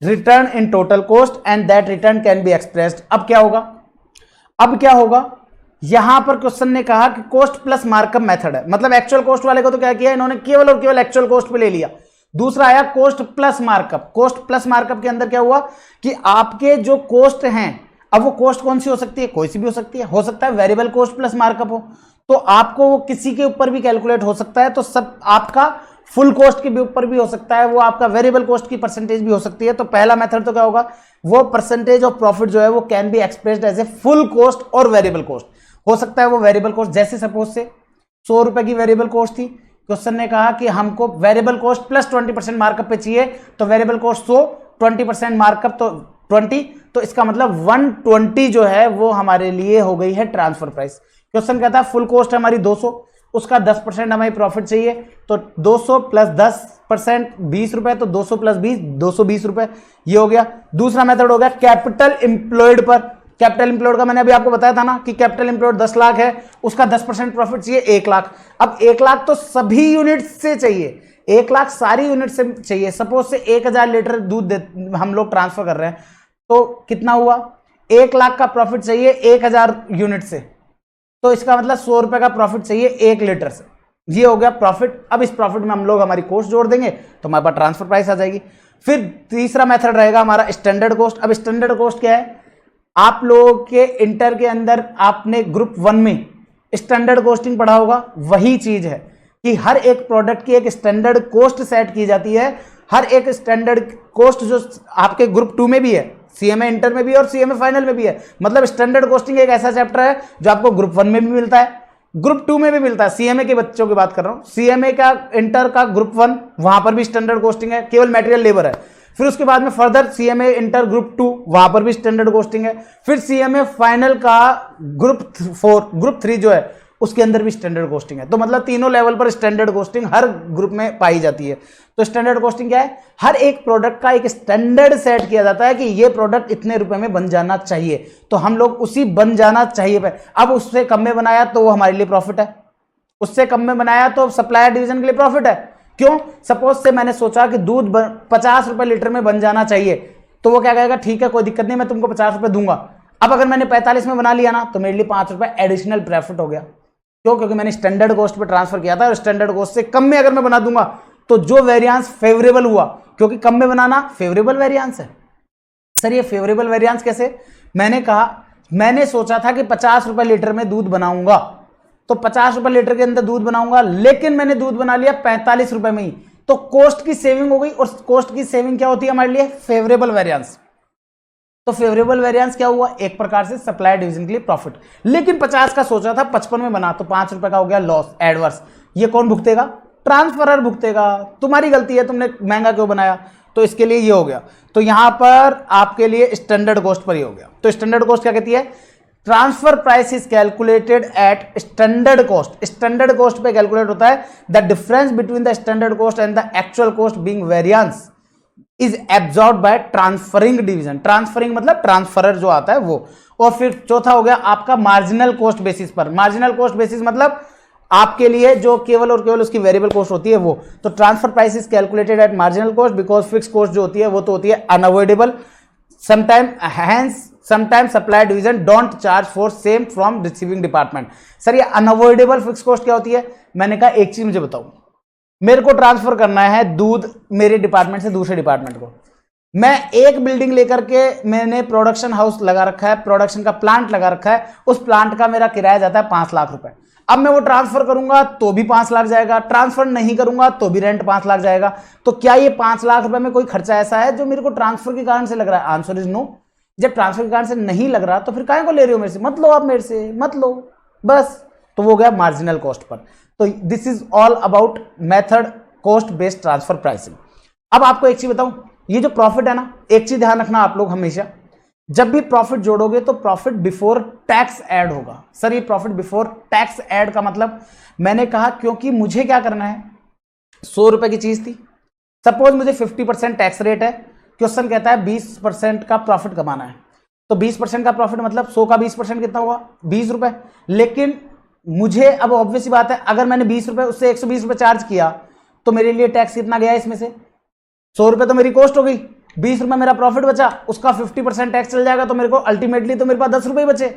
return in total cost and that return can be expressed. अब क्या होगा यहां पर क्वेश्चन ने कहा कि कॉस्ट प्लस मार्कअप मेथड है, मतलब एक्चुअल कॉस्ट वाले को तो क्या किया इन्होंने केवल और केवल एक्चुअल कॉस्ट पे ले लिया। दूसरा आया cost plus markup. Cost plus markup के अंदर क्या हुआ कि आपके जो कॉस्ट हैं, अब वो कॉस्ट कौन सी हो सकती है, कोई सी भी हो सकता है वेरिएबल कॉस्ट प्लस मार्कअप हो, तो आपको वो किसी के ऊपर भी कैलकुलेट हो सकता है, तो सब आपका फुल कॉस्ट के ऊपर भी हो सकता है, वो आपका वेरिएबल कॉस्ट की परसेंटेज भी हो सकती है। तो पहला मेथड तो क्या होगा, वो परसेंटेज ऑफ प्रॉफिट जो है वो can be expressed as a full cost और वेरिएबल कॉस्ट। हो सकता है वो वेरिएबल कॉस्ट, जैसे सपोज से 100 रुपए की वेरिएबल कॉस्ट थी, क्वेश्चन ने कहा कि हमको वेरिएबल कॉस्ट प्लस 20% मार्कअप पे चाहिए, तो वेरिएबल कॉस्ट 100, 20% मार्कअप तो 20, तो इसका मतलब 120 जो है वो हमारे लिए हो गई है ट्रांसफर प्राइस। क्वेश्चन कहता है फुल कॉस्ट हमारी 200, उसका 10% हमें प्रॉफिट चाहिए, तो 200 प्लस 10% 20 रुपए, तो 200 प्लस 20 220 रुपए, ये हो गया। दूसरा मेथड हो गया कैपिटल इंप्लॉयड पर। कैपिटल इंप्लॉयड का मैंने अभी आपको बताया था ना कि कैपिटल इंप्लॉयड 10 लाख है, उसका 10% प्रॉफिट चाहिए 1 लाख। अब 1 लाख तो सभी यूनिट से चाहिए, 1 लाख सारी यूनिट से चाहिए। सपोज से 1000 लीटर दूध हम लोग ट्रांसफर कर रहे हैं, तो कितना हुआ, 1 लाख का प्रॉफिट चाहिए 1000 यूनिट से, तो इसका मतलब 100 रुपए का प्रॉफिट चाहिए 1 लीटर से, ये हो गया प्रॉफिट। अब इस प्रॉफिट में हम लोग हमारी कॉस्ट जोड़ देंगे तो हमारे पास ट्रांसफर प्राइस आ जाएगी। फिर तीसरा मेथड रहेगा हमारा स्टैंडर्ड कॉस्ट। अब स्टैंडर्ड कॉस्ट क्या है, आप लोगों के इंटर के अंदर आपने ग्रुप 1 में स्टैंडर्ड कॉस्टिंग पढ़ा होगा, वही चीज है कि हर एक प्रोडक्ट की एक स्टैंडर्ड कॉस्ट सेट की जाती है। हर एक स्टैंडर्ड कॉस्ट जो आपके ग्रुप 2 में भी है, सीएमए इंटर में भी है और सीएमए फाइनल में भी है। मतलब स्टैंडर्ड कॉस्टिंग एक ऐसा चैप्टर है जो आपको ग्रुप 1 में भी मिलता है, ग्रुप 2 में भी मिलता है। सीएमए के बच्चों की बात कर रहा हूं, सीएमए का इंटर का ग्रुप 1 वहां पर भी स्टैंडर्ड कॉस्टिंग है, केवल मटेरियल लेबर है। फिर उसके बाद में फर्दर सीएमए इंटर ग्रुप 2 वहां पर भी स्टैंडर्ड कॉस्टिंग है। फिर सीएमए फाइनल का ग्रुप 3 जो है उसके अंदर भी स्टैंडर्ड कॉस्टिंग है। तो मतलब तीनों लेवल पर स्टैंडर्ड कॉस्टिंग हर ग्रुप में पाई जाती है। तो स्टैंडर्ड कॉस्टिंग क्या है, हर एक प्रोडक्ट का एक स्टैंडर्ड सेट किया जाता है कि ये प्रोडक्ट इतने रुपए में बन जाना चाहिए, तो हम लोग उसी बन जाना चाहिए पे, अब उससे कम में बनाया तो वो हमारे लिए प्रॉफिट है, उससे कम में बनाया तो सप्लायर डिवीजन के लिए प्रॉफिट है। क्यों, सपोज से मैंने सोचा कि दूध 50 रुपए लीटर में बन जाना चाहिए, तो वो क्या कहेगा, ठीक है कोई दिक्कत नहीं, मैं तुमको 50 रुपए दूंगा। अब अगर मैंने 45 में बना लिया ना, तो मेरे लिए 5 रुपए एडिशनल प्रॉफिट हो गया। क्यों, क्योंकि मैंने स्टैंडर्ड कॉस्ट पे ट्रांसफर किया था, और स्टैंडर्ड कॉस्ट से कम में अगर मैं बना दूंगा तो जो वेरिएंस फेवरेबल हुआ, क्योंकि कम में बनाना फेवरेबल वेरिएंस है। सर ये फेवरेबल वेरिएंस कैसे, मैंने कहा, मैंने सोचा था कि 50 रुपए लीटर में दूध बनाऊंगा, तो 50 रुपए लीटर के अंदर दूध बनाऊंगा, लेकिन मैंने दूध बना लिया 45 रुपए में ही, तो कॉस्ट की सेविंग हो गई। और कॉस्ट की सेविंग क्या होती है हमारे लिए, फेवरेबल वेरिएंस। तो फेवरेबल वेरिएंस क्या हुआ, एक प्रकार से सप्लाई डिवीजन के लिए प्रॉफिट। लेकिन 50 का सोचा था, 55 में बना, तो 5 रुपए का हो गया लॉस, एडवर्स। ये कौन भुगतेगा, ट्रांसफरर भुगतेगा, तुम्हारी गलती है, तुमने महंगा क्यों बनाया, तो इसके लिए ये हो गया। तो यहां पर आपके लिए स्टैंडर्ड कॉस्ट पर ही हो गया। तो स्टैंडर्ड कॉस्ट क्या कहती है, transfer price is calculated at standard cost. Standard cost पे कैलकुलेट होता है the difference between the standard cost and the actual cost being variance is absorb by transferring division. Transferring मतलब ट्रांसफरर जो आता है वो। और फिर चौथा हो गया आपका मार्जिनल कॉस्ट बेसिस पर। मार्जिनल कॉस्ट बेसिस मतलब आपके लिए जो केवल और केवल उसकी वेरिएबल कॉस्ट होती है वो। तो transfer price is calculated at marginal cost because fix cost जो होती है वो तो होती है unavoidable. Sometime supply division don't charge for same from receiving department. Sir ये अनअवॉइडेबल फिक्स कॉस्ट क्या होती है, मैंने कहा एक चीज मुझे बताओ, मेरे को ट्रांसफर करना है दूध मेरे डिपार्टमेंट से दूसरे डिपार्टमेंट को, मैं एक बिल्डिंग लेकर के मैंने प्रोडक्शन हाउस लगा रखा है, प्रोडक्शन का प्लांट लगा रखा है, उस प्लांट का मेरा किराया जाता है 5 लाख रुपए। अब मैं वो ट्रांसफर करूंगा तो भी 5 लाख जाएगा, ट्रांसफर नहीं करूंगा तो भी रेंट 5 लाख जाएगा। तो क्या ये 5 लाख रुपए में कोई खर्चा ऐसा है जो मेरे को ट्रांसफर के कारण से लग रहा है, आंसर इज नो। जब ट्रांसफर के कारण से नहीं लग रहा तो फिर काहे को ले रहे हो मेरे से, मत लो, आप मेरे से मत लो बस। तो वो गया मार्जिनल कॉस्ट पर। तो this is all about method cost based transfer pricing. अब आपको एक चीज बताऊं, ये जो प्रॉफिट है ना, एक चीज ध्यान रखना आप लोग हमेशा, जब भी प्रॉफिट जोड़ोगे तो प्रॉफिट बिफोर टैक्स ऐड होगा। सर ये प्रॉफिट बिफोर टैक्स ऐड का मतलब, मैंने कहा क्योंकि मुझे क्या करना है, 100 रुपए की चीज थी, सपोज मुझे 50% टैक्स रेट है, क्वेश्चन कहता है 20% का प्रॉफिट कमाना है, तो 20% का प्रॉफिट मतलब 100 का 20% कितना हुआ 20 रुपए। लेकिन मुझे अब ऑब्वियस बात है, अगर मैंने 20 रुपए उससे 120 रुपए चार्ज किया तो मेरे लिए टैक्स कितना गया इसमें से 100 रुपए तो मेरी कॉस्ट हो गई, 20 रुपए मेरा प्रॉफिट बचा, उसका 50% टैक्स चल जाएगा, तो मेरे को अल्टीमेटली तो मेरे पास 10 रुपए बचे।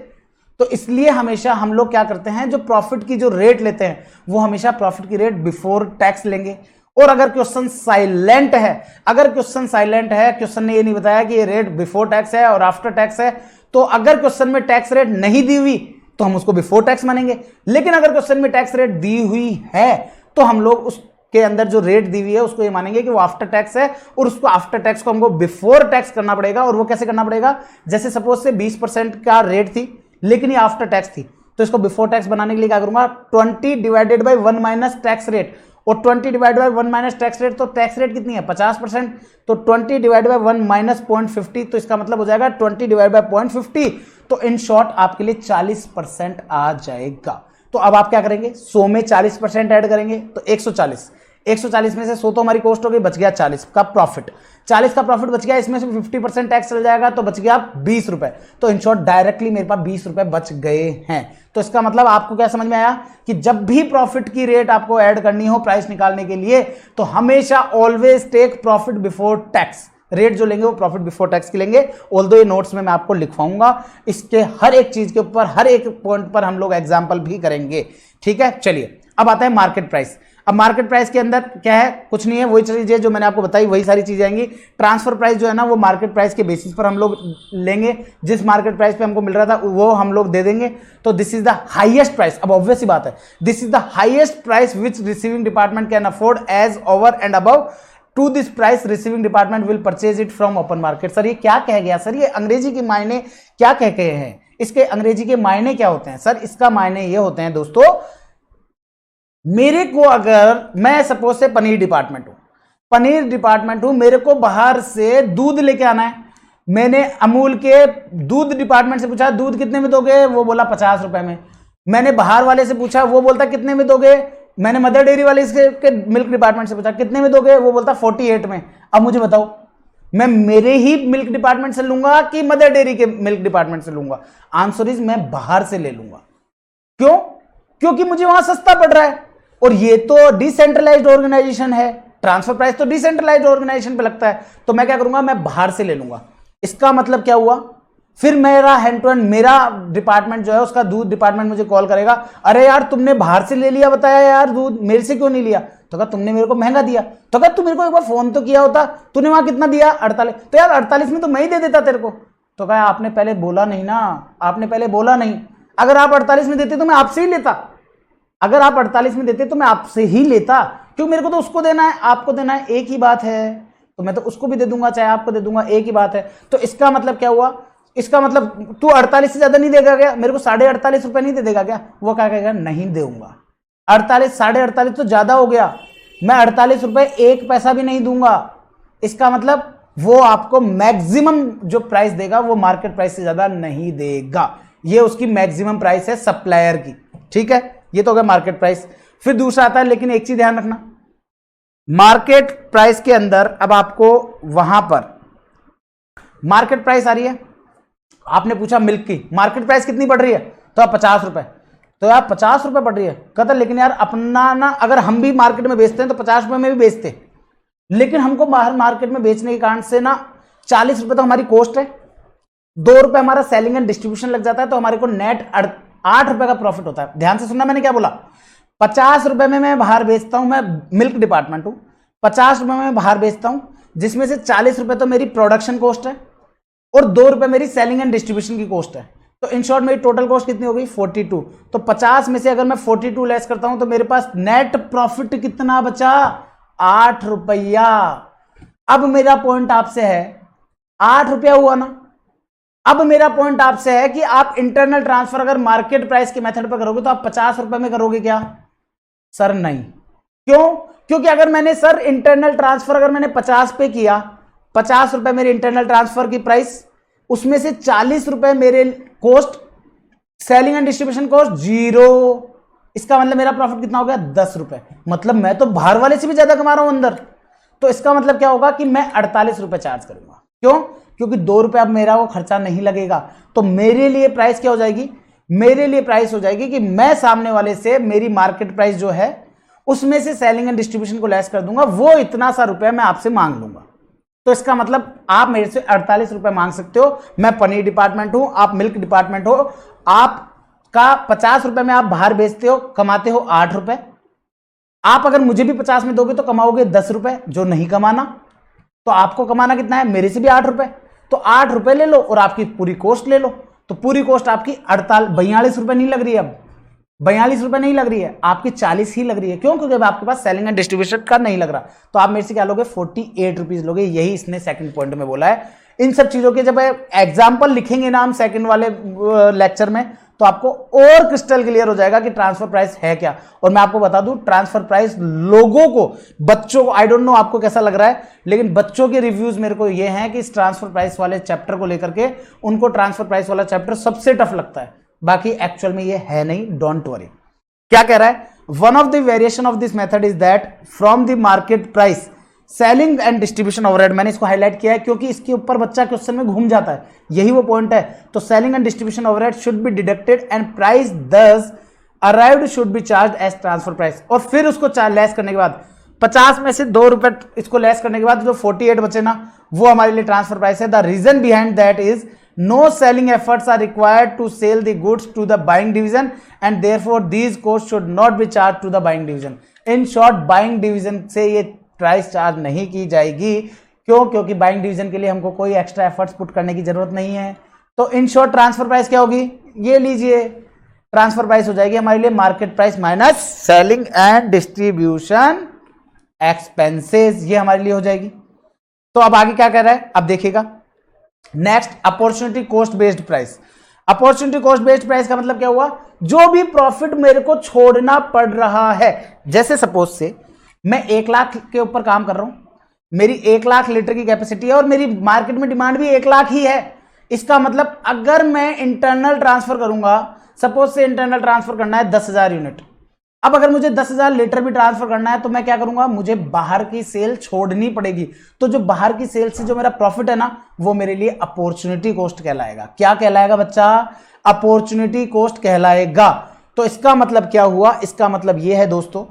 तो इसलिए हमेशा हम लोग क्या करते हैं, जो प्रॉफिट की जो रेट लेते हैं वो हमेशा प्रॉफिट की रेट बिफोर टैक्स लेंगे। और अगर क्वेश्चन साइलेंट है, अगर क्वेश्चन साइलेंट है, क्वेश्चन ने ये नहीं बताया कि ये रेट बिफोर टैक्स है और आफ्टर टैक्स है, तो अगर क्वेश्चन में टैक्स रेट नहीं दी हुई तो हम उसको बिफोर टैक्स मानेंगे। लेकिन अगर क्वेश्चन में टैक्स रेट दी हुई है तो हम लोग उसके अंदर जो रेट दी हुई है उसको ये मानेंगे कि वो आफ्टर टैक्स है, और उसको आफ्टर टैक्स को हमको बिफोर टैक्स करना पड़ेगा। और वो कैसे करना पड़ेगा, जैसे सपोज से 20% का रेट थी लेकिन ये आफ्टर टैक्स थी, तो इसको बिफोर टैक्स बनाने के लिए क्या करूंगा, 20 divided by 1 minus tax rate, और 20 divide by 1 minus tax rate, तो टैक्स रेट कितनी है 50%, तो 20 डिवाइड बाई 1 माइनस 0.50, तो इसका मतलब हो जाएगा 20 डिवाइड बाई 0.50, तो इन शॉर्ट आपके लिए 40% आ जाएगा। तो अब आप क्या करेंगे, 100 में 40% ऐड करेंगे तो 140, 140 में से 100 तो हमारी कॉस्ट हो गई, बच गया 40 का प्रॉफिट, 40 का प्रॉफिट बच गया, इसमें से 50% टैक्स चल जाएगा तो बच गया 20 रुपए। तो इन शॉर्ट डायरेक्टली मेरे पास 20 रुपए बच गए हैं। तो इसका मतलब आपको क्या समझ में आया कि जब भी प्रॉफिट की रेट आपको ऐड करनी हो प्राइस निकालने के लिए, तो हमेशा always take profit before tax. Rate जो लेंगे वो प्रॉफिट बिफोर टैक्स की लेंगे। ऑल्दो ये नोट्स में मैं आपको लिखवाऊंगा, इसके हर एक चीज के ऊपर हर एक पॉइंट पर हम लोग एग्जाम्पल भी करेंगे। ठीक है, चलिए अब आता है मार्केट प्राइस। अब मार्केट प्राइस के अंदर क्या है, कुछ नहीं है, वही चीजें जो मैंने आपको बताई वही सारी चीजें आएंगी। ट्रांसफर प्राइस जो है ना वो मार्केट प्राइस के बेसिस पर हम लोग लेंगे, जिस मार्केट प्राइस पे हमको मिल रहा था वो हम लोग दे देंगे। तो this is the highest price, अब ऑब्वियस ही बात है, this is the highest price which receiving department can afford as over and above to this price receiving department will purchase it from open market. Sir ये क्या कह गया, sir ये अंग्रेजी के मायने क्या कह गए हैं, इसके अंग्रेजी के मायने क्या होते हैं? सर इसका मायने ये होते हैं दोस्तों, मेरे को अगर मैं सपोज से पनीर डिपार्टमेंट हूं, मेरे को बाहर से दूध लेके आना है, मैंने अमूल के दूध डिपार्टमेंट से पूछा दूध कितने में दोगे, वो बोला 50 रुपए में। मैंने बाहर वाले से पूछा, वो बोलता कितने में दोगे। मैंने मदर डेयरी वाले के मिल्क डिपार्टमेंट से पूछा कितने में दोगे, वो बोलता 48 में। अब मुझे बताओ मैं मेरे ही मिल्क डिपार्टमेंट से लूंगा कि मदर डेयरी के मिल्क डिपार्टमेंट से लूंगा? आंसर इज मैं बाहर से ले लूंगा। क्यों? क्योंकि मुझे वहां सस्ता पड़ रहा है, और ये तो डिसेंट्रलाइज्ड ऑर्गेनाइजेशन है, ट्रांसफर प्राइस तो डिसेंट्रलाइज्ड ऑर्गेनाइजेशन पे लगता है, तो मैं क्या करूंगा, मैं बाहर से ले लूंगा। इसका मतलब क्या हुआ, फिर मेरा हैंड टू हैंड मेरा डिपार्टमेंट जो है उसका दूध डिपार्टमेंट मुझे कॉल करेगा, अरे यार तुमने बाहर से ले लिया, बताया यार दूध, मेरे से क्यों नहीं लिया? तो कहा तुमने मेरे को महंगा दिया। तो कहा तू मेरे को एक बार फोन तो किया होता, तूने वहां कितना दिया 48, तो यार 48 में तो मैं ही दे देता तेरे को। तो कहा आपने पहले बोला नहीं ना, आपने पहले बोला नहीं, अगर आप 48 में देते तो मैं आपसे ही लेता, अगर आप 48 में देते तो मैं आपसे ही लेता, क्यों मेरे को तो उसको देना है आपको देना है, एक ही बात है, तो मैं तो उसको भी दे दूंगा चाहे आपको दे दूंगा, एक ही बात है। तो इसका मतलब क्या हुआ, इसका मतलब तू 48 से ज्यादा नहीं देगा क्या, मेरे को 48.5 रुपए नहीं दे देगा क्या? वो क्या कहेगा, नहीं दूंगा, 48 48.5 तो ज्यादा हो गया, मैं 48 रुपए 1 पैसा भी नहीं दूंगा। इसका मतलब वो आपको मैक्सिमम जो प्राइस देगा वो मार्केट प्राइस से ज्यादा नहीं देगा, ये उसकी मैक्सिमम प्राइस है सप्लायर की। ठीक है, ये तो हो गया मार्केट प्राइस। फिर दूसरा आता है, लेकिन एक चीज ध्यान रखना, मार्केट प्राइस के अंदर अब आपको वहां पर मार्केट प्राइस आ रही है, आपने पूछा मिल्क की मार्केट प्राइस कितनी पड़ रही है, तो आप 50 रुपए, तो यार 50 रुपए पड़ रही है, कहता लेकिन यार अपना ना, अगर हम भी मार्केट में बेचते हैं तो 50 रुपए में भी बेचते, लेकिन हमको बाहर मार्केट में बेचने के कारण से ना 40 रुपए तो हमारी कॉस्ट है, 2 रुपए हमारा सेलिंग एंड डिस्ट्रीब्यूशन लग जाता है, तो हमारे को नेट 8 रुपए का प्रॉफिट होता है। ध्यान से सुनना मैंने क्या बोला, 50 रुपए में मैं बाहर बेचता हूं, मैं मिल्क डिपार्टमेंट हूं, 50 रुपए में मैं बाहर बेचता हूं, जिसमें से 40 रुपए तो मेरी प्रोडक्शन कॉस्ट है और 2 रुपए मेरी सेलिंग एंड डिस्ट्रीब्यूशन की कॉस्ट है। तो इन शॉर्ट मेरी टोटल कॉस्ट कितनी हो गई 42। तो 50 में से अगर मैं 42 लेस करता हूं तो मेरे पास नेट प्रॉफिट कितना बचा, 8 रुपया। अब मेरा पॉइंट आपसे है, 8 रुपया हुआ ना, अब मेरा पॉइंट आपसे है कि आप इंटरनल ट्रांसफर अगर मार्केट प्राइस के मेथड पर करोगे तो आप 50 रुपए में करोगे क्या? सर नहीं। क्यों? क्योंकि अगर मैंने सर इंटरनल ट्रांसफर अगर मैंने 50 पे किया, 50 रुपए मेरे इंटरनल ट्रांसफर की प्राइस, उसमें से 40 रुपए मेरे cost, selling and distribution cost 0, इसका मतलब मेरा प्रॉफिट कितना हो गया 10 रुपए, मतलब मैं तो बाहर वाले से भी ज्यादा कमा रहा हूं अंदर। तो इसका मतलब क्या होगा कि मैं 48 रुपए चार्ज करूंगा। क्यों? क्योंकि 2 रुपए अब मेरा वो खर्चा नहीं लगेगा। तो मेरे लिए प्राइस क्या हो जाएगी? मेरे लिए प्राइस हो जाएगी कि मैं सामने वाले से मेरी मार्केट प्राइस जो है उसमें से सेलिंग एंड डिस्ट्रीब्यूशन को लेस कर दूंगा, वो इतना सा रुपया मैं आपसे मांग लूंगा। तो इसका मतलब आप मेरे से 48 रुपए मांग सकते हो। मैं पनीर डिपार्टमेंट हूं, आप मिल्क डिपार्टमेंट हो, आपका 50 रुपए में आप बाहर बेचते हो, कमाते हो 8 रुपए। आप अगर मुझे भी 50 में दोगे तो कमाओगे 10 रुपए, जो नहीं कमाना तो आपको कमाना कितना है? मेरे से भी 8 रुपए। तो 8 रुपए ले लो और आपकी पूरी कॉस्ट ले लो। तो पूरी कॉस्ट आपकी 42 रुपए नहीं लग रही है, अब 42 रुपए नहीं लग रही है, आपकी 40 ही लग रही है। क्यों? क्योंकि अब आपके पास सेलिंग एंड डिस्ट्रीब्यूशन का नहीं लग रहा। तो आप मेरे से क्या लोगे? 48 रुपीज लोगे। यही इसने सेकंड पॉइंट में बोला है। इन सब चीजों के जब एग्जाम्पल लिखेंगे ना हम सेकंड वाले लेक्चर में, तो आपको और क्रिस्टल क्लियर हो जाएगा कि ट्रांसफर प्राइस है क्या। और मैं आपको बता दूं, ट्रांसफर प्राइस लोगों को, बच्चों को, आई डोंट नो आपको कैसा लग रहा है, लेकिन बच्चों के रिव्यूज मेरे को ये हैं कि इस ट्रांसफर प्राइस वाले चैप्टर को लेकर के उनको ट्रांसफर प्राइस वाला चैप्टर सबसे टफ लगता है। बाकी एक्चुअल में ये है नहीं, डोंट वरी। क्या कह रहा है? One of the variation of this method is that from the market price selling and distribution overhead. मैंने इसको हाईलाइट किया है क्योंकि इसके ऊपर बच्चा क्वेश्चन में घूम जाता है, यही वो पॉइंट है। तो selling and distribution overhead should be deducted and price thus arrived should be charge as transfer price. और फिर उसको लेस करने के बाद 50 में से 2 रुपए इसको लेस करने के बाद जो 48 बचे ना, वो हमारे लिए ट्रांसफर प्राइस है। The reason behind that is no selling efforts are required to sell the goods to the buying division and therefore these costs should not be charged to the buying division. in short buying division से ये price charge नहीं की जाएगी। क्यों? क्योंकि buying division के लिए हमको कोई एक्स्ट्रा एफर्ट्स पुट करने की जरूरत नहीं है। तो इन शॉर्ट ट्रांसफर प्राइस क्या होगी? ये लीजिए, ट्रांसफर प्राइस हो जाएगी हमारे लिए market price minus selling and distribution expenses, ये हमारे लिए हो जाएगी। तो अब आगे क्या कर रहा है, अब देखिएगा। Next, opportunity cost based price. Opportunity cost based price का मतलब क्या हुआ? जो भी प्रॉफिट मेरे को छोड़ना पड़ रहा है, जैसे सपोज से मैं 1 लाख के ऊपर काम कर रहा हूं, मेरी 1 लाख लीटर की कैपेसिटी है और मेरी मार्केट में डिमांड भी 1 लाख ही है। इसका मतलब अगर मैं इंटरनल ट्रांसफर करूंगा, सपोज से इंटरनल ट्रांसफर करना है 10,000 यूनिट, अब अगर मुझे 10,000 लीटर भी ट्रांसफर करना है तो मैं क्या करूंगा? मुझे बाहर की सेल छोड़नी पड़ेगी। तो जो बाहर की सेल से जो मेरा प्रॉफिट है ना, वो मेरे लिए अपॉर्चुनिटी कॉस्ट कहलाएगा। क्या कहलाएगा बच्चा? अपॉर्चुनिटी कॉस्ट कहलाएगा। तो इसका मतलब क्या हुआ? इसका मतलब यह है दोस्तों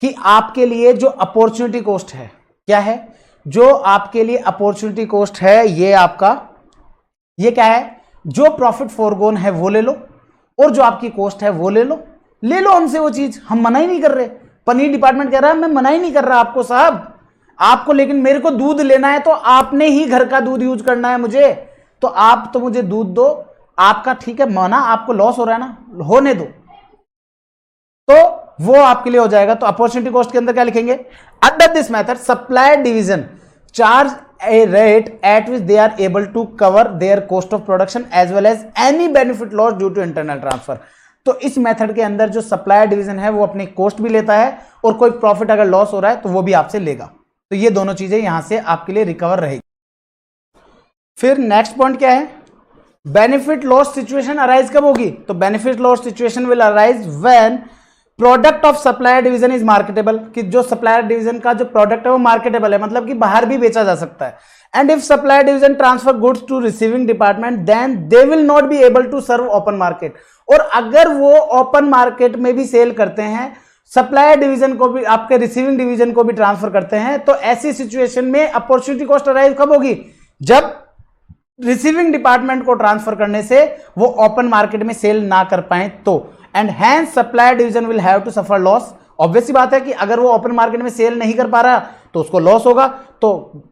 कि आपके लिए जो अपॉर्चुनिटी कॉस्ट है, क्या है? जो आपके लिए अपॉर्चुनिटी कॉस्ट है, ये आपका, ये क्या है? जो प्रॉफिट फोरगोन है वो ले लो और जो आपकी कॉस्ट है वो ले लो हमसे वो चीज। हम मना ही नहीं कर रहे। पनीर डिपार्टमेंट कह रहा है मैं मना ही नहीं कर रहा आपको साहब, आपको, लेकिन मेरे को दूध लेना है तो आपने ही घर का दूध यूज करना है मुझे, तो आप तो मुझे दूध दो। आपका ठीक है मना, आपको लॉस हो रहा है ना, होने दो, तो वो आपके लिए हो जाएगा। तो अपॉर्चुनिटी कॉस्ट के अंदर क्या लिखेंगे? Under this method supply division charge a rate at which they are able to cover their cost of production as well as any benefit loss due to internal transfer। तो इस method के अंदर जो supplier division है वो अपनी cost भी लेता है और कोई प्रॉफिट अगर लॉस हो रहा है तो वो भी आपसे लेगा। तो ये दोनों चीजें यहां से आपके लिए रिकवर रहेगी। फिर नेक्स्ट पॉइंट क्या है? बेनिफिट लॉस सिचुएशन अराइज कब होगी? तो benefit loss situation will arise when product of supplier division is marketable, कि जो सप्लायर डिवीजन का जो प्रोडक्ट है वो मार्केटेबल है, मतलब कि बाहर भी बेचा जा सकता है। And if supplier division transfer goods to receiving department then they will not be able to serve open market. और अगर वो ओपन मार्केट में भी सेल करते हैं, सप्लायर डिवीजन को भी, आपके रिसीविंग डिवीजन को भी ट्रांसफर करते हैं, तो ऐसी सिचुएशन में अपॉर्चुनिटी कॉस्ट अराइज कब होगी? जब रिसीविंग डिपार्टमेंट को ट्रांसफर करने से वो ओपन मार्केट में सेल ना कर पाए तो। And hence supplier division will have to suffer loss. Obvious सी बात है कि अगर वो ओपन मार्केट में सेल नहीं कर पा रहा तो उसको लॉस होगा। तो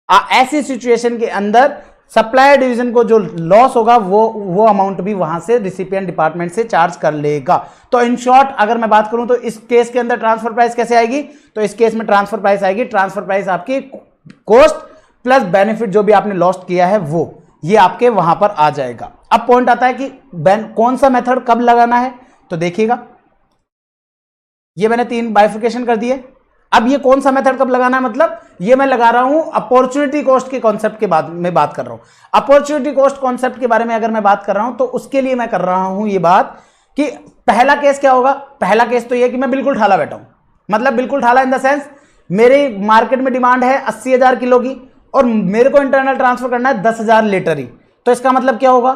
ऐसी सिचुएशन के अंदर सप्लायर डिवीजन को जो लॉस होगा वो अमाउंट भी वहां से रिसिपिएंट डिपार्टमेंट से चार्ज कर लेगा। तो इन शॉर्ट अगर मैं बात करूं तो इस केस के अंदर ट्रांसफर प्राइस कैसे आएगी? तो इस केस में ट्रांसफर प्राइस आएगी, ट्रांसफर प्राइस आपकी कॉस्ट प्लस बेनिफिट जो भी आपने लॉस्ट किया है वो, ये आपके वहां पर आ जाएगा। अब पॉइंट आता है कि कौन सा मेथड कब लगाना है? तो देखिएगा, ये मैंने 3 बाइफिकेशन कर दिए। अब ये कौन सा मेथड कब लगाना है, मतलब ये मैं लगा रहा हूं अपॉर्चुनिटी कॉस्ट के कॉन्सेप्ट के बाद में बात कर रहा हूं। अपॉर्चुनिटी कॉस्ट कॉन्सेप्ट के बारे में अगर मैं बात कर रहा हूं तो उसके लिए मैं कर रहा हूं ये बात कि पहला केस क्या होगा, पहला केस तो ये कि मैं बिल्कुल ठाला बैठा हूं, मतलब बिल्कुल ठाला इन द सेंस मेरी मार्केट में डिमांड है 80,000 किलो की और मेरे को इंटरनल ट्रांसफर करना है 10,000 लीटर ही। तो इसका मतलब क्या होगा,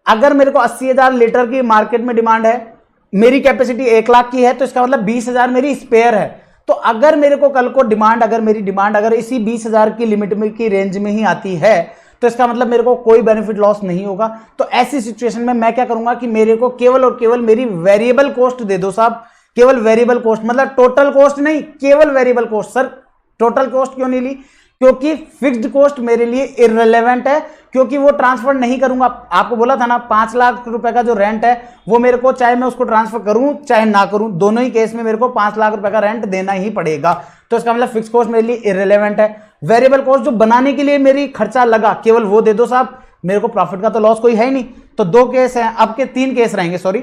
अगर मेरे को 80,000 लीटर की मार्केट में डिमांड है, मेरी कैपेसिटी 1 लाख की है, तो इसका मतलब 20,000 मेरी स्पेयर है। तो अगर मेरे को कल को डिमांड, अगर मेरी डिमांड अगर इसी 20,000 की लिमिट में की रेंज में ही आती है, तो इसका मतलब मेरे को कोई बेनिफिट लॉस नहीं होगा। तो ऐसी सिचुएशन में मैं क्या करूंगा कि मेरे को केवल और केवल मेरी वेरिएबल कॉस्ट दे दो साहब, केवल वेरिएबल कॉस्ट, मतलब टोटल कॉस्ट नहीं, केवल variable cost. Sir total cost क्यों नहीं ली, क्योंकि फिक्स्ड कॉस्ट मेरे लिए इररिलेवेंट है, क्योंकि वो ट्रांसफर नहीं करूंगा। आपको बोला था ना 5 लाख रुपए का जो रेंट है वो मेरे को, चाहे मैं उसको ट्रांसफर करूं चाहे ना करूं, दोनों ही केस में मेरे को 5 लाख रुपए का रेंट देना ही पड़ेगा। तो इसका मतलब फिक्स कॉस्ट मेरे लिए इररिलेवेंट है। वेरिएबल कॉस्ट जो बनाने के लिए मेरी खर्चा लगा, केवल वो दे दो साहब, मेरे को प्रॉफिट का तो लॉस कोई है ही नहीं। तो 2 केस हैं, अब के 3 केस रहेंगे, सॉरी।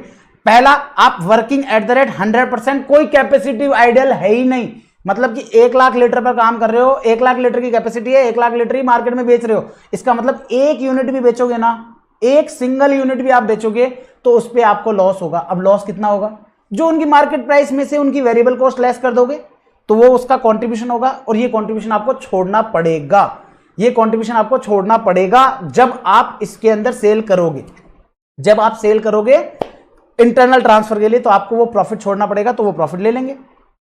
पहला, आप वर्किंग एट द रेट 100%, कोई कैपेसिटी आइडियल है ही नहीं, मतलब कि 1 लाख लीटर पर काम कर रहे हो, 1 लाख लीटर की कैपेसिटी है, 1 लाख लीटर ही मार्केट में बेच रहे हो। इसका मतलब 1 यूनिट भी बेचोगे ना, 1 सिंगल यूनिट भी आप बेचोगे तो उस पर आपको लॉस होगा। अब लॉस कितना होगा, जो उनकी मार्केट प्राइस में से उनकी वेरिएबल कॉस्ट लेस कर दोगे तो वो उसका कंट्रीब्यूशन होगा, और ये कंट्रीब्यूशन आपको छोड़ना पड़ेगा। ये कंट्रीब्यूशन आपको छोड़ना पड़ेगा जब आप इसके अंदर सेल करोगे। जब आप सेल करोगे इंटरनल ट्रांसफर के लिए तो आपको वो प्रॉफिट छोड़ना पड़ेगा, तो वो प्रॉफिट ले लेंगे।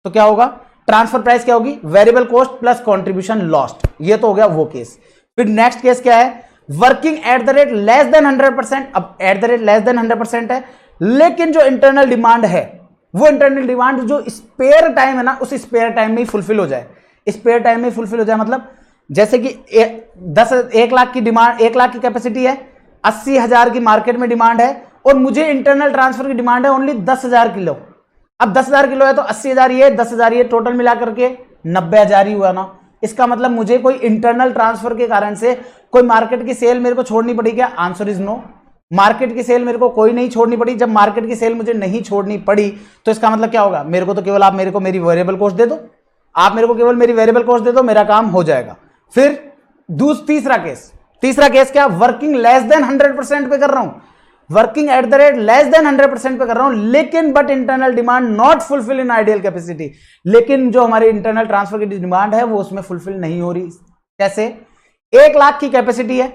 तो क्या होगा, ट्रांसफर प्राइस क्या होगी, variable cost plus contribution lost. ये तो हो गया वो केस। फिर नेक्स्ट केस क्या है, working at the rate less than 100%। अब at the rate less than 100% है, लेकिन जो इंटरनल डिमांड है, वो इंटरनल डिमांड जो स्पेयर टाइम है ना, उस स्पेयर टाइम में ही फुलफिल हो जाए। स्पेयर टाइम में फुलफिल हो जाए मतलब जैसे कि 1 लाख की डिमांड, 1 लाख की कैपेसिटी है, 80,000 की मार्केट में डिमांड है और मुझे इंटरनल ट्रांसफर की डिमांड है ओनली 10,000 किलो। अब 10,000 किलो है तो 80,000 ये, 10,000 ये, टोटल मिला करके 90,000 ही हुआ ना। इसका मतलब मुझे कोई इंटरनल ट्रांसफर के कारण से कोई मार्केट की सेल मेरे को छोड़नी पड़ी क्या, आंसर इज नो। मार्केट की सेल मेरे को कोई नहीं छोड़नी पड़ी। जब मार्केट की सेल मुझे नहीं छोड़नी पड़ी तो इसका मतलब क्या होगा, मेरे को तो केवल आप मेरे को मेरी वेरिएबल कॉस्ट दे दो, आप मेरे को केवल मेरी वेरिएबल कॉस्ट दे दो, मेरा काम हो जाएगा। फिर तीसरा केस क्या, वर्किंग लेस देन 100% पे कर रहा हूं, working at the rate less than 100% पे कर रहा हूं, लेकिन but internal demand not fulfil in ideal capacity. लेकिन जो हमारी इंटरनल ट्रांसफर की डिमांड है वो उसमें फुलफिल नहीं हो रही। कैसे, 1 लाख की कैपेसिटी है,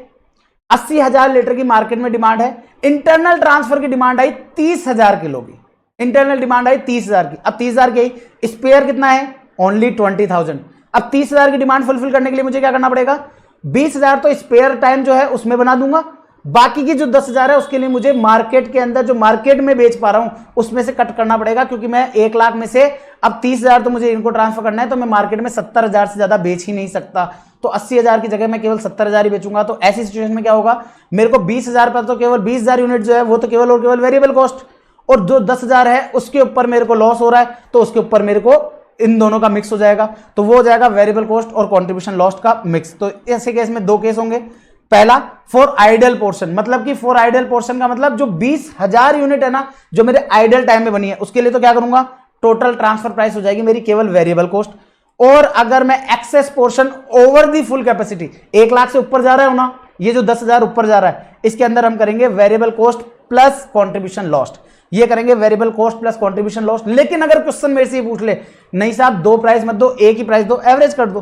80,000 लीटर की मार्केट में डिमांड है, इंटरनल ट्रांसफर की डिमांड आई 30,000 किलो की, इंटरनल डिमांड आई 30,000 की। अब 30,000 की, स्पेयर कितना है, ओनली 20,000। अब 30,000 की डिमांड फुलफिल करने के लिए मुझे क्या करना पड़ेगा, 20,000 तो स्पेयर टाइम जो है उसमें बना दूंगा, बाकी की जो 10,000 है उसके लिए मुझे मार्केट के अंदर जो मार्केट में बेच पा रहा हूं उसमें से कट करना पड़ेगा, क्योंकि मैं 1 लाख में से अब 30,000 तो मुझे इनको ट्रांसफर करना है, तो मैं मार्केट में 70,000 से ज्यादा बेच ही नहीं सकता। तो 80,000 की जगह मैं केवल 70,000 ही बेचूंगा। तो ऐसी सिचुएशन में क्या होगा, मेरे को 20,000 पर तो केवल 20,000 यूनिट जो है वो तो केवल और केवल वेरिएबल कॉस्ट, और जो 10,000 है उसके ऊपर मेरे को लॉस हो रहा है, तो उसके ऊपर मेरे को इन दोनों का मिक्स हो जाएगा, तो वो हो जाएगा वेरिएबल कॉस्ट और कंट्रीब्यूशन लॉस्ट का मिक्स। तो ऐसे केस में 2 केस होंगे। पहला, फॉर आइडल पोर्शन, मतलब कि फॉर आइडल पोर्शन का मतलब जो 20,000 यूनिट है ना जो मेरे आइडल टाइम में बनी है, उसके लिए तो क्या करूंगा, टोटल ट्रांसफर प्राइस हो जाएगी मेरी केवल वेरिएबल कॉस्ट। और अगर मैं excess portion over the full capacity, 1 lakh से ऊपर जा रहा है ना, ये जो 10,000 ऊपर जा रहा है, इसके अंदर हम करेंगे variable cost plus contribution lost. ये करेंगे variable cost plus contribution lost. लेकिन अगर क्वेश्चन मेरे से पूछ ले, नहीं साहब 2 प्राइस मत दो, एक ही प्राइस दो, एवरेज कर दो,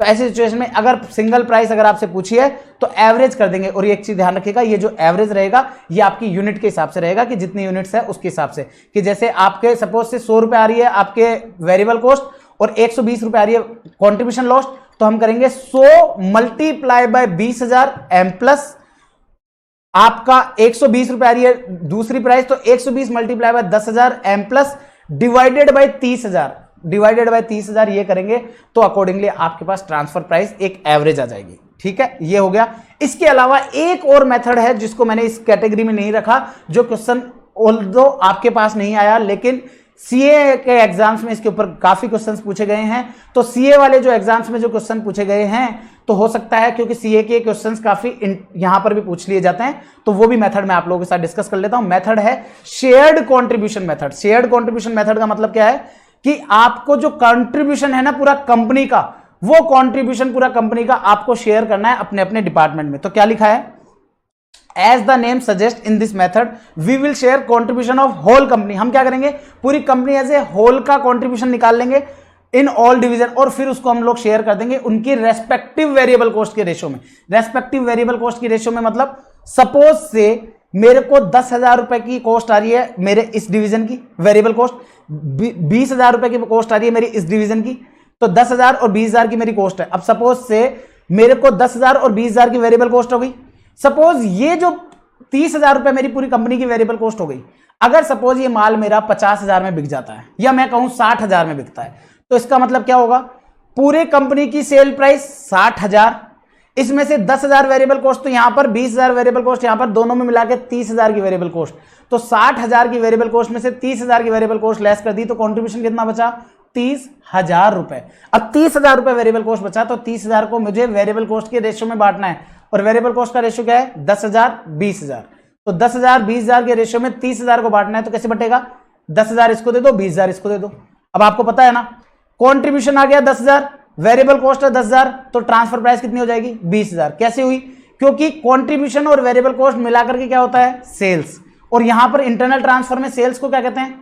तो ऐसी सिचुएशन में अगर सिंगल प्राइस अगर आपसे पूछी है तो एवरेज कर देंगे। और ये एक चीज ध्यान रखिएगा, ये जो एवरेज रहेगा ये आपकी यूनिट के हिसाब से रहेगा, कि जितनी यूनिट्स है उसके हिसाब से, कि जैसे आपके सपोज से 100 रुपए आ रही है आपके वेरिएबल कॉस्ट और 120 रुपए आ रही है कंट्रीब्यूशन लॉस्ट, तो हम करेंगे 100 मल्टीप्लाई बाय 20,000 एम प्लस आपका 120 रुपए आ रही है दूसरी प्राइस, तो 120 multiply by 10,000 M plus divided by 30,000, divided by 30,000 ये करेंगे तो अकॉर्डिंगली आपके पास ट्रांसफर प्राइस एक एवरेज आ जाएगी। ठीक है, ये हो गया। इसके अलावा एक और मेथड है जिसको मैंने इस कैटेगरी में नहीं रखा, जो क्वेश्चन ऑल्दो आपके पास नहीं आया लेकिन सीए के एग्जाम्स में इसके ऊपर काफी क्वेश्चंस पूछे गए हैं। तो सीए वाले जो एग्जाम्स में जो क्वेश्चन पूछे गए हैं, तो हो सकता है क्योंकि सीए के क्वेश्चंस काफी यहां पर भी पूछ लिए जाते हैं, तो वो भी मेथड मैं आप लोगों के साथ डिस्कस कर लेता हूं। मेथड है shared contribution method. Shared contribution method का मतलब क्या है कि आपको जो कंट्रीब्यूशन है ना पूरा कंपनी का, वो कंट्रीब्यूशन पूरा कंपनी का आपको शेयर करना है अपने अपने डिपार्टमेंट में। तो क्या लिखा है, as the name suggest in this method we will share contribution of whole company. हम क्या करेंगे, पूरी कंपनी एज ए होल का कॉन्ट्रीब्यूशन निकाल लेंगे इन ऑल डिवीजन, और फिर उसको हम लोग शेयर कर देंगे उनकी रेस्पेक्टिव वेरिएबल कॉस्ट के रेशियो में। रेस्पेक्टिव वेरिएबल कॉस्ट की रेशियो में मतलब सपोज से मेरे को 10,000 रुपए की कॉस्ट आ रही है मेरे इस डिवीजन की वेरिएबल कॉस्ट, 20,000 रुपए की कॉस्ट आ रही है मेरी इस डिवीजन की, तो 10,000 और 20,000 की मेरी कॉस्ट है। अब सपोज से मेरे को 10,000 और 20,000 की वेरिएबल कॉस्ट हो गई। सपोज ये जो 30,000 रुपए मेरी पूरी कंपनी की वेरिएबल कॉस्ट हो गई, अगर सपोज ये माल मेरा 50,000 में बिक जाता है या मैं कहूं 60,000 में बिकता है, तो इसका मतलब क्या होगा, पूरे कंपनी की सेल प्राइस 60,000, इसमें से 10,000 वेरिएबल कॉस्ट, तो यहां पर 20,000 वेरिएबल कॉस्ट, यहां पर दोनों में मिला के 30,000 की वेरिएबल कॉस्ट, तो 60,000 की वेरिएबल कॉस्ट में से 30,000 की वेरिएबल कॉस्ट लेस कर दी, तो कंट्रीब्यूशन कितना बचा, 30,000 रुपए। अब 30,000 रुपए वेरिएबल कॉस्ट बचा, तो 30,000 को मुझे वेरिएबल कॉस्ट के रेशियो में बांटना है, और वेरिएबल कॉस्ट का रेशियो क्या है, 10,000 20,000, तो 10,000 20,000 के रेशियो में 30,000 को बांटना है, तो कैसे बटेगा, 10,000 इसको दे दो, 20,000 इसको दे दो। अब आपको पता है ना, कंट्रीब्यूशन आ गया 10,000, वेरिएबल कॉस्ट है 10,000, तो ट्रांसफर प्राइस कितनी हो जाएगी, 20,000। कैसे हुई, क्योंकि कंट्रीब्यूशन और वेरिएबल कॉस्ट मिलाकर के क्या होता है, सेल्स, और यहां पर इंटरनल ट्रांसफर में सेल्स को क्या कहते हैं,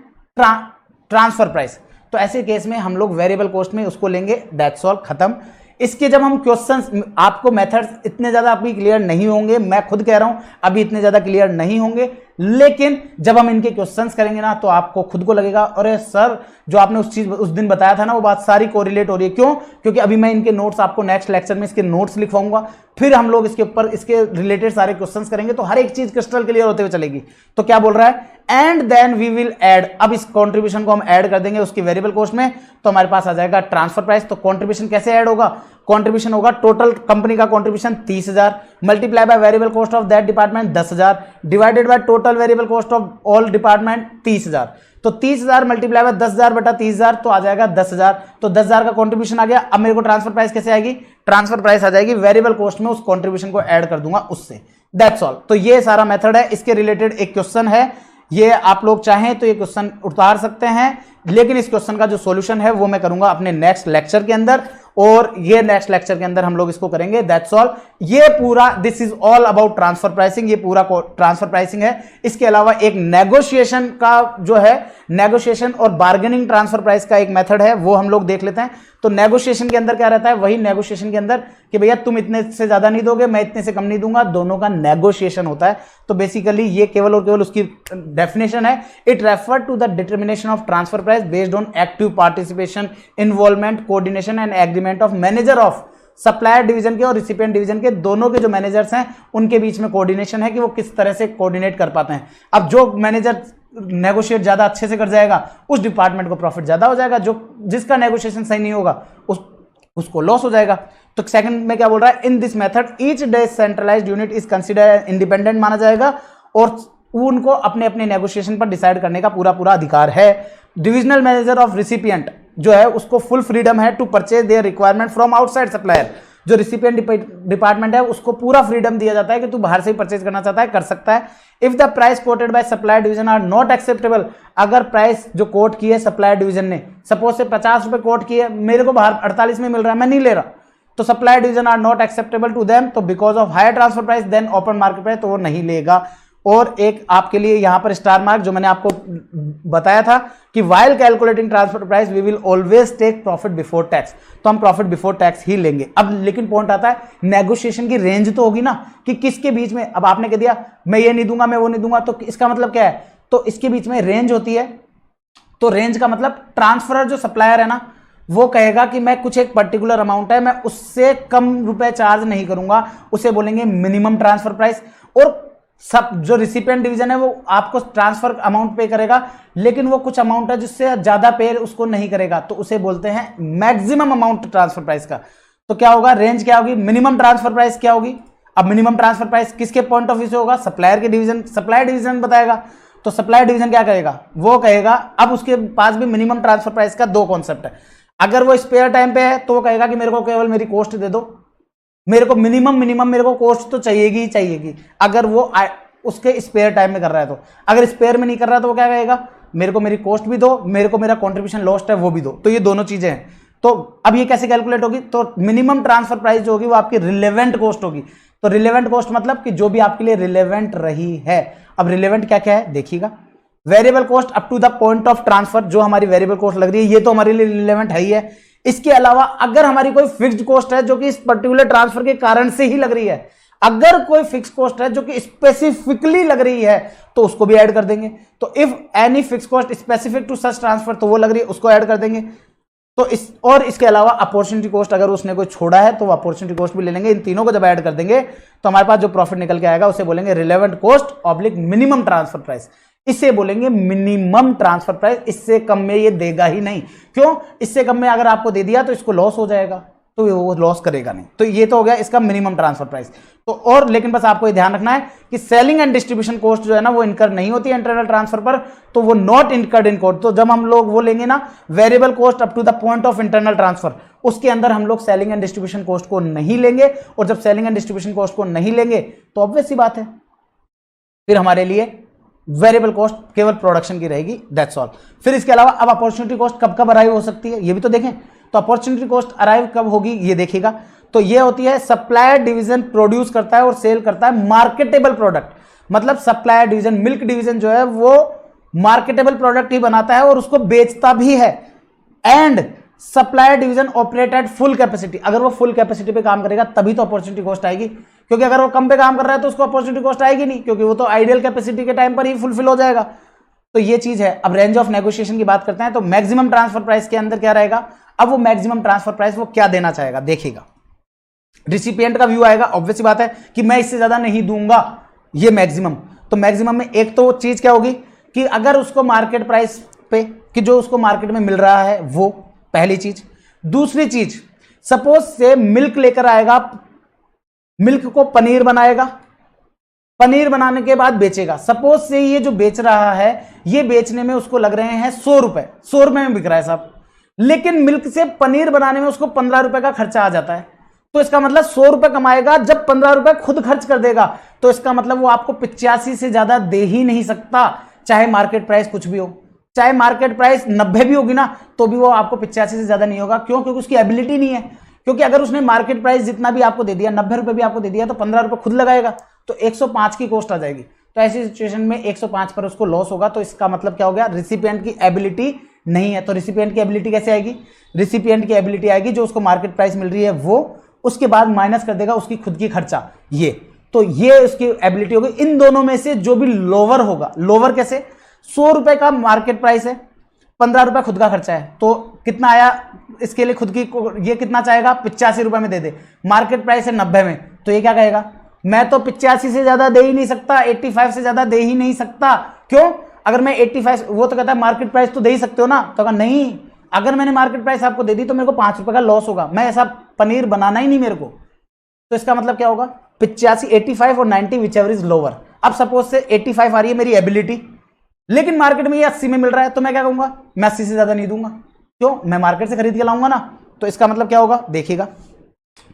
ट्रांसफर प्राइस। तो ऐसे केस में हम लोग वेरिएबल कॉस्ट में उसको लेंगे, दैट्स ऑल, खत्म। इसके जब हम क्वेश्चंस, आपको मेथड्स इतने ज्यादा अभी क्लियर नहीं होंगे, मैं खुद कह रहा हूं अभी इतने ज्यादा क्लियर नहीं होंगे, लेकिन जब हम इनके क्वेश्चंस करेंगे ना, तो आपको खुद को लगेगा अरे सर जो आपने उस दिन बताया था ना, वो बात सारी कोरिलेट हो रही है। क्यों, क्योंकि अभी मैं इनके नोट्स आपको नेक्स्ट लेक्चर में इसके नोट्स लिखवाऊंगा, फिर हम लोग इसके ऊपर इसके रिलेटेड सारे क्वेश्चंस करेंगे, तो हर एक चीज क्रिस्टल क्लियर होते हुए चलेगी। तो क्या बोल रहा है, and then we will add, अब इस कॉन्ट्रीब्यूशन को हम ऐड कर देंगे उसकी वेरिएबल कॉस्ट में, तो हमारे पास आ जाएगा ट्रांसफर प्राइस। तो कॉन्ट्रीब्यूशन कैसे ऐड होगा, कॉन्ट्रीब्यूशन होगा टोटल कंपनी का contribution 30,000 multiply by variable cost of that department 10,000 divided by total variable cost of all department 30,000। तो 30,000 मल्टीप्लाई बाय 10,000 बटा 30,000, तो आ जाएगा 10,000। तो 10,000 का कॉन्ट्रीब्यूशन आ गया। अब मेरे को ट्रांसफर प्राइस कैसे आएगी, ट्रांसफर प्राइस आ जाएगी वेरिएबल कॉस्ट में उस कॉन्ट्रीब्यूशन को ऐड कर दूंगा उससे, दैट्स ऑल। तो ये सारा मेथड है, इसके रिलेटेड एक क्वेश्चन है, ये आप लोग चाहें तो ये क्वेश्चन उतार सकते हैं, लेकिन इस क्वेश्चन का जो सॉल्यूशन है वो मैं करूंगा अपने नेक्स्ट लेक्चर के अंदर, और ये नेक्स्ट लेक्चर के अंदर हम लोग इसको करेंगे, दैट्स ऑल। ये पूरा this is all about transfer pricing, ये पूरा ट्रांसफर प्राइसिंग है। इसके अलावा एक नेगोशिएशन का जो है, नेगोशिएशन और बार्गेनिंग ट्रांसफर प्राइस का एक मेथड है, वो हम लोग देख लेते हैं। तो नेगोशिएशन के अंदर क्या रहता है, वही नेगोशिएशन के अंदर कि भैया तुम इतने से ज्यादा नहीं दोगे, मैं इतने से कम नहीं दूंगा, दोनों का नेगोशिएशन होता है। तो बेसिकली ये केवल और केवल उसकी डेफिनेशन है, it refer to the determination of transfer price based on active participation, involvement, coordination and agreement of manager of supplier division के और रिसिपिएंट डिवीजन के, दोनों के जो मैनेजर्स हैं उनके बीच में कोऑर्डिनेशन है कि वो किस तरह से कोऑर्डिनेट कर पाते हैं। अब जो मैनेजर नेगोशिएट ज्यादा अच्छे से कर जाएगा, उस डिपार्टमेंट को प्रॉफिट ज्यादा हो जाएगा, जो जिसका नेगोशिएशन सही नहीं होगा उसको लॉस हो जाएगा। तो सेकंड में क्या बोल रहा है, in this method each decentralised unit is considered independent माना जाएगा, और उनको अपने अपने नेगोशिएशन पर डिसाइड करने का पूरा पूरा अधिकार है। डिविजनल मैनेजर ऑफ रिसिपिएंट जो है उसको फुल फ्रीडम है to purchase their requirement from outside supplier. जो रिसिपिएंट डिपार्टमेंट है उसको पूरा फ्रीडम दिया जाता है कि तू बाहर से ही परचेज करना चाहता है कर सकता है। If the price quoted by supplier division are not acceptable, अगर प्राइस जो कोट की है सप्लायर डिवीजन ने, सपोज से 50 रुपए कोट की है, मेरे को बाहर 48 में मिल रहा है, मैं नहीं ले रहा, तो supplier division are not acceptable to them, तो because of higher transfer price than open market price, तो वो नहीं लेगा। और एक आपके लिए यहां पर स्टार मार्क जो मैंने आपको बताया था कि while calculating transfer price we will always take profit before tax, तो हम प्रॉफिट बिफोर टैक्स ही लेंगे। अब लेकिन पॉइंट आता है, नेगोशिएशन की रेंज तो होगी ना कि किसके बीच में, अब आपने कह दिया मैं ये नहीं दूंगा मैं वो नहीं दूंगा, तो इसका मतलब क्या है, तो इसके बीच में रेंज होती है। तो रेंज का मतलब ट्रांसफरर जो सप्लायर है ना, वो कहेगा कि मैं कुछ एक पर्टिकुलर अमाउंट है, मैं उससे कम रुपए चार्ज नहीं करूंगा, उसे बोलेंगे मिनिमम ट्रांसफर प्राइस। और सब जो रिसिपिएंट डिवीजन है वो आपको ट्रांसफर अमाउंट पे करेगा, लेकिन वो कुछ अमाउंट है जिससे ज्यादा पे उसको नहीं करेगा, तो उसे बोलते हैं मैक्सिमम अमाउंट ट्रांसफर प्राइस का। तो क्या होगा, रेंज क्या होगी, मिनिमम ट्रांसफर प्राइस क्या होगी। अब मिनिमम ट्रांसफर प्राइस किसके पॉइंट ऑफ व्यू से होगा, सप्लायर के डिवीजन, सप्लायर डिवीजन बताएगा। तो सप्लायर डिवीजन क्या करेगा, वो कहेगा, अब उसके पास भी मिनिमम ट्रांसफर प्राइस का दो कॉन्सेप्ट है। अगर वो स्पेयर टाइम पे है तो वो कहेगा कि मेरे को केवल मेरी कॉस्ट दे दो, मेरे को मिनिमम मेरे को कॉस्ट तो चाहिएगी ही चाहिएगी, अगर वो उसके स्पेयर टाइम में कर रहा है तो। अगर स्पेयर में नहीं कर रहा तो वो क्या कहेगा, मेरे को मेरी कॉस्ट भी दो, मेरे को मेरा कंट्रीब्यूशन लॉस्ट है वो भी दो। तो ये दोनों चीजें हैं। तो अब ये कैसे कैलकुलेट होगी, तो मिनिमम ट्रांसफर प्राइस जो होगी वो आपकी रिलेवेंट कॉस्ट होगी। तो रिलेवेंट कॉस्ट मतलब कि जो भी आपके लिए रिलेवेंट रही है। अब रिलेवेंट क्या क्या है देखिएगा, variable cost up to the point of transfer, जो हमारी वेरिएबल कॉस्ट लग रही है ये तो हमारे लिए रिलेवेंट है ही है। इसके अलावा अगर हमारी कोई फिक्स्ड कॉस्ट है जो कि इस पर्टिकुलर ट्रांसफर के कारण से ही लग रही है, अगर कोई फिक्स कॉस्ट है जो कि स्पेसिफिकली लग रही है तो उसको भी ऐड कर देंगे। तो if any fix cost specific to such transfer, तो वो लग रही है उसको ऐड कर देंगे। तो और इसके अलावा अपॉर्चुनिटी कॉस्ट अगर उसने कोई छोड़ा है तो वो अपॉर्चुनिटी कॉस्ट भी ले लेंगे। इन तीनों को जब ऐड कर देंगे तो हमारे पास जो प्रॉफिट निकल के आएगा उसे बोलेंगे relevant cost oblique minimum transfer price. इसे बोलेंगे मिनिमम ट्रांसफर प्राइस। इससे कम में ये देगा ही नहीं। क्यों? इससे कम में अगर आपको दे दिया तो इसको लॉस हो जाएगा, तो वो लॉस करेगा नहीं। तो ये तो हो गया इसका मिनिमम ट्रांसफर प्राइस। तो और लेकिन बस आपको ये ध्यान रखना है कि सेलिंग एंड डिस्ट्रीब्यूशन कॉस्ट जो है ना वो इनकर नहीं होती है इंटरनल ट्रांसफर पर, तो वो नॉट इनकर्ड इन कॉस्ट। तो जब हम लोग वो लेंगे ना variable cost up to the point of internal transfer, उसके अंदर हम लोग सेलिंग एंड डिस्ट्रीब्यूशन कॉस्ट को नहीं लेंगे। और जब सेलिंग एंड डिस्ट्रीब्यूशन कॉस्ट को नहीं लेंगे तो ऑब्वियस सी बात है फिर हमारे लिए वेरिएबल कॉस्ट केवल प्रोडक्शन की रहेगी, दैट्स ऑल। फिर इसके अलावा अब अपॉर्चुनिटी कॉस्ट कब कब अराइव हो सकती है ये भी तो देखें। तो अपॉर्चुनिटी कॉस्ट अराइव कब होगी ये देखिएगा। तो ये होती है सप्लायर डिवीजन प्रोड्यूस करता है और सेल करता है मार्केटेबल प्रोडक्ट। मतलब सप्लायर डिवीजन, मिल्क डिवीजन जो है वो मार्केटेबल प्रोडक्ट ही बनाता है और उसको बेचता भी है। And supplier division operate at full capacity, अगर वो फुल कैपेसिटी पे काम करेगा तभी तो अपॉर्चुनिटी कॉस्ट आएगी, क्योंकि अगर वो कम पे काम कर रहा है तो उसको अपॉर्चुनिटी कॉस्ट आएगी नहीं, क्योंकि वो तो आइडियल कैपेसिटी के टाइम पर ही फुलफिल हो जाएगा। तो ये चीज है। अब रेंज ऑफ नेगोशिएशन की बात करते हैं तो मैक्सिमम ट्रांसफर प्राइस के अंदर क्या रहेगा। अब वो मैक्सिमम ट्रांसफर प्राइस वो क्या देना चाहेगा देखिएगा। रिसिपिएंट का व्यू आएगा, ऑब्वियस सी बात है कि मैं इससे ज्यादा नहीं दूंगा, ये मैक्सिमम। तो मैक्सिमम में एक तो चीज क्या होगी कि अगर उसको मार्केट प्राइस पे कि जो उसको मार्केट में मिल रहा है वो पहली चीज। दूसरी चीज, सपोज से मिल्क लेकर आएगा, मिल्क को पनीर बनाएगा, पनीर बनाने के बाद बेचेगा। सपोज से ये जो बेच रहा है ये बेचने में उसको लग रहे हैं 100 रुपए, 100 रुपए में बिक रहा है साहब, लेकिन मिल्क से पनीर बनाने में उसको 15 रुपए का खर्चा आ जाता है। तो इसका मतलब 100 रुपए कमाएगा, जब 15 रुपए खुद खर्च कर देगा तो इसका मतलब वो आपको 85 से ज्यादा दे ही नहीं सकता, चाहे मार्केट प्राइस कुछ भी हो। चाहे मार्केट प्राइस 90 भी होगी ना तो भी वो आपको 85 से ज्यादा नहीं होगा। क्यों? क्योंकि उसकी एबिलिटी नहीं है। क्योंकि अगर उसने मार्केट प्राइस जितना भी आपको दे दिया, 90 रुपए भी आपको दे दिया, तो 15 रुपए खुद लगाएगा, तो 105 की कॉस्ट आ जाएगी। तो ऐसी सिचुएशन में 105 पर उसको लॉस होगा। तो इसका मतलब क्या हो गया, रिसिपिएंट की एबिलिटी नहीं है। तो रिसिपिएंट की एबिलिटी कैसे आएगी? रिसिपिएंट की एबिलिटी आएगी जो उसको मार्केट प्राइस मिल रही है वो, उसके बाद माइनस कर देगा उसकी खुद की खर्चा, ये तो ये उसकी एबिलिटी होगी। इन दोनों में से जो भी लोअर होगा, लोअर कैसे, 100 रुपए का मार्केट प्राइस है, 15 रुपए खुद का खर्चा है, तो कितना आया इसके लिए खुद की, ये कितना चाहेगा 85 रुपए में दे दे, मार्केट प्राइस है 90 में, तो ये क्या कहेगा, मैं तो 85 से ज्यादा दे ही नहीं सकता, 85 से ज्यादा दे ही नहीं सकता। क्यों? अगर मैं 85, वो तो कहता है मार्केट प्राइस तो दे ही सकते हो ना, तो कहा नहीं, अगर मैंने मार्केट प्राइस आपको दे दी तो मेरे को 5 रुपए का लॉस होगा, मैं ऐसा पनीर बनाना ही नहीं मेरे को। तो इसका मतलब क्या होगा, 85, 85 और 90 विच एवर इज लोअर। अब सपोज से 85 आ रही है मेरी एबिलिटी, लेकिन मार्केट में ये 80 में मिल रहा है, तो मैं क्या कहूंगा, मैं 80 से ज्यादा नहीं दूंगा। क्यों? मैं मार्केट से खरीद के लाऊंगा ना। तो इसका मतलब क्या होगा, देखिएगा,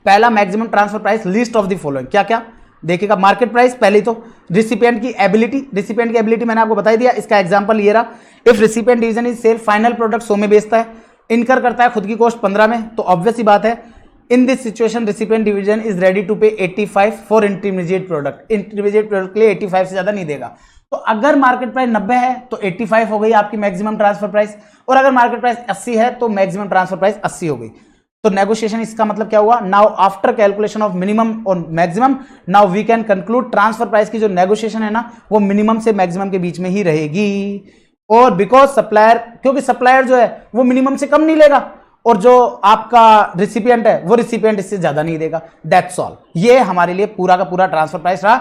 पहला maximum transfer price, list of the following, क्या क्या देखिएगा, मार्केट प्राइस पहली, तो रिसिपिएंट की एबिलिटी, रिसिपिएंट की एबिलिटी मैंने आपको बता दिया, इसका एग्जांपल ये रहा, if recipient division is sell final product 100 में बेचता है, इनकर करता है खुद की कॉस्ट 15 में, तो ऑब्वियस ही बात है in this situation recipient division is ready to pay 85 for intermediate product, intermediate product के लिए 85 से ज्यादा नहीं देगा। तो अगर मार्केट प्राइस 90 है तो 85 हो गई आपकी मैक्सिमम ट्रांसफर प्राइस, और अगर मार्केट प्राइस 80 है तो मैक्सिमम ट्रांसफर प्राइस 80 हो गई। तो नेगोशिएशन, इसका मतलब क्या हुआ, now after calculation of minimum और maximum, now we can conclude transfer price की जो नेगोशिएशन है ना वो मिनिमम से मैक्सिमम के बीच में ही रहेगी। और बिकॉज सप्लायर, क्योंकि सप्लायर जो है वो मिनिमम से कम नहीं लेगा, और जो आपका रिसिपिएंट है वो रिसिपिएंट इससे ज्यादा नहीं देगा, दैट्स ऑल। ये हमारे लिए पूरा का पूरा ट्रांसफर प्राइस रहा।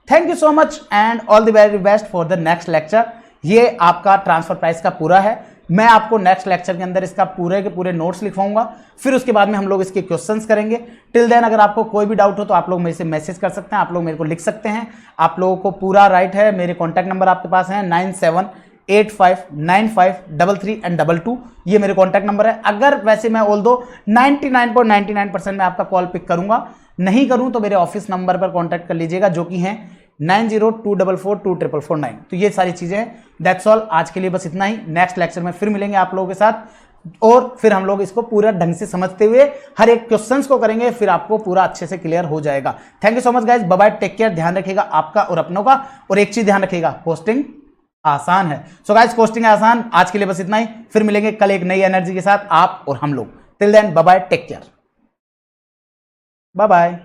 Thank you so much and all the very best for the next lecture. ये आपका ट्रांसफर प्राइस का पूरा है। मैं आपको नेक्स्ट लेक्चर के अंदर इसका पूरे के पूरे नोट्स लिखवाऊंगा, फिर उसके बाद में हम लोग इसके क्वेश्चंस करेंगे। टिल देन अगर आपको कोई भी डाउट हो तो आप लोग मेरे से मैसेज कर सकते हैं, आप लोग मेरे को लिख सकते हैं, आप लोगों को पूरा राइट है। मेरे कॉन्टैक्ट नंबर आपके पास है 9785953332, ये मेरे कॉन्टैक्ट नंबर है। अगर वैसे मैं ऑल दो 99.99% में आपका कॉल पिक करूंगा, नहीं करूं तो मेरे ऑफिस नंबर पर कॉन्टैक्ट कर लीजिएगा जो कि है 9024424449। तो ये सारी चीजें हैं, दैट्स ऑल। आज के लिए बस इतना ही, नेक्स्ट लेक्चर में फिर मिलेंगे आप लोगों के साथ। और फिर हम लोग इसको पूरा ढंग से समझते हुए हर एक क्वेश्चंस को करेंगे, फिर आपको पूरा अच्छे से क्लियर हो जाएगा। Thank you so much guys, bye bye, take care, ध्यान रखिएगा आपका और अपनों का। और एक चीज ध्यान रखिएगा, कोस्टिंग आसान है। सो गाइज कोस्टिंग आसान, आज के लिए बस इतना ही, फिर मिलेंगे कल एक नई एनर्जी के साथ आप और हम लोग। Till then bye bye, take care, bye bye.